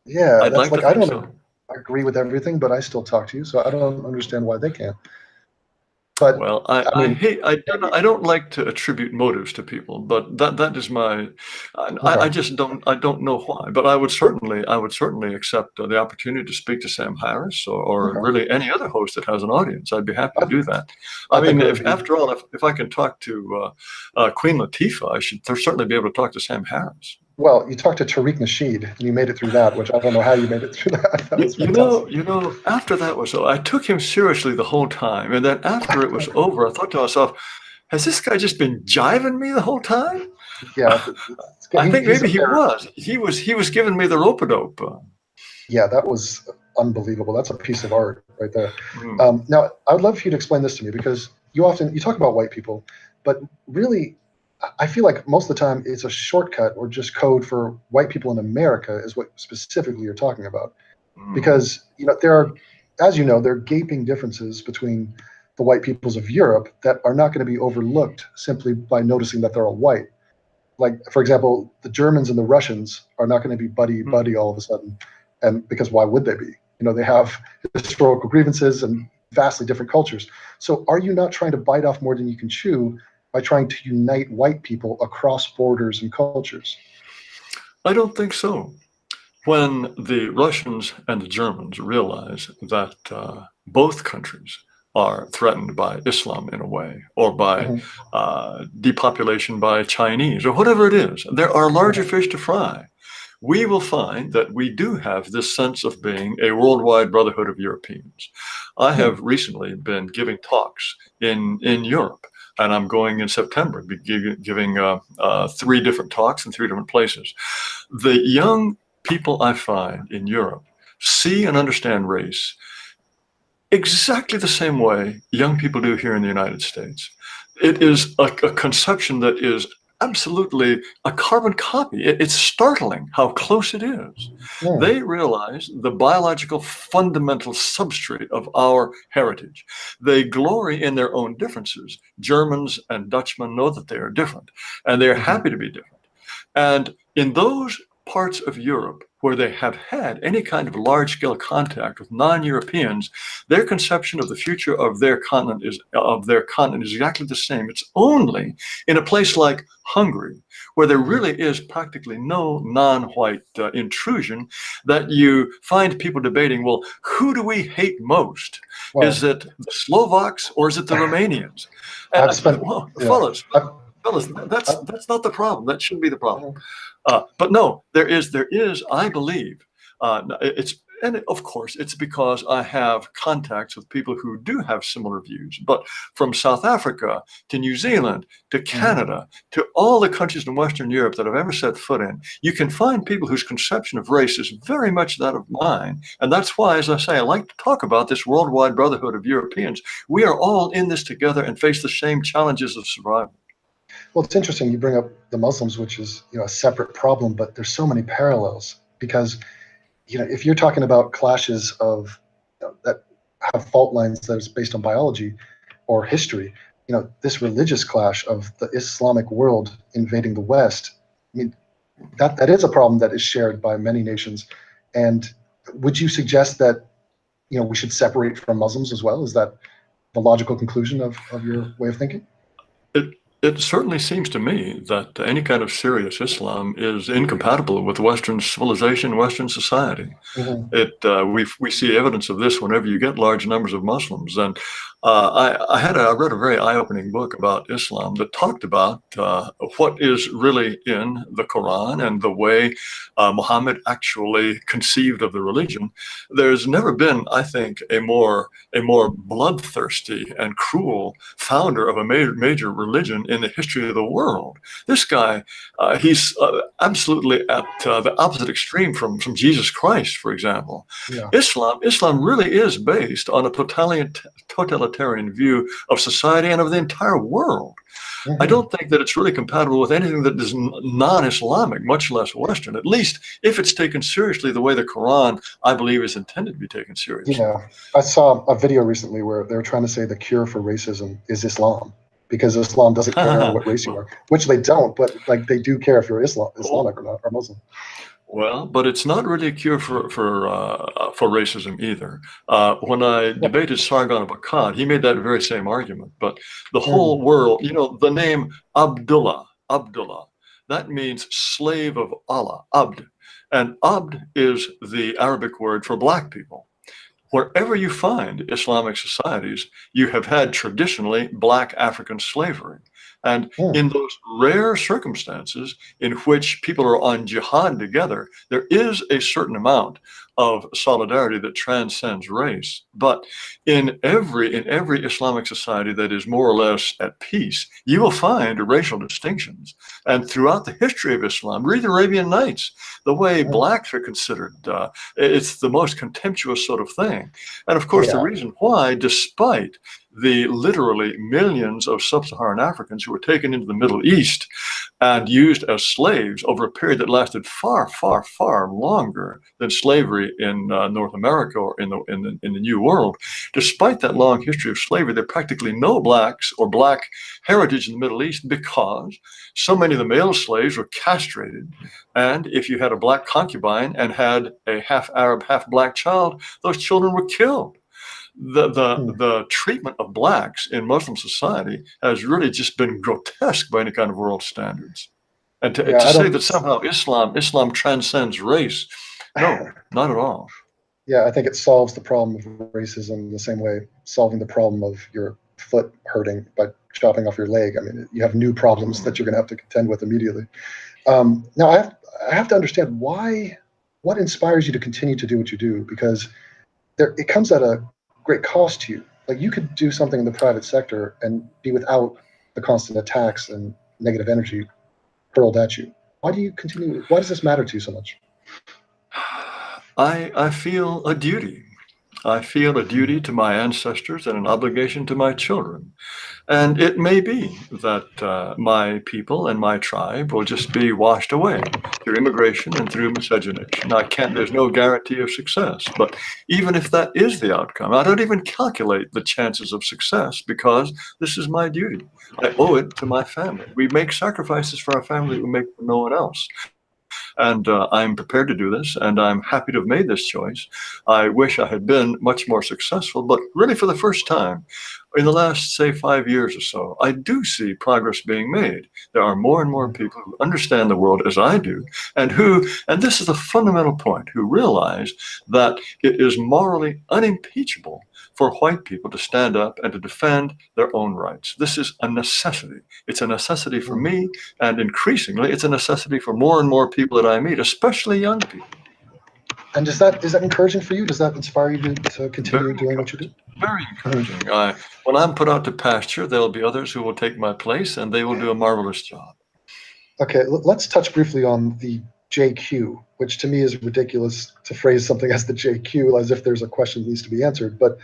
Yeah. I'd like to think so. I agree with everything, but I still talk to you. So I don't understand why they can't. But well, I don't like to attribute motives to people, but that is my. I don't know why, but I would certainly accept the opportunity to speak to Sam Harris or really any other host that has an audience. I'd be happy to do that. I mean, after all, if I can talk to Queen Latifah, I should certainly be able to talk to Sam Harris. Well, you talked to Tariq Nasheed, and you made it through that, which I don't know how you made it through that. You know, after that was over, I took him seriously the whole time, and then after it was over, I thought to myself, has this guy just been jiving me the whole time? Yeah, I think maybe he was. He was giving me the rope-a-dope. Yeah, that was unbelievable. That's a piece of art right there. Now, I would love for you to explain this to me because you talk about white people, but really, I feel like most of the time it's a shortcut or just code for white people in America is what specifically you're talking about. Because, there are, as you know, there are gaping differences between the white peoples of Europe that are not going to be overlooked simply by noticing that they're all white. Like, for example, the Germans and the Russians are not going to be buddy all of a sudden. And because why would they be? They have historical grievances and vastly different cultures. So are you not trying to bite off more than you can chew by trying to unite white people across borders and cultures? I don't think so. When the Russians and the Germans realize that both countries are threatened by Islam in a way, or by depopulation by Chinese, or whatever it is, there are larger fish to fry. We will find that we do have this sense of being a worldwide brotherhood of Europeans. I have recently been giving talks in Europe, and I'm going in September, giving 3 different talks in 3 different places. The young people I find in Europe see and understand race exactly the same way young people do here in the United States. It is a conception that is absolutely a carbon copy. It's startling how close it is. They realize the biological fundamental substrate of our heritage. They glory in their own differences. Germans and Dutchmen know that they are different, and they're happy to be different. And in those parts of Europe where they have had any kind of large-scale contact with non-Europeans, their conception of the future of their continent is exactly the same. It's only in a place like Hungary, where there really is practically no non-white intrusion, that you find people debating, well, who do we hate most? Well, is it the Slovaks or is it the Romanians? Fellas, that's not the problem. That shouldn't be the problem. But no, there is, I believe, and of course, it's because I have contacts with people who do have similar views. But from South Africa to New Zealand to Canada to all the countries in Western Europe that I've ever set foot in, you can find people whose conception of race is very much that of mine. And that's why, as I say, I like to talk about this worldwide brotherhood of Europeans. We are all in this together and face the same challenges of survival. Well, it's interesting you bring up the Muslims, which is a separate problem, but there's so many parallels because if you're talking about clashes of that have fault lines that is based on biology or history, this religious clash of the Islamic world invading the West, I mean, that is a problem that is shared by many nations. And would you suggest that we should separate from Muslims as well? Is that the logical conclusion of your way of thinking? It certainly seems to me that any kind of serious Islam is incompatible with Western civilization, Western society. We see evidence of this whenever you get large numbers of Muslims. And I read a very eye-opening book about Islam that talked about what is really in the Quran and the way Muhammad actually conceived of the religion. There's never been, I think, a more bloodthirsty and cruel founder of a major religion in the history of the world. This guy, he's absolutely at the opposite extreme from Jesus Christ, for example. Yeah. Islam really is based on a totalitarian view of society and of the entire world. I don't think that it's really compatible with anything that is non-Islamic, much less Western, at least if it's taken seriously the way the Quran, I believe, is intended to be taken seriously. Yeah, I saw a video recently where they were trying to say the cure for racism is Islam, because Islam doesn't care what race you are, which they don't, but they do care if you're Islamic or not, or Muslim. Well, but it's not really a cure for racism either. When I debated Sargon of Akkad, he made that very same argument. But the whole world, the name Abdullah, that means slave of Allah, Abd. And Abd is the Arabic word for black people. Wherever you find Islamic societies, you have had traditionally black African slavery. And in those rare circumstances in which people are on jihad together, there is a certain amount of solidarity that transcends race. But in every Islamic society that is more or less at peace, you will find racial distinctions. And throughout the history of Islam, read the Arabian Nights, the way blacks are considered, it's the most contemptuous sort of thing. And of course, the reason why, despite the literally millions of sub-Saharan Africans who were taken into the Middle East and used as slaves over a period that lasted far, far, far longer than slavery in North America or in the New World. Despite that long history of slavery, there are practically no blacks or black heritage in the Middle East because so many of the male slaves were castrated. And if you had a black concubine and had a half Arab, half black child, those children were killed. The treatment of blacks in Muslim society has really just been grotesque by any kind of world standards. And Yeah, to I say don't. that somehow Islam transcends race, no, not at all. Yeah, I think it solves the problem of racism the same way solving the problem of your foot hurting by chopping off your leg. I mean, you have new problems that you're going to have to contend with immediately. Now, I have to understand what inspires you to continue to do what you do, because it comes at a great cost to you. Like, you could do something in the private sector and be without the constant attacks and negative energy hurled at you. Why do you continue? Why does this matter to you so much? I feel a duty. I feel a duty to my ancestors and an obligation to my children. And it may be that my people and my tribe will just be washed away through immigration and through miscegenation. There's no guarantee of success, but even if that is the outcome, I don't even calculate the chances of success, because this is my duty. I owe it to my family. We make sacrifices for our family we make for no one else. And I'm prepared to do this, and I'm happy to have made this choice. I wish I had been much more successful, but really for the first time in the last, say, 5 years or so, I do see progress being made. There are more and more people who understand the world as I do, and this is the fundamental point, who realize that it is morally unimpeachable for white people to stand up and to defend their own rights. This is a necessity. It's a necessity for me, and increasingly, it's a necessity for more and more people that I meet, especially young people. And is that encouraging for you? Does that inspire you to continue doing what you do? Very encouraging. When I'm put out to pasture, there will be others who will take my place, and they will do a marvelous job. Okay, let's touch briefly on the JQ, which to me is ridiculous to phrase something as the JQ as if there's a question that needs to be answered. But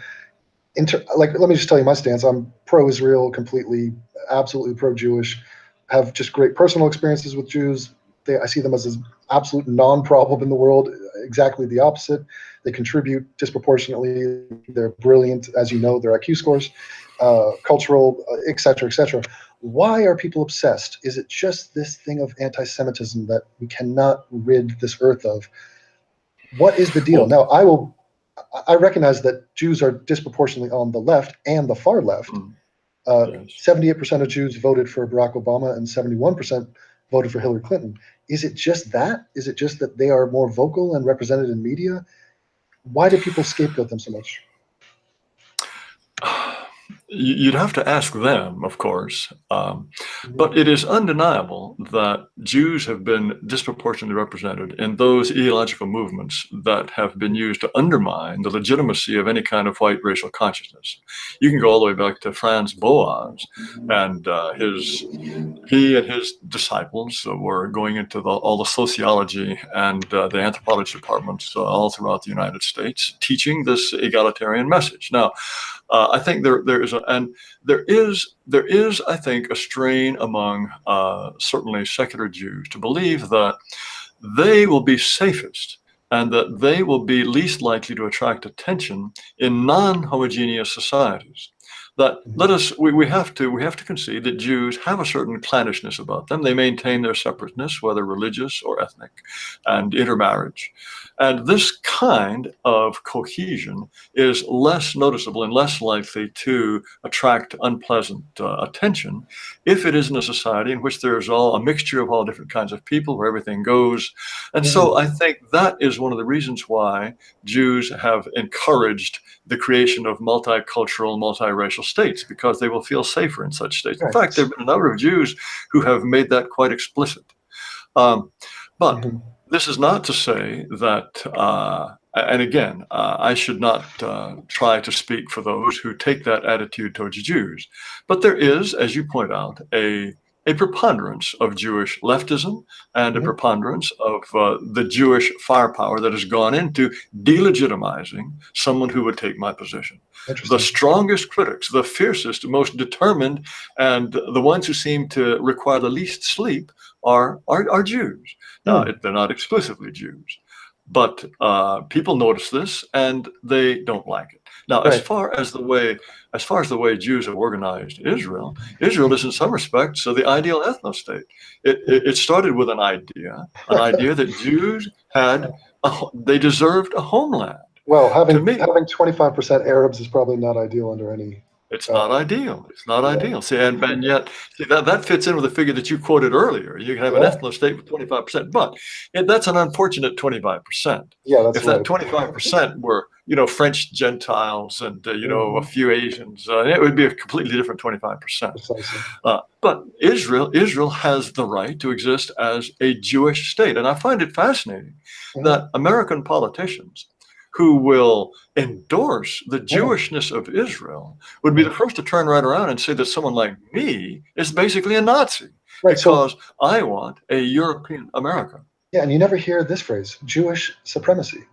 let me just tell you my stance. I'm pro-Israel completely, absolutely pro-Jewish. Have just great personal experiences with Jews. I see them as an absolute non-problem in the world. Exactly the opposite. They contribute disproportionately. They're brilliant, as you know. Their IQ scores, cultural, et cetera, et cetera. Why are people obsessed? Is it just this thing of anti-Semitism that we cannot rid this earth of? What is the deal? Now, I recognize that Jews are disproportionately on the left and the far left. 78% of Jews voted for Barack Obama and 71% voted for Hillary Clinton. Is it just that? Is it just that they are more vocal and represented in media? Why do people scapegoat them so much? You'd have to ask them, of course, but it is undeniable that Jews have been disproportionately represented in those ideological movements that have been used to undermine the legitimacy of any kind of white racial consciousness. You can go all the way back to Franz Boas, and he and his disciples were going into all the sociology and the anthropology departments all throughout the United States, teaching this egalitarian message. Now, I think there is I think a strain among certainly secular Jews to believe that they will be safest and that they will be least likely to attract attention in non-homogeneous societies. That we have to concede that Jews have a certain clannishness about them. They maintain their separateness, whether religious or ethnic, and intermarriage. And this kind of cohesion is less noticeable and less likely to attract unpleasant attention if it is in a society in which there's a mixture of all different kinds of people, where everything goes. And so I think that is one of the reasons why Jews have encouraged the creation of multicultural, multiracial states, because they will feel safer in such states. In fact, there have been a number of Jews who have made that quite explicit. But this is not to say that, and again, I should not try to speak for those who take that attitude towards Jews. But there is, as you point out, a preponderance of Jewish leftism and a preponderance of the Jewish firepower that has gone into delegitimizing someone who would take my position. The strongest critics, the fiercest, most determined, and the ones who seem to require the least sleep are Jews. Now, they're not exclusively Jews, but people notice this and they don't like it. Now, as far as the way Jews have organized Israel is in some respects the ideal ethno-state. It started with an idea that Jews they deserved a homeland. Well, To having me, 25% Arabs is probably not ideal under any. it's not ideal. It's not Yeah, ideal. See, and yet, see, that fits in with the figure that you quoted earlier. You can have an yeah, ethno state with 25%, but that's an unfortunate 25%. yeah. That's If that right. 25% were, French Gentiles and, a Hmm. few Asians, it would be a completely different 25%. Precisely. But Israel has the right to exist as a Jewish state. And I find it fascinating Hmm. that American politicians who will endorse the Yeah, Jewishness of Israel would be the right. first to turn right around and say that someone like me is basically a Nazi Right. So because I want a European America. yeah, and you never hear this phrase, Jewish supremacy.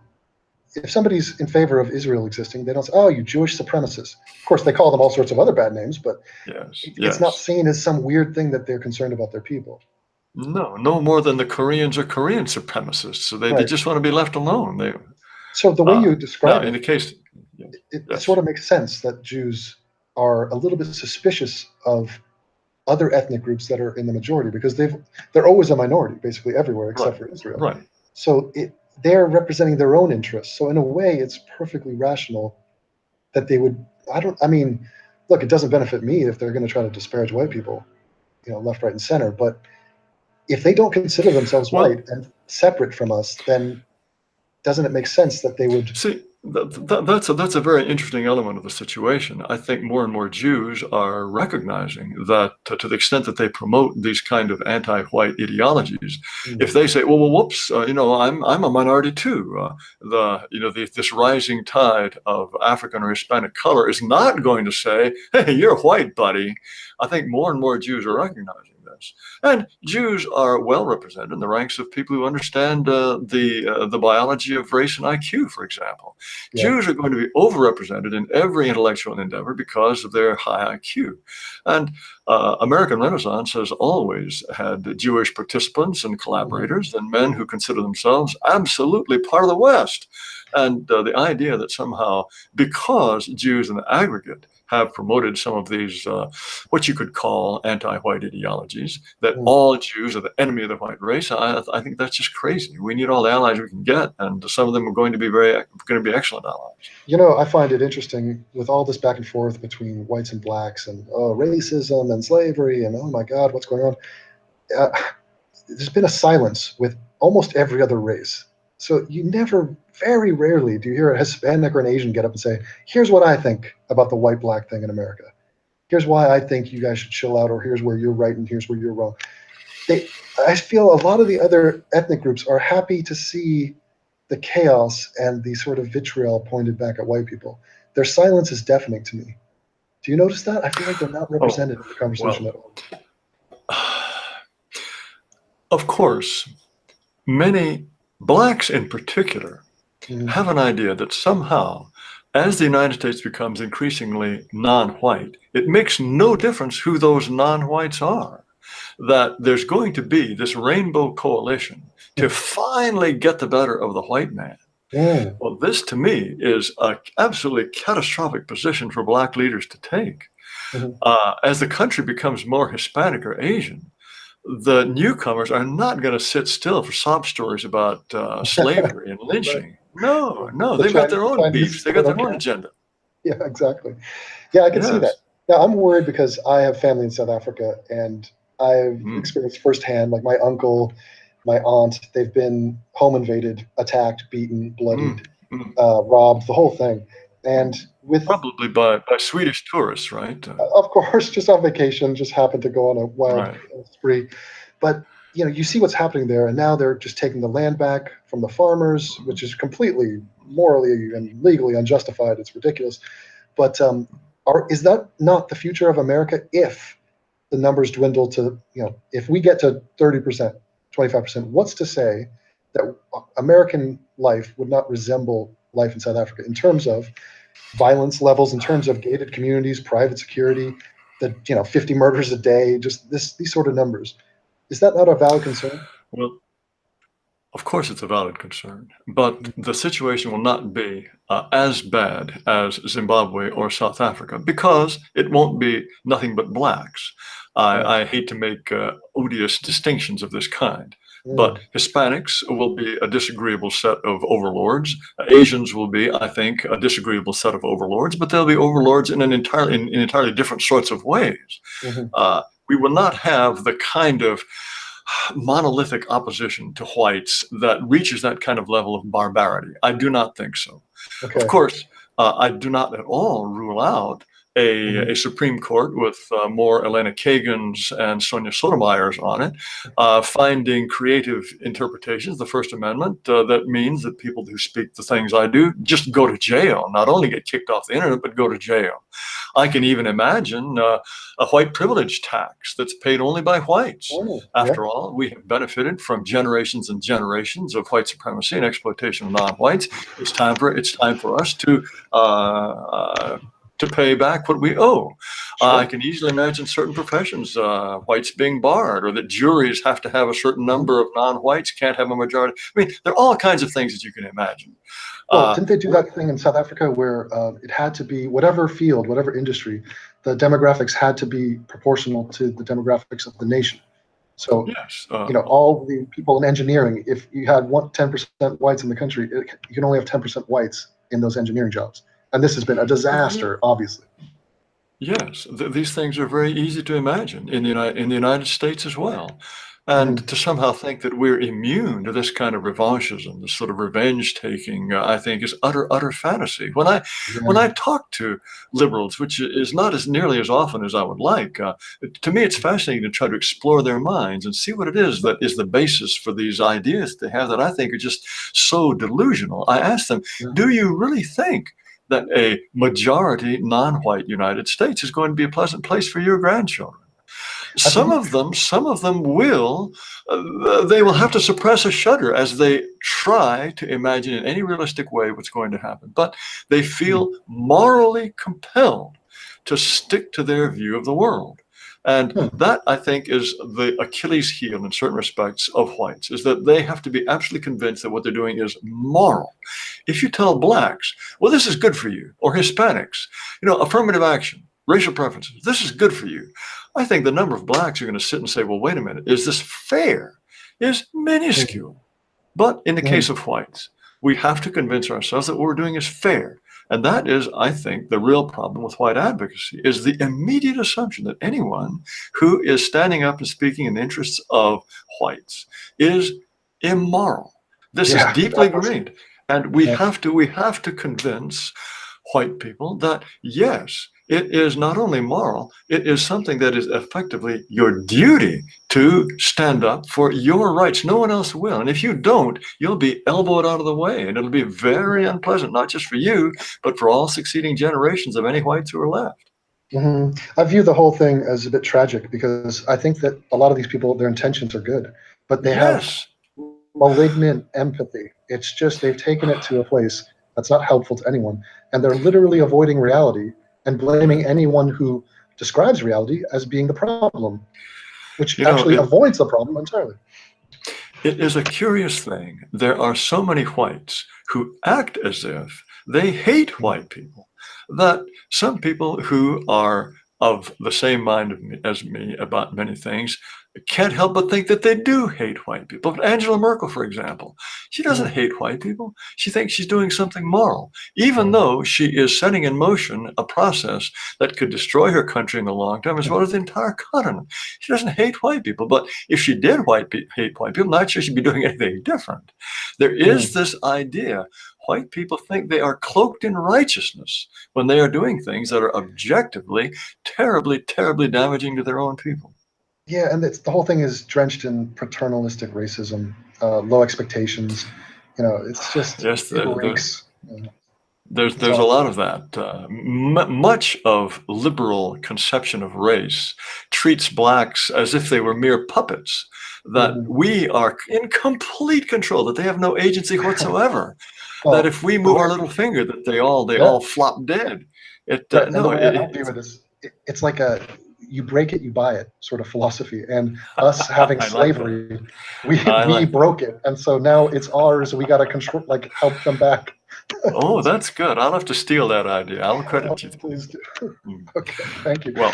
If somebody's in favor of Israel existing, they don't say, "Oh, you Jewish supremacists." Of course, they call them all sorts of other bad names, but Yes, it's not yes. seen as some weird thing that they're concerned about their people. No, no more than the Koreans are Korean supremacists. So they Right. just want to be left alone. So the way you Now, describe in it, the case, it yes, sort of makes sense that Jews are a little bit suspicious of other ethnic groups that are in the majority because they're always a minority basically everywhere except right, for Israel. right. So they're representing their own interests. So in a way, it's perfectly rational that they would. I mean, look, it doesn't benefit me if they're going to try to disparage white people, left, right, and center. But if they don't consider themselves Well, white and separate from us, then doesn't it make sense that they would? see, that's a very interesting element of the situation. I think more and more Jews are recognizing that to the extent that they promote these kind of anti-white ideologies, if Mm, they say, well, whoops, I'm a minority too. This rising tide of African or Hispanic color is not going to say, hey, you're white, buddy. I think more and more Jews are recognizing this. And Jews are well represented in the ranks of people who understand the biology of race and IQ, for example. yeah. Jews are going to be overrepresented in every intellectual endeavor because of their high IQ. And American Renaissance has always had Jewish participants and Hmm. collaborators and men who consider themselves absolutely part of the West. And the idea that somehow, because Jews in the aggregate have promoted some of these, what you could call anti-white ideologies, that Mm. all Jews are the enemy of the white race, I think that's just crazy. We need all the allies we can get, and some of them are going to be excellent allies. I find it interesting with all this back and forth between whites and blacks and racism and slavery and oh my God, what's going on? Uh, there's been a silence with almost every other race. So you never, very rarely, do you hear a Hispanic or an Asian get up and say, "Here's what I think about the white-black thing in America. Here's why I think you guys should chill out," or "Here's where you're right and here's where you're wrong." They, I feel a lot of the other ethnic groups are happy to see the chaos and the sort of vitriol pointed back at white people. Their silence is deafening to me. Do you notice that? I feel like they're not Oh, represented in the conversation well, at all. of course, many blacks in particular Mhm. have an idea that somehow, as the United States becomes increasingly non-white, it makes no difference who those non-whites are. That there's going to be this rainbow coalition to finally get the better of the white man. Mm. Well, this to me is an absolutely catastrophic position for black leaders to take. Mhm. As the country becomes more Hispanic or Asian, the newcomers are not going to sit still for sob stories about slavery and Right. lynching. No, Right. no, they've got their The own Chinese, beefs. They they got don't their own care. agenda. Yeah, exactly. Yeah, I can see that. Yes. Now, I'm worried because I have family in South Africa and I've Mm, experienced firsthand, like my uncle, my aunt, they've been home invaded, attacked, beaten, mm, bloodied, mm. robbed, the whole thing. And with, Probably by Swedish tourists, right? of course, just on vacation, just happened to go on a wild Right. spree. But you see what's happening there, and now they're just taking the land back from the farmers, which is completely morally and legally unjustified. It's ridiculous. But is that not the future of America if the numbers dwindle to, if we get to 30%, 25%, what's to say that American life would not resemble life in South Africa in terms of violence levels, in terms of gated communities, private security, 50 murders a day, just these sort of numbers. Is that not a valid concern? Well, of course, it's a valid concern, but the situation will not be as bad as Zimbabwe or South Africa because it won't be nothing but blacks. Right. I hate to make odious distinctions of this kind, But Hispanics will be a disagreeable set of overlords. Asians will be, I think, a disagreeable set of overlords, but they'll be overlords in entirely different sorts of ways. We will not have the kind of monolithic opposition to whites that reaches that kind of level of barbarity. I do not think so. Of course, I do not at all rule out a Supreme Court with more Elena Kagans and Sonia Sotomayers on it, finding creative interpretations of the First Amendment that means that people who speak the things I do just go to jail, not only get kicked off the internet, but go to jail. I can even imagine a white privilege tax that's paid only by whites. After all, we have benefited from generations and generations of white supremacy and exploitation of non-whites. It's time for us to pay back what we owe. I can easily imagine certain professions, whites being barred, or that juries have to have a certain number of non-whites, can't have a majority. I mean, there are all kinds of things that you can imagine. Well, didn't they do that thing in South Africa where it had to be whatever field, whatever industry, the demographics had to be proportional to the demographics of the nation? So, all the people in engineering, if you had 10% whites in the country, you can only have 10% whites in those engineering jobs. And this has been a disaster, obviously. Yes, these things are very easy to imagine in the United States as well. And to somehow think that we're immune to this kind of revanchism, this sort of revenge taking, I think is utter fantasy. When I talk to liberals, which is not as nearly as often as I would like, to me it's fascinating to try to explore their minds and see what it is that is the basis for these ideas they have that I think are just so delusional. I ask them, do you really think that a majority non-white United States is going to be a pleasant place for your grandchildren? Some of them will, they will have to suppress a shudder as they try to imagine in any realistic way what's going to happen. But they feel morally compelled to stick to their view of the world. And that, I think, is the Achilles heel in certain respects of whites, is that they have to be absolutely convinced that what they're doing is moral. If you tell blacks, well, this is good for you, or Hispanics, affirmative action, racial preferences, this is good for you, I think the number of blacks are going to sit and say, well, wait a minute, is this fair? Is minuscule. But in the case of whites, we have to convince ourselves that what we're doing is fair. And that is, I think, the real problem with white advocacy, is the immediate assumption that anyone who is standing up and speaking in the interests of whites is immoral. This is deeply ingrained. And we have to convince white people that, yes, it is not only moral, it is something that is effectively your duty to stand up for your rights. No one else will. And if you don't, you'll be elbowed out of the way. And it'll be very unpleasant, not just for you, but for all succeeding generations of any whites who are left. I view the whole thing as a bit tragic, because I think that a lot of these people, their intentions are good, but they have malignant empathy. It's just they've taken it to a place that's not helpful to anyone. And they're literally avoiding reality and blaming anyone who describes reality as being the problem, which actually avoids the problem entirely. It is a curious thing. There are so many whites who act as if they hate white people, that some people who are of the same mind as me about many things can't help but think that they do hate white people. Angela Merkel, for example, she doesn't hate white people. She thinks she's doing something moral, even though she is setting in motion a process that could destroy her country in the long term, as well as the entire continent. She doesn't hate white people, but if she did hate white people, I'm not sure she'd be doing anything different. There is this idea. White people think they are cloaked in righteousness when they are doing things that are objectively terribly, terribly damaging to their own people. Yeah, and the whole thing is drenched in paternalistic racism, low expectations. It's just there's a lot of that. Much of liberal conception of race treats blacks as if they were mere puppets, that we are in complete control, that they have no agency whatsoever. That if we move our little finger, that they all flop dead. It's like a you break it, you buy it sort of philosophy. And us having slavery, we broke it, and so now it's ours. We got to control, help them back Oh, that's good. I'll have to steal that idea. I'll credit you. Please do. Mm. Okay, thank you. Well,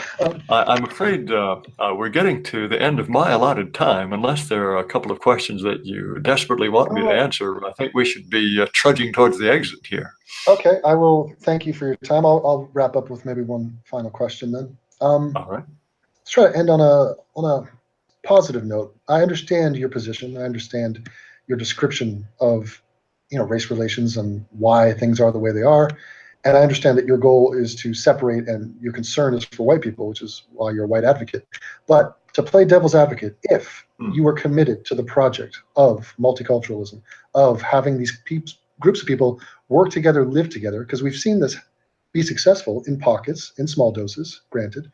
I'm afraid we're getting to the end of my allotted time. Unless there are a couple of questions that you desperately want me to answer, I think we should be trudging towards the exit here. Okay, I will thank you for your time. I'll wrap up with maybe one final question then. All right. Let's try to end on a positive note. I understand your position. I understand your description of race relations and why things are the way they are. And I understand that your goal is to separate and your concern is for white people, which is why you're a white advocate. But to play devil's advocate, if you are committed to the project of multiculturalism, of having these groups of people work together, live together, because we've seen this be successful in pockets, in small doses, granted,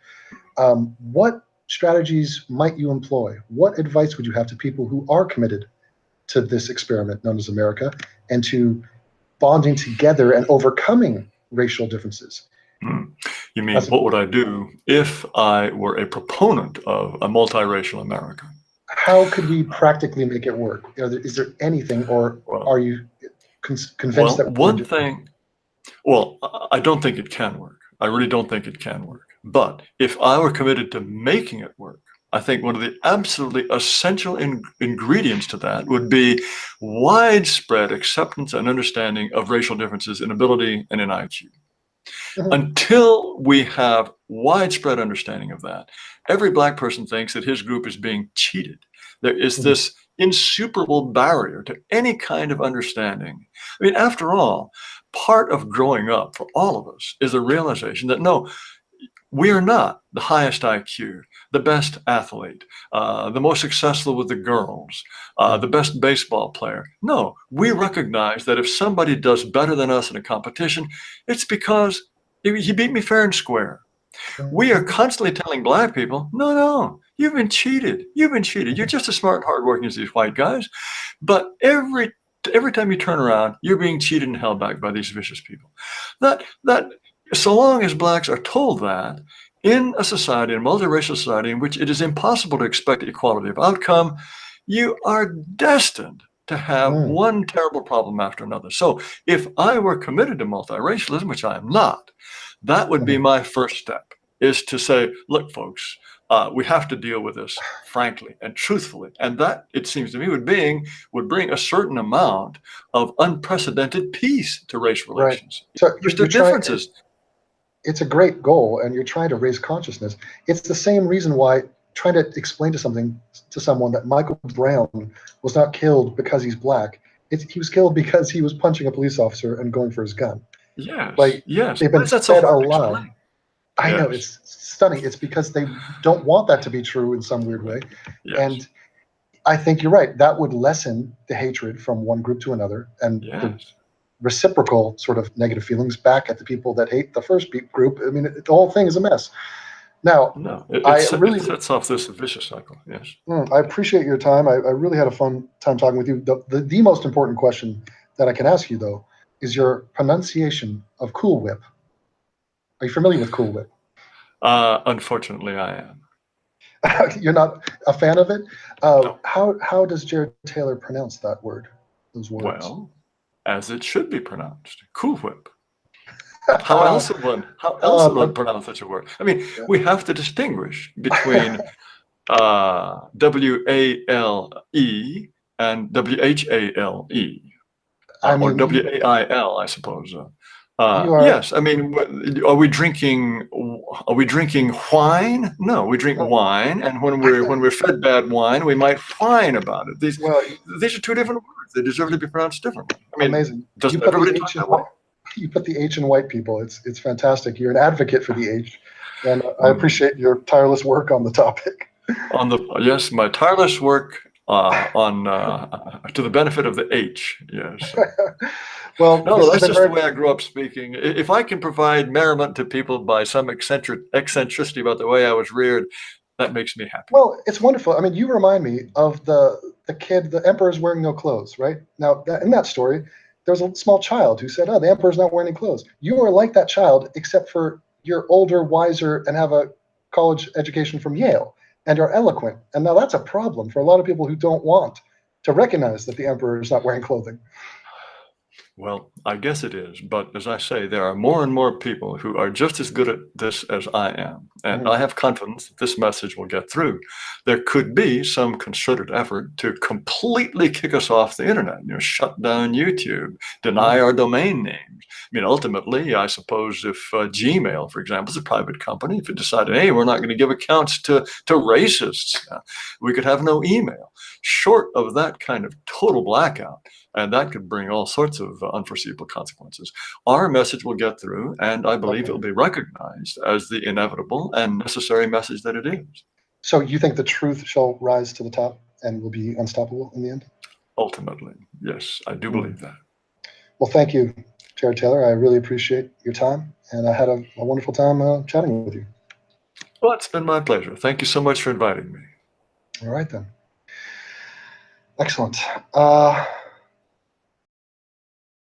what strategies might you employ? What advice would you have to people who are committed to this experiment known as America and to bonding together and overcoming racial differences? You mean, what would I do if I were a proponent of a multiracial America? How could we practically make it work? Is there anything, or are you convinced that one thing? Well, I don't think it can work. I really don't think it can work. But if I were committed to making it work, I think one of the absolutely essential ingredients to that would be widespread acceptance and understanding of racial differences in ability and in IQ. Until we have widespread understanding of that, every Black person thinks that his group is being cheated. There is this insuperable barrier to any kind of understanding. I mean, after all, part of growing up for all of us is a realization that no, we are not the highest IQ, the best athlete, the most successful with the girls, the best baseball player. No, we recognize that if somebody does better than us in a competition, it's because he beat me fair and square. We are constantly telling Black people, no, you've been cheated. You've been cheated. You're just as smart and hardworking as these white guys. But every time you turn around, you're being cheated and held back by these vicious people. That so long as Blacks are told that in a society, a multiracial society in which it is impossible to expect equality of outcome, you are destined to have one terrible problem after another. So if I were committed to multiracialism, which I am not, that would be my first step, is to say, look, folks, we have to deal with this frankly and truthfully. And that, it seems to me, would bring a certain amount of unprecedented peace to race relations. Right. So there's differences. It's a great goal, and you're trying to raise consciousness. It's the same reason why trying to explain to someone that Michael Brown was not killed because he's Black. He was killed because he was punching a police officer and going for his gun. Yes. Yes. They've been fed a lie. I know, it's stunning. It's because they don't want that to be true in some weird way. Yes. And I think you're right. That would lessen the hatred from one group to another, and the reciprocal sort of negative feelings back at the people that hate the first group. I mean, the whole thing is a mess. Now, it sets off this vicious cycle. Yes. I appreciate your time. I really had a fun time talking with you. The most important question that I can ask you, though, is your pronunciation of Cool Whip. Are you familiar with Cool Whip? Unfortunately, I am. You're not a fan of it? No. How does Jared Taylor pronounce that word, those words? Well, as it should be pronounced, Cool Whip. How else would one pronounce such a word? I mean, we have to distinguish between W-A-L-E and W-H-A-L-E, or W-A-I-L, I suppose. Yes, I mean, are we drinking wine? No, we drink wine, and when we're fed bad wine, we might whine about it. These are two different words. They deserve to be pronounced differently. I mean, amazing. Doesn't everybody talk that way? You put the H in white people. It's fantastic. You're an advocate for the H, and I appreciate your tireless work on the topic. Yes, my tireless work to the benefit of the H. Yes. Well, no, that's just the way I grew up speaking. If I can provide merriment to people by some eccentricity about the way I was reared, that makes me happy. Well, it's wonderful. I mean, you remind me of the kid, the emperor's wearing no clothes, right? Now, in that story, there was a small child who said, oh, the emperor's not wearing any clothes. You are like that child, except for you're older, wiser, and have a college education from Yale, and are eloquent. And now that's a problem for a lot of people who don't want to recognize that the emperor is not wearing clothing. Well, I guess it is. But as I say, there are more and more people who are just as good at this as I am. And I have confidence that this message will get through. There could be some concerted effort to completely kick us off the internet, shut down YouTube, deny our domain names. I mean, ultimately, I suppose if Gmail, for example, is a private company, if it decided, hey, we're not going to give accounts to racists, we could have no email. Short of that kind of total blackout, and that could bring all sorts of unforeseeable consequences. Our message will get through, and I believe it will be recognized as the inevitable and necessary message that it is. So you think the truth shall rise to the top and will be unstoppable in the end? Ultimately, yes, I do believe that. Well, thank you, Jared Taylor. I really appreciate your time, and I had a wonderful time chatting with you. Well, it's been my pleasure. Thank you so much for inviting me. All right, then. Excellent.